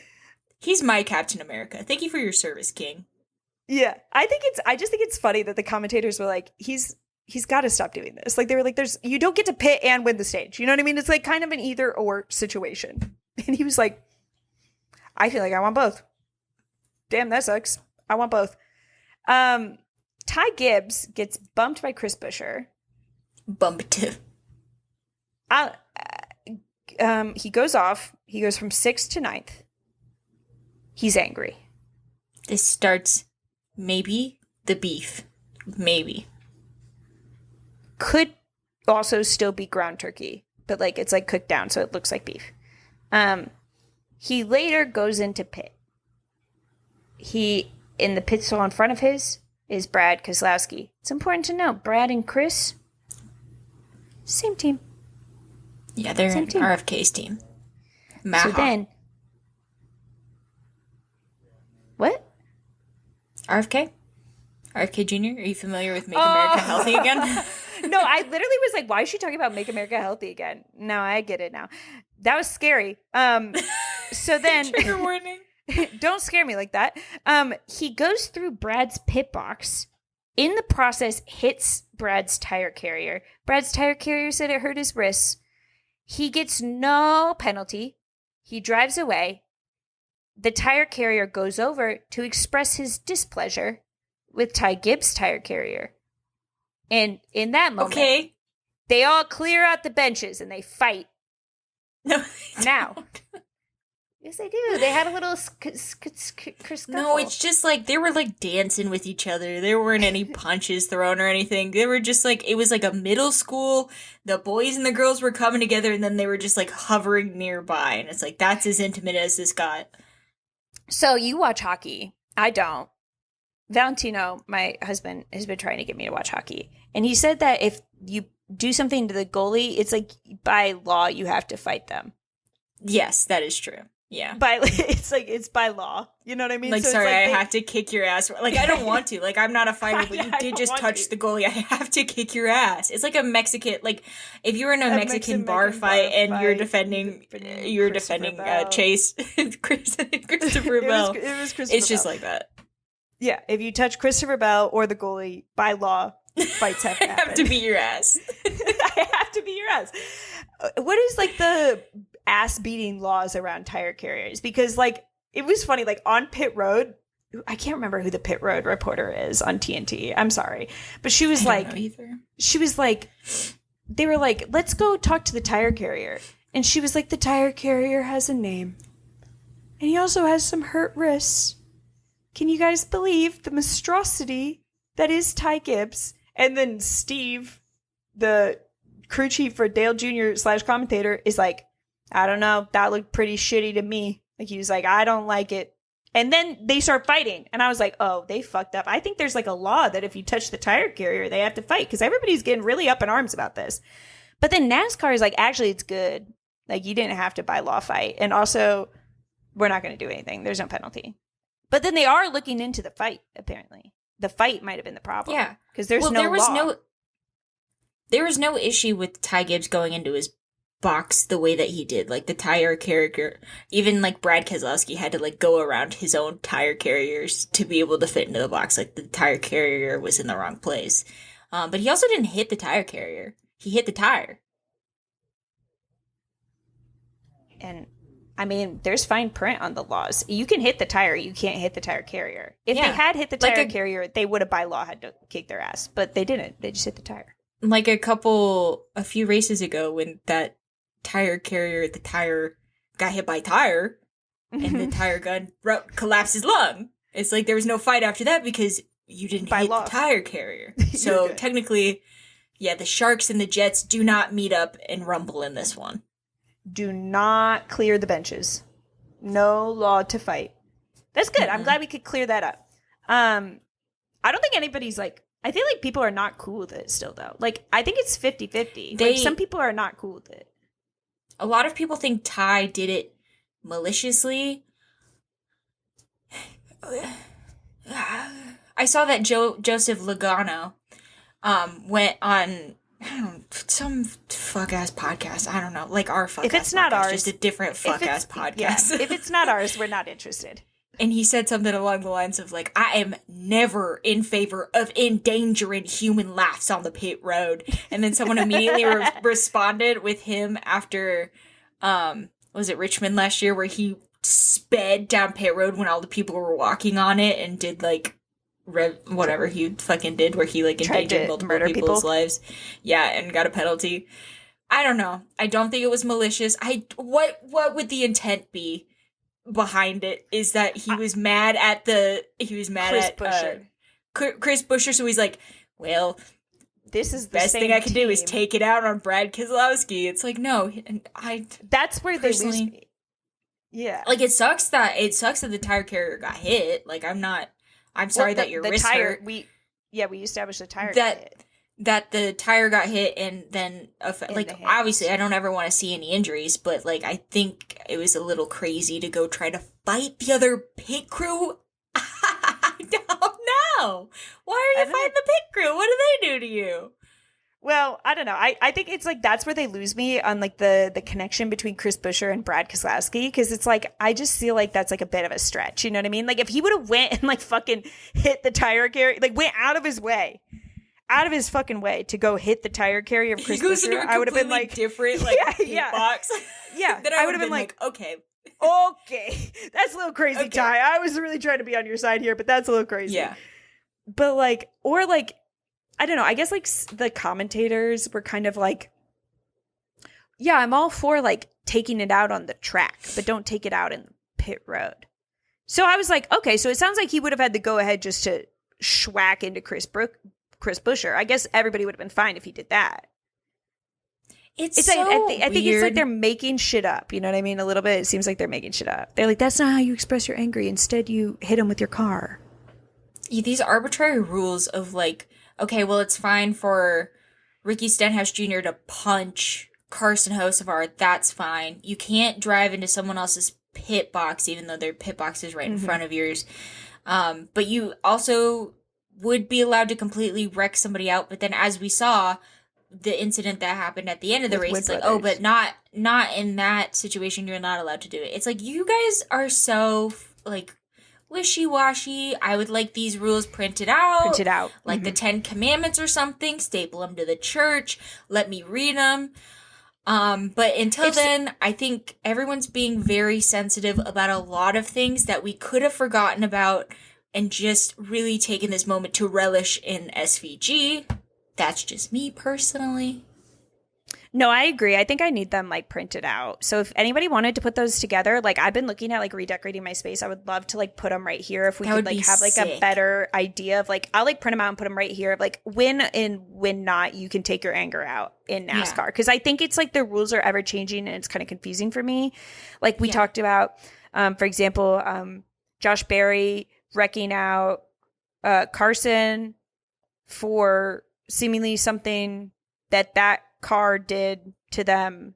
He's my Captain America. Thank you for your service, King. Yeah. I just think it's funny that the commentators were like, he's got to stop doing this. Like, they were like, you don't get to pit and win the stage. You know what I mean? It's like kind of an either or situation. And he was like, I feel like I want both. Damn, that sucks. I want both. Ty Gibbs gets bumped by Chris Buescher. Bumped. He goes off. He goes from 6th to 9th. He's angry. This starts maybe the beef. Maybe. Could also still be ground turkey, but like it's like cooked down, so it looks like beef. He later goes into pit. He in the pit stall in front of his is Brad Keselowski. It's important to know Brad and Chris, same team. Yeah, they're in RFK's team. Maha. So then, what? RFK? RFK Jr.? Are you familiar with Make America Healthy Again? No, I literally was like, why is she talking about Make America Healthy Again? No, I get it now. That was scary. So then, Trigger warning. Don't scare me like that. He goes through Brad's pit box. In the process, hits Brad's tire carrier. Brad's tire carrier said it hurt his wrists. He gets no penalty. He drives away. The tire carrier goes over to express his displeasure with Ty Gibbs' tire carrier. And in that moment, they all clear out the benches and they fight. No, now. Yes, they do. They had a little No, it's just like they were like dancing with each other. There weren't any punches thrown or anything. They were just like, it was like a middle school. The boys and the girls were coming together and then they were just like hovering nearby. And it's like, that's as intimate as this got. So you watch hockey. I don't. Valentino, my husband, has been trying to get me to watch hockey. And he said that if you do something to the goalie, it's like by law, you have to fight them. Yes, that is true. Yeah. It's by law. You know what I mean? Like, so sorry, I have to kick your ass. Like, I don't want to. Like, I'm not a fighter, but you did just touch the goalie. I have to kick your ass. It's like a Mexican, like, if you were in a Mexican bar fight and you're defending Chase, Christopher Bell. It was Christopher It's just Bell. like that. Yeah, if you touch Christopher Bell or the goalie, by law, fights have to happen. I have to beat your ass. I have to beat your ass. What is, like, the ass-beating laws around tire carriers? Because, like, it was funny, like, on pit road, I can't remember who the pit road reporter is on TNT. I'm sorry. But she was like, they were like, let's go talk to the tire carrier. And she was like, the tire carrier has a name. And he also has some hurt wrists. Can you guys believe the monstrosity that is Ty Gibbs? And then Steve, the crew chief for Dale Jr. / commentator is like, I don't know, that looked pretty shitty to me. Like, he was like, I don't like it. And then they start fighting. And I was like, oh, they fucked up. I think there's like a law that if you touch the tire carrier, they have to fight, because everybody's getting really up in arms about this. But then NASCAR is like, actually, it's good. Like, you didn't have to by law fight. And also, we're not going to do anything. There's no penalty. But then they are looking into the fight, apparently. The fight might have been the problem. Yeah. Because there was no issue with Ty Gibbs going into his box the way that he did. Like, the tire carrier, even like Brad Keselowski had to like go around his own tire carriers to be able to fit into the box. Like, the tire carrier was in the wrong place. But he also didn't hit the tire carrier. He hit the tire. And I mean, there's fine print on the laws. You can hit the tire. You can't hit the tire carrier. If they had hit the tire carrier, they would have by law had to kick their ass. But they didn't. They just hit the tire. Like a few races ago when that tire carrier, the tire got hit by a tire and the tire gun collapsed his lung. It's like there was no fight after that because you didn't hit the tire carrier. So technically, yeah, the Sharks and the Jets do not meet up and rumble in this one. Do not clear the benches. No law to fight. That's good. I'm glad we could clear that up. I don't think anybody's like, I feel like people are not cool with it still, though. Like, I think it's 50-50. Like, some people are not cool with it. A lot of people think Ty did it maliciously. I saw that Joseph Logano went on some fuck-ass podcast. I don't know. Like our fuck-ass podcast. If it's not ours. Just a different fuck-ass podcast. Yeah. If it's not ours, we're not interested. And he said something along the lines of, like, I am never in favor of endangering human lives on the pit road. And then someone immediately responded with him after, was it Richmond last year, where he sped down pit road when all the people were walking on it and did, like, whatever he fucking did, where he, like, endangered multiple people's lives. Yeah, and got a penalty. I don't know. I don't think it was malicious. What would the intent be behind it? Is that he was mad at Chris Buescher. Chris Buescher, so he's like, well, this is the best thing I can do is take it out on Brad Keselowski. It's like, no, that's where they lose me. Yeah. Like, it sucks that the tire carrier got hit. Like, I'm sorry that your wrist hurt. We established the tire got hit. That the tire got hit, and then, like, obviously, I don't ever want to see any injuries, but, like, I think it was a little crazy to go try to fight the other pit crew. I don't know. Why are you fighting the pit crew? What do they do to you? Well, I don't know. I think it's, like, that's where they lose me on, like, the connection between Chris Buescher and Brad Keselowski, because it's, like, I just feel like that's, like, a bit of a stretch, you know what I mean? Like, if he would have went and, like, fucking hit the tire carrier, like, went out of his fucking way to go hit the tire carrier of Chris Buescher, I would have been like different, like, box. Yeah, then I would have been like, okay, that's a little crazy, Ty. I was really trying to be on your side here, but that's a little crazy. Yeah, but like, or like, I don't know. I guess like the commentators were kind of like, yeah, I'm all for like taking it out on the track, but don't take it out in the pit road. So I was like, okay, so it sounds like he would have had to go ahead just to schwack into Chris Buescher. I guess everybody would have been fine if he did that. It's so like, I think it's like they're making shit up. You know what I mean? A little bit. It seems like they're making shit up. They're like, that's not how you express your anger. Instead, you hit him with your car. Yeah, these arbitrary rules of like, okay, well, it's fine for Ricky Stenhouse Jr. to punch Carson Hocevar. That's fine. You can't drive into someone else's pit box, even though their pit box is right in front of yours. But you also would be allowed to completely wreck somebody out. But then, as we saw, the incident that happened at the end of the race, it's like, oh, but not in that situation, you're not allowed to do it. It's like, you guys are so, like, wishy-washy. I would like these rules printed out. Like the 10 Commandments or something. Staple them to the church. Let me read them. But until then, I think everyone's being very sensitive about a lot of things that we could have forgotten about and just really taken this moment to relish in SVG. That's just me personally. No, I agree. I think I need them like printed out. So if anybody wanted to put those together, like I've been looking at like redecorating my space. I would love to like put them right here if we That could would like be have like a sick. better idea of like I'll like print them out and put them right here of like when and when not you can take your anger out in Yeah. NASCAR because I think it's like the rules are ever changing and it's kind of confusing for me. Like we Yeah. talked about, for example, Josh Berry wrecking out Carson for seemingly something that car did to them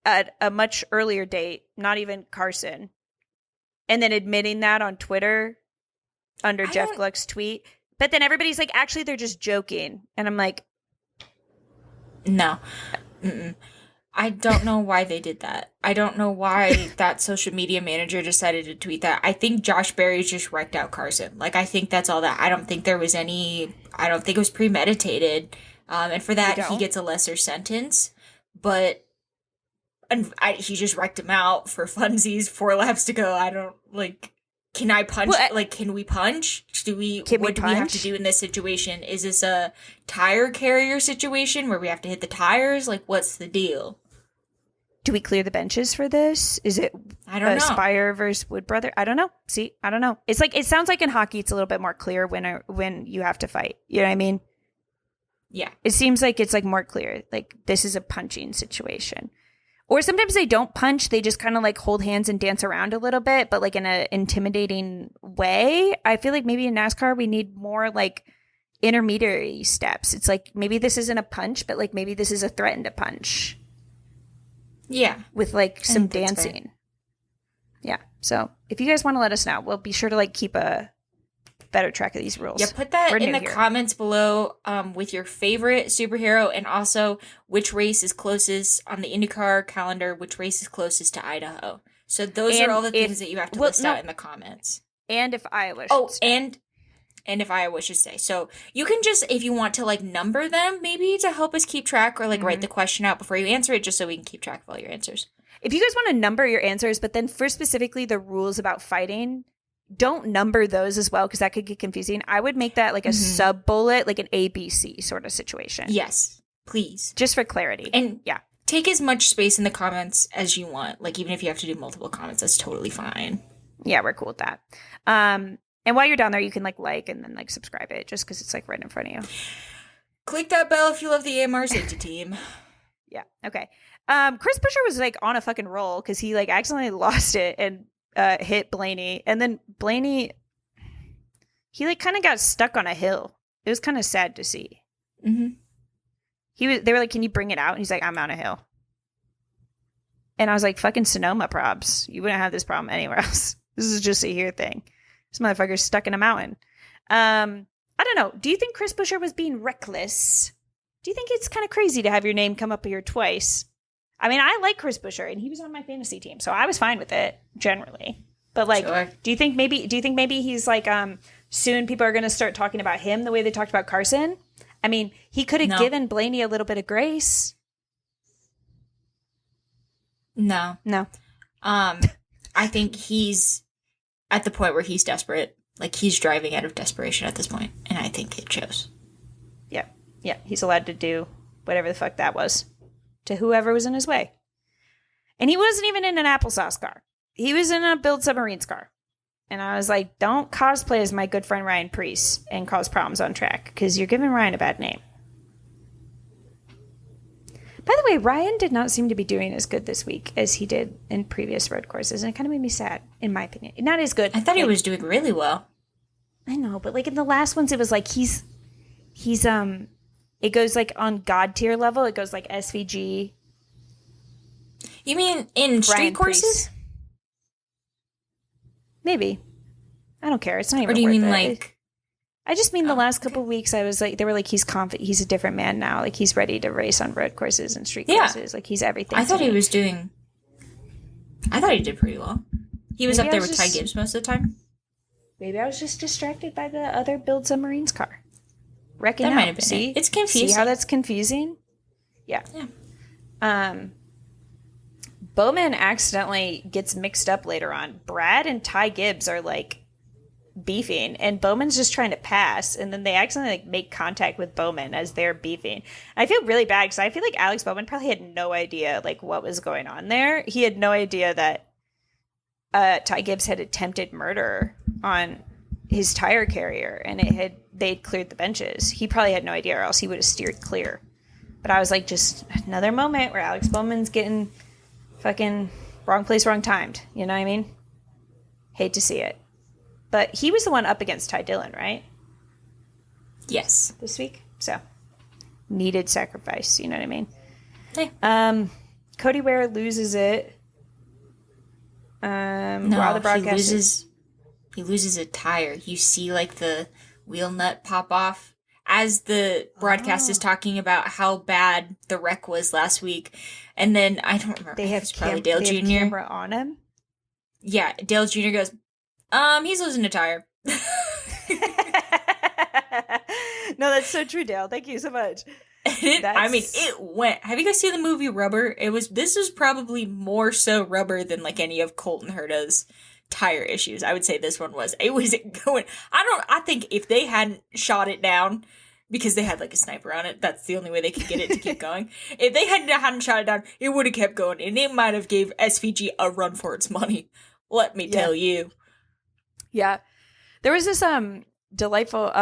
at a much earlier date, not even Carson, and then admitting that on Twitter under Jeff Gluck's tweet. But then everybody's like, actually, they're just joking. And I'm like, no. Mm-mm. I don't know why they did that. I don't know why that social media manager decided to tweet that. I think Josh Berry just wrecked out Carson. Like, I think that's all that. I don't think there was any, I don't think it was premeditated. And for that, he gets a lesser sentence. But he just wrecked him out for funsies, 4 laps to go. I don't, like, can I punch? Can we punch? What do we have to do in this situation? Is this a tire carrier situation where we have to hit the tires? Like, what's the deal? Do we clear the benches for this? Is it I don't know. Spire versus Wood Brother? I don't know. See, I don't know. It's like, it sounds like in hockey, it's a little bit more clear when you have to fight. You know what I mean? Yeah. It seems like it's like more clear. Like this is a punching situation. Or sometimes they don't punch. They just kind of like hold hands and dance around a little bit, but like in an intimidating way. I feel like maybe in NASCAR, we need more like intermediary steps. It's like maybe this isn't a punch, but like maybe this is a threaten to punch. Yeah. With like some dancing. Yeah. So if you guys want to let us know, we'll be sure to like keep a better track of these rules. Yeah, put that in the comments below with your favorite superhero and also which race is closest on the IndyCar calendar, which race is closest to Idaho. So those are all the things that you have to list out in the comments. And if Iowa should stay. And if Iowa should stay. So you can just, if you want to like number them, maybe to help us keep track or like write the question out before you answer it just so we can keep track of all your answers. If you guys want to number your answers, but then for specifically the rules about fighting, don't number those as well because that could get confusing. I would make that like a sub bullet, like an ABC sort of situation. Yes, please. Just for clarity. And yeah, take as much space in the comments as you want. Like even if you have to do multiple comments, that's totally fine. Yeah, we're cool with that. And while you're down there, you can like and then like subscribe it just because it's like right in front of you. Click that bell if you love the AMR safety team. Yeah. Okay. Chris Buescher was like on a fucking roll because he like accidentally lost it and hit Blaney, and then Blaney, he like kind of got stuck on a hill. It was kind of sad to see. Mm-hmm. They were like, "Can you bring it out?" And he's like, "I'm on a hill." And I was like, "Fucking Sonoma probs. You wouldn't have this problem anywhere else. This is just a here thing. This motherfucker's stuck in a mountain." I don't know. Do you think Chris Buescher was being reckless? Do you think it's kind of crazy to have your name come up here twice? I mean, I like Chris Buescher, and he was on my fantasy team, so I was fine with it generally. But like, do you think maybe he's like, soon people are going to start talking about him the way they talked about Carson? I mean, he could have given Blaney a little bit of grace. No. I think he's at the point where he's desperate. Like he's driving out of desperation at this point, and I think it shows. Yeah, he's allowed to do whatever the fuck that was to whoever was in his way. And he wasn't even in an applesauce car. He was in a Build Submarines car. And I was like, don't cosplay as my good friend Ryan Preece and cause problems on track because you're giving Ryan a bad name. By the way, Ryan did not seem to be doing as good this week as he did in previous road courses. And it kind of made me sad, in my opinion. Not as good. I thought he was doing really well. I know, but like in the last ones, it was like he's it goes like on God tier level. It goes like SVG. You mean in street courses? Maybe. I don't care. It's not even. Or do you mean it. like? I just mean the last couple of weeks. I was like, they were like, he's confident. He's a different man now. Like he's ready to race on road courses and street courses. Like he's everything. I thought he was doing. I thought he did pretty well. He was up there with Ty Gibbs most of the time. Maybe I was just distracted by the other Build Submarines car. Wrecking that out. Might have been See? It's confusing. See how that's confusing? Yeah. Bowman accidentally gets mixed up later on. Brad and Ty Gibbs are like beefing, and Bowman's just trying to pass, and then they accidentally like make contact with Bowman as they're beefing. I feel really bad because I feel like Alex Bowman probably had no idea like what was going on there. He had no idea that Ty Gibbs had attempted murder on his tire carrier, and they'd cleared the benches. He probably had no idea, or else he would have steered clear. But I was like, just another moment where Alex Bowman's getting fucking wrong place, wrong timed. You know what I mean? Hate to see it. But he was the one up against Ty Dillon, right? Yes. This week? So, needed sacrifice. You know what I mean? Hey. Cody Ware loses it. While the broadcast he loses a tire. You see like the wheel nut pop off as the broadcast is talking about how bad the wreck was last week. And then I don't remember. They have probably Dale Jr. camera on him. Yeah, Dale Jr. goes, he's losing a tire. No, that's so true, Dale. Thank you so much. It went. Have you guys seen the movie Rubber? This was probably more so rubber than like any of Colton Herta's tire issues. I would say this one was. It was going. I think if they hadn't shot it down, because they had like a sniper on it, that's the only way they could get it to keep going. If they hadn't shot it down, it would have kept going, and it might have gave SVG a run for its money. Let me tell you. Yeah, there was this delightful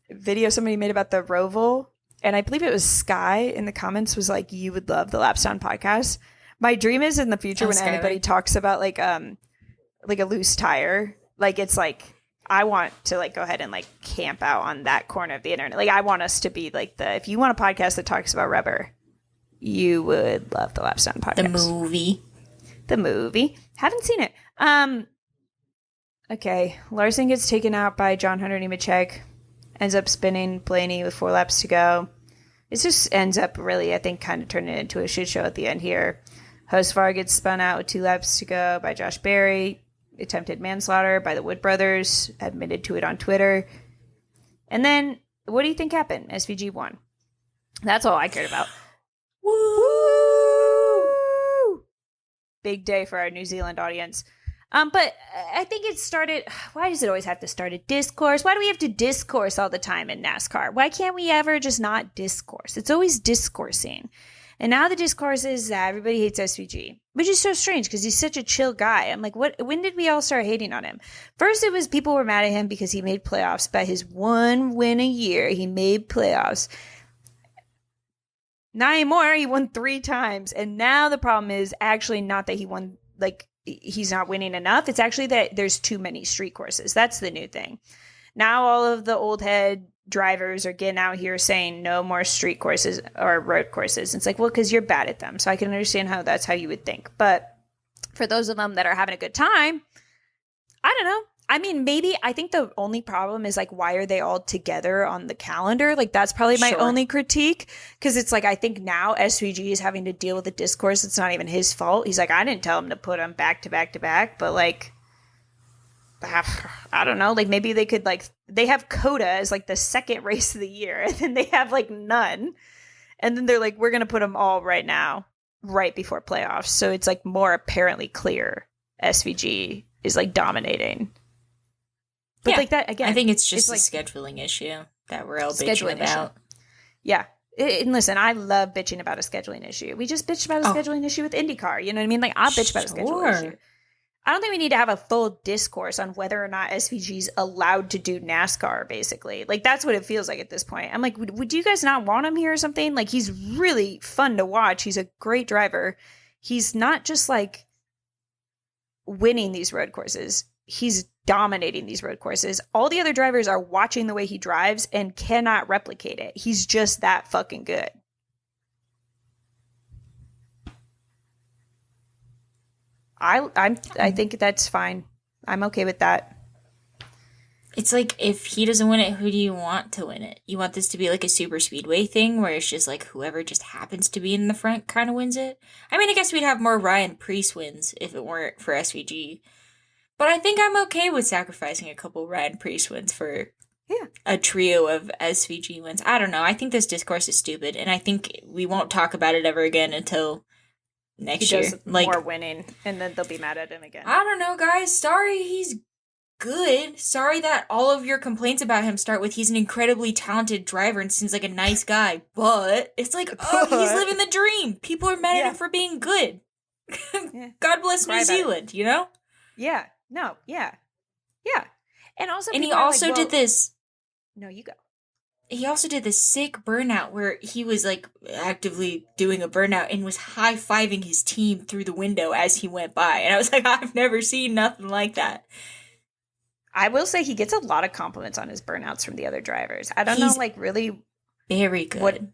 video somebody made about the Roval. And I believe it was Sky in the comments was like, you would love the Lapsdown podcast. My dream is in the future when anybody talks about like a loose tire, like it's like, I want to like go ahead and like camp out on that corner of the internet. Like I want us to be like if you want a podcast that talks about rubber, you would love the Lapsdown podcast. The movie. Haven't seen it. Okay. Larson gets taken out by John Hunter Nemechek. Ends up spinning Blaney with 4 laps to go. It just ends up really, I think, kind of turning into a shit show at the end here. Hosvar gets spun out with 2 laps to go by Josh Berry. Attempted manslaughter by the Wood brothers. Admitted to it on Twitter. And then, what do you think happened? SVG won. That's all I cared about. Woo! Big day for our New Zealand audience. But I think it started, why does it always have to start a discourse? Why do we have to discourse all the time in NASCAR? Why can't we ever just not discourse? It's always discoursing. And now the discourse is that everybody hates SVG, which is so strange because he's such a chill guy. I'm like, when did we all start hating on him? First, it was people were mad at him because he made playoffs. By his 1 win a year, he made playoffs. Not anymore. He won 3 times. And now the problem is actually not that he won, like, he's not winning enough. It's actually that there's too many street courses. That's the new thing. Now all of the old head drivers are getting out here saying no more street courses or road courses. It's like, well, because you're bad at them. So I can understand how that's how you would think. But for those of them that are having a good time, I don't know. I mean, maybe I think the only problem is like, why are they all together on the calendar? Like, that's probably my only critique. Because it's like, I think now SVG is having to deal with a discourse. It's not even his fault. He's like, I didn't tell him to put them back to back to back. But like, I don't know. Like, maybe they could like, they have COTA as like the second race of the year. And then they have like none. And then they're like, we're going to put them all right now, right before playoffs. So it's like more apparently clear SVG is like dominating. But like that again, I think it's just like, a scheduling issue that we're all bitching about. Yeah. And listen, I love bitching about a scheduling issue. We just bitched about a scheduling issue with IndyCar. You know what I mean? Like, I'll bitch about a scheduling issue. I don't think we need to have a full discourse on whether or not SVG's allowed to do NASCAR, basically. Like, that's what it feels like at this point. I'm like, would you guys not want him here or something? Like, he's really fun to watch. He's a great driver. He's not just, like, winning these road courses. He's dominating these road courses. All the other drivers are watching the way he drives and cannot replicate it. He's just that fucking good. I think that's fine. I'm okay with that. It's like, if he doesn't win it, who do you want to win it? You want this to be like a super speedway thing where it's just like whoever just happens to be in the front kind of wins it? I mean, I guess we'd have more Ryan Preece wins if it weren't for SVG. But I think I'm okay with sacrificing a couple Ryan Preece wins for a trio of SVG wins. I don't know. I think this discourse is stupid, and I think we won't talk about it ever again until next year. Like, more winning, and then they'll be mad at him again. I don't know, guys. Sorry, he's good. Sorry that all of your complaints about him start with he's an incredibly talented driver and seems like a nice guy. But it's like, oh, he's living the dream. People are mad at him for being good. God bless New Zealand, you know? Yeah. No. Yeah. Yeah. And also, and he also did this. No, you go. He also did this sick burnout where he was like actively doing a burnout and was high-fiving his team through the window as he went by. And I was like, I've never seen nothing like that. I will say he gets a lot of compliments on his burnouts from the other drivers. I don't know, like, really. Very good.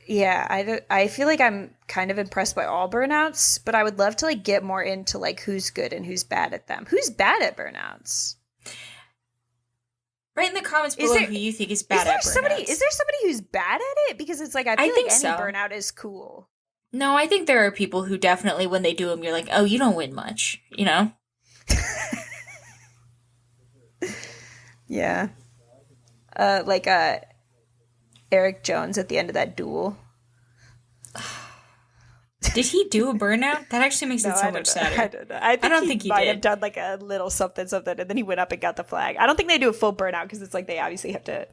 I feel like I'm kind of impressed by all burnouts, but I would love to, like, get more into, like, who's good and who's bad at them. Who's bad at burnouts? Write in the comments below who you think is bad at burnouts. Is there somebody who's bad at it? Because it's like, I feel like any burnout is cool. No, I think there are people who definitely, when they do them, you're like, oh, you don't win much, you know? Yeah. Eric Jones at the end of that duel. Did he do a burnout? That actually makes it so much sadder. I don't know. I don't think he might have done like a little something, and then he went up and got the flag. I don't think they do a full burnout because it's like they obviously have to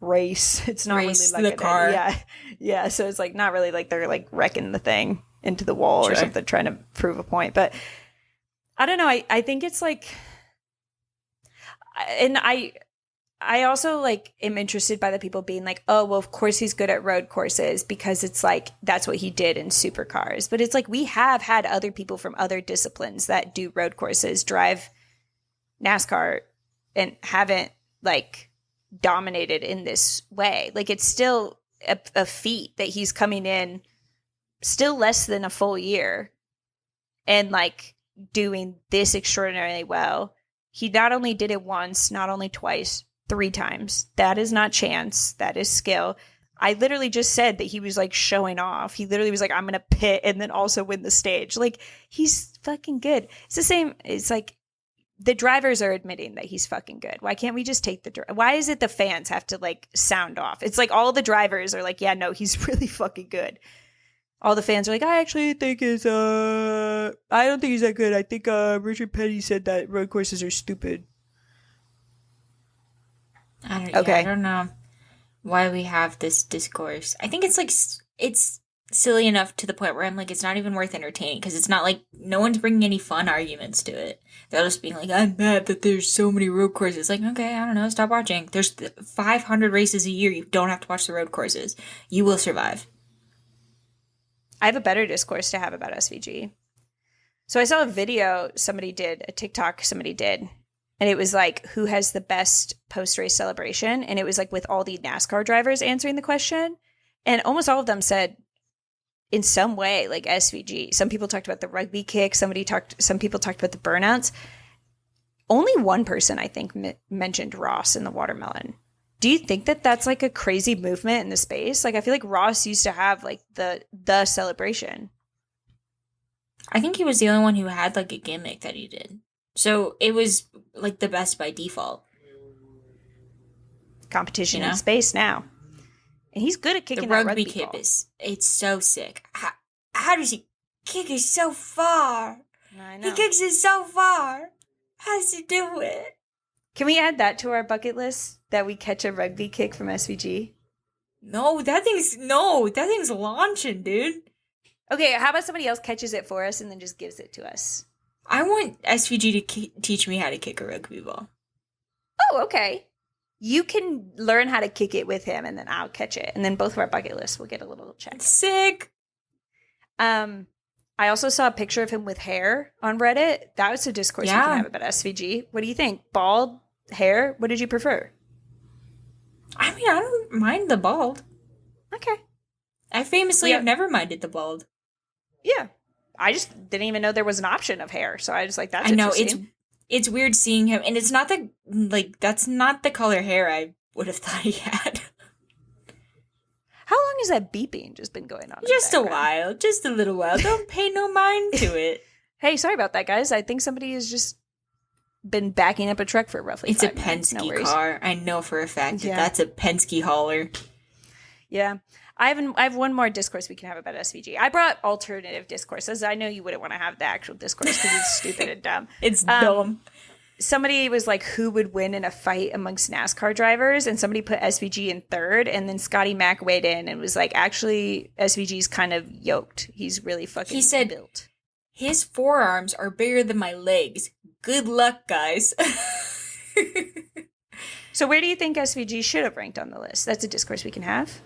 race. It's not race really like the car. Yeah. So it's like not really like they're like wrecking the thing into the wall or something, trying to prove a point. But I don't know. I think it's like, and I also like am interested by the people being like, oh, well, of course he's good at road courses because it's like that's what he did in supercars. But it's like we have had other people from other disciplines that do road courses drive NASCAR and haven't like dominated in this way. Like it's still a feat that he's coming in still less than a full year and like doing this extraordinarily well. He not only did it once, not only twice, 3 times. That is not chance. That is skill. I literally just said that he was like showing off. He literally was like, I'm going to pit and then also win the stage. Like he's fucking good. It's the same. It's like the drivers are admitting that he's fucking good. Why can't we just take why is it the fans have to like sound off? It's like all the drivers are like, yeah, no, he's really fucking good. All the fans are like, I actually think I don't think he's that good. I think Richard Petty said that road courses are stupid. I don't know why we have this discourse. I think it's like, it's silly enough to the point where I'm like, it's not even worth entertaining because it's not like, no one's bringing any fun arguments to it. They're just being like, I'm mad that there's so many road courses. Like, okay, I don't know, stop watching. There's 500 races a year. You don't have to watch the road courses. You will survive. I have a better discourse to have about SVG. So I saw a video a TikTok somebody did, and it was like, who has the best post-race celebration? And it was like with all the NASCAR drivers answering the question. And almost all of them said in some way, like SVG. Some people talked about the rugby kick. Some people talked about the burnouts. Only one person, I think, mentioned Ross in the watermelon. Do you think that that's like a crazy movement in the space? Like, I feel like Ross used to have like the celebration. I think he was the only one who had like a gimmick that he did. So it was like the best by default. Competition in space now. And he's good at kicking the that rugby kick. It's so sick. How does he kick it so far? I know. He kicks it so far. How does he do it? Can we add that to our bucket list? That we catch a rugby kick from SVG? No, that thing's launching, dude. Okay, how about somebody else catches it for us and then just gives it to us? I want SVG to teach me how to kick a rugby ball. Oh, okay. You can learn how to kick it with him and then I'll catch it. And then both of our bucket lists will get a little check. Sick. I also saw a picture of him with hair on Reddit. That was a discourse we can have about SVG. What do you think? Bald, hair? What did you prefer? I mean, I don't mind the bald. Okay. I famously have never minded the bald. Yeah. I just didn't even know there was an option of hair. So I just like, that's interesting. It's weird seeing him. And it's not that's not the color hair I would have thought he had. How long has that beeping just been going on? Just a while. Just a little while. Don't pay no mind to it. Hey, sorry about that, guys. I think somebody has just been backing up a truck for roughly 5 minutes. It's a Penske car. I know for a fact that that's a Penske hauler. Yeah. I have one more discourse we can have about SVG. I brought alternative discourses. I know you wouldn't want to have the actual discourse because it's stupid and dumb. It's dumb. somebody was like, who would win in a fight amongst NASCAR drivers? And somebody put SVG in third. And then Scotty Mack weighed in and was like, actually, SVG's kind of yoked. He's really fucking built. His forearms are bigger than my legs. Good luck, guys. So where do you think SVG should have ranked on the list? That's a discourse we can have.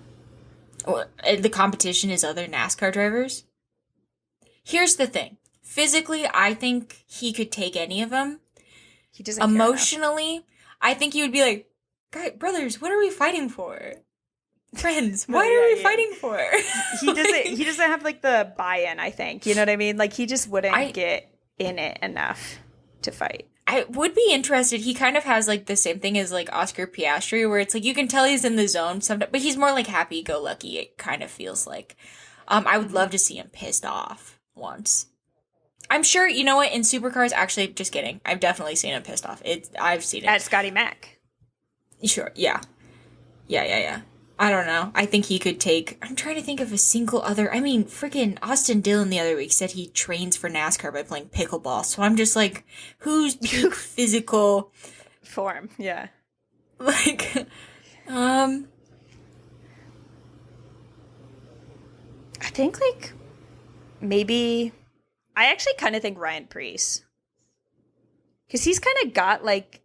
Well, the competition is other NASCAR drivers. Here's the thing. Physically, I think he could take any of them. He doesn't. Emotionally, I think he would be like, "Guys, brothers, what are we fighting for? Friends, what are we fighting for?" He doesn't have like the buy-in. I think, you know what I mean. Like he just wouldn't get in it enough to fight. I would be interested. He kind of has like the same thing as like Oscar Piastri, where it's like you can tell he's in the zone sometimes, but he's more like happy-go-lucky. It kind of feels like. I would love to see him pissed off once. I'm sure, you know what, in supercars, actually, just kidding. I've definitely seen him pissed off. I've seen it. At Scotty Mack. Sure, yeah. Yeah. I don't know. I think he could take... I'm trying to think of a single other... I mean, freaking Austin Dillon the other week said he trains for NASCAR by playing pickleball. So I'm just like, who's peak physical... form, yeah. Like, I think, like, maybe... I actually kind of think Ryan Preece. Because he's kind of got, like,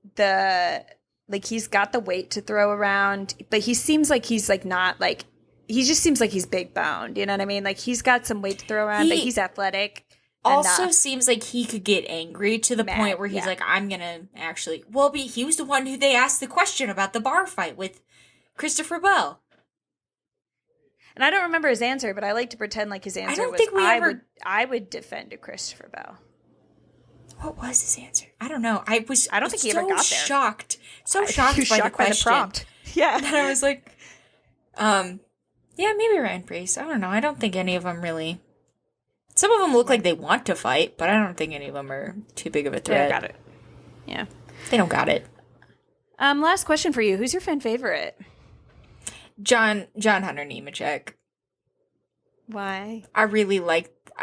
he's got the weight to throw around, but he seems like he's, like, not, like... He just seems like he's big boned, you know what I mean? Like, he's got some weight to throw around, but he's athletic. Also seems like he could get angry to the point where he's like, I'm gonna actually... Well, he was the one who they asked the question about the bar fight with Christopher Bell. And I don't remember his answer, but I like to pretend like his answer I would defend a Christopher Bell. What was his answer? I don't know. I don't think he ever got there. Shocked by the question. Prompt. Yeah. And I was like, yeah, maybe Ryan Preece. I don't know. I don't think any of them really. Some of them look like they want to fight, but I don't think any of them are too big of a threat. They don't got it. Yeah. They don't got it. Last question for you. Who's your fan favorite? John Hunter Nemechek. Why? I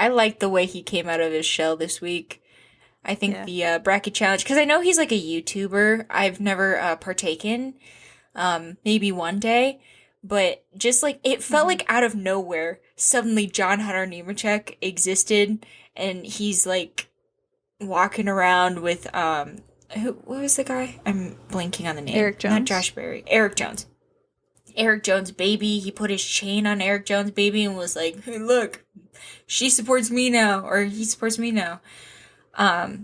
like the way he came out of his shell this week. I think the bracket challenge, because I know he's like a YouTuber. I've never partaken. Maybe one day. But just like, it felt like out of nowhere, suddenly John Hunter Nemechek existed, and he's like walking around with, what was the guy? I'm blanking on the name. Eric Jones. Not Josh Berry. Eric Jones. Eric Jones' baby. He put his chain on Eric Jones' baby and was like, hey, look, she supports me now, or he supports me now. I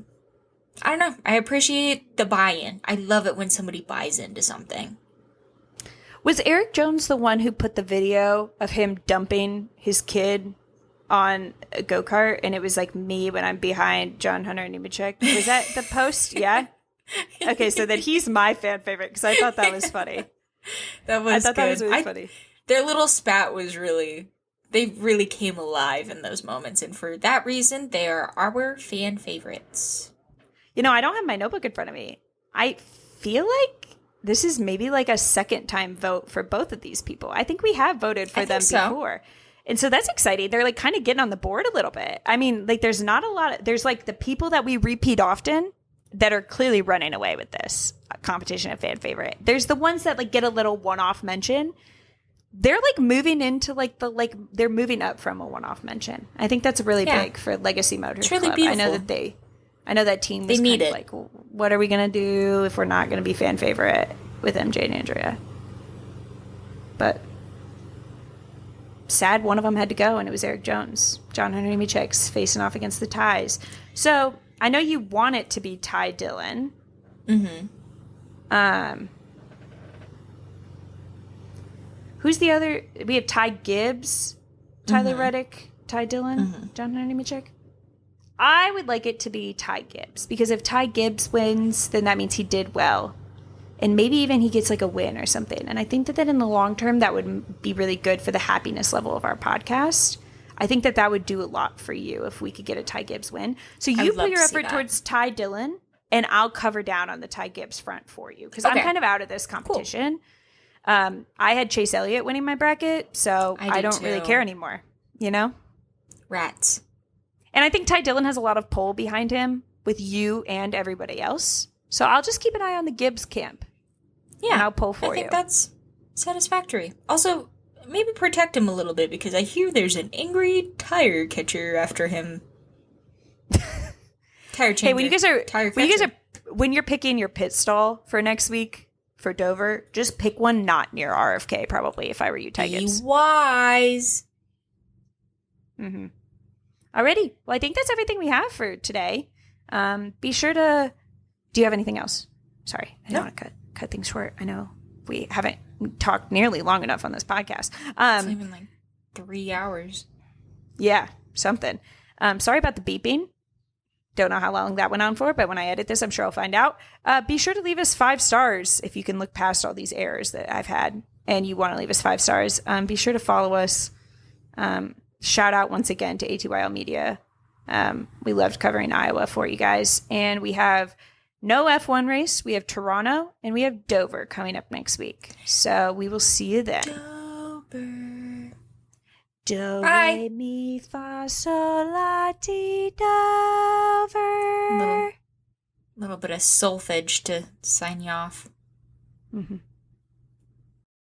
don't know. I appreciate the buy-in. I love it when somebody buys into something. Was Eric Jones the one who put the video of him dumping his kid on a go-kart, and it was like me when I'm behind John Hunter Nemechek? Was that the post? Yeah? Okay, so then he's my fan favorite, because I thought that was funny. That was good. That was really funny. Their little spat was they really came alive in those moments, and for that reason, they are our fan favorites. You know, I don't have my notebook in front of me. I feel like this is maybe like a second time vote for both of these people. I think we have voted for them before. And so that's exciting. They're like kind of getting on the board a little bit. I mean, like there's not a lot of, there's like the people that we repeat often that are clearly running away with this competition of fan favorite. There's the ones that like get a little one-off mention. They're like moving into like they're moving up from a one-off mention. I think that's really big for Legacy Motors really Club. Beautiful. I know that team was kind of like, what are we going to do if we're not going to be fan favorite with MJ and Andrea? But sad one of them had to go, and it was Eric Jones. John Hunter Nemechek's facing off against the ties. So I know you want it to be Ty Dillon. Mm-hmm. Who's the other? We have Ty Gibbs, Tyler Reddick, Ty Dillon, John Hunter Nemechek. I would like it to be Ty Gibbs, because if Ty Gibbs wins, then that means he did well. And maybe even he gets like a win or something. And I think that in the long term, that would be really good for the happiness level of our podcast. I think that would do a lot for you if we could get a Ty Gibbs win. So you put your effort towards Ty Dillon, and I'll cover down on the Ty Gibbs front for you, because I'm kind of out of this competition. Cool. I had Chase Elliott winning my bracket, so I don't really care anymore, you know? Rats. And I think Ty Dillon has a lot of pull behind him with you and everybody else. So I'll just keep an eye on the Gibbs camp. Yeah, and I'll pull for you. I think that's satisfactory. Also, maybe protect him a little bit because I hear there's an angry tire catcher after him. Tire changer. Hey, when you're picking your pit stall for next week for Dover, just pick one not near RFK. Probably, if I were you, Tigers. Be wise. Mm-hmm. Alrighty. Well, I think that's everything we have for today. Be sure to. Do you have anything else? Sorry, I don't want to cut things short. I know we haven't talked nearly long enough on this podcast. It's even like 3 hours. Yeah, something. Sorry about the beeping. Don't know how long that went on for, but when I edit this, I'm sure I'll find out. Be sure to leave us 5 stars if you can look past all these errors that I've had and you want to leave us 5 stars. Be sure to follow us. Shout out once again to ATYL Media. We loved covering Iowa for you guys. And we have no F1 race. We have Toronto and we have Dover coming up next week. So we will see you then. Dover. Do, Bye. re, mi, fa, sol, la, ti, Dover. Little bit of solfege to sign you off. Mm-hmm.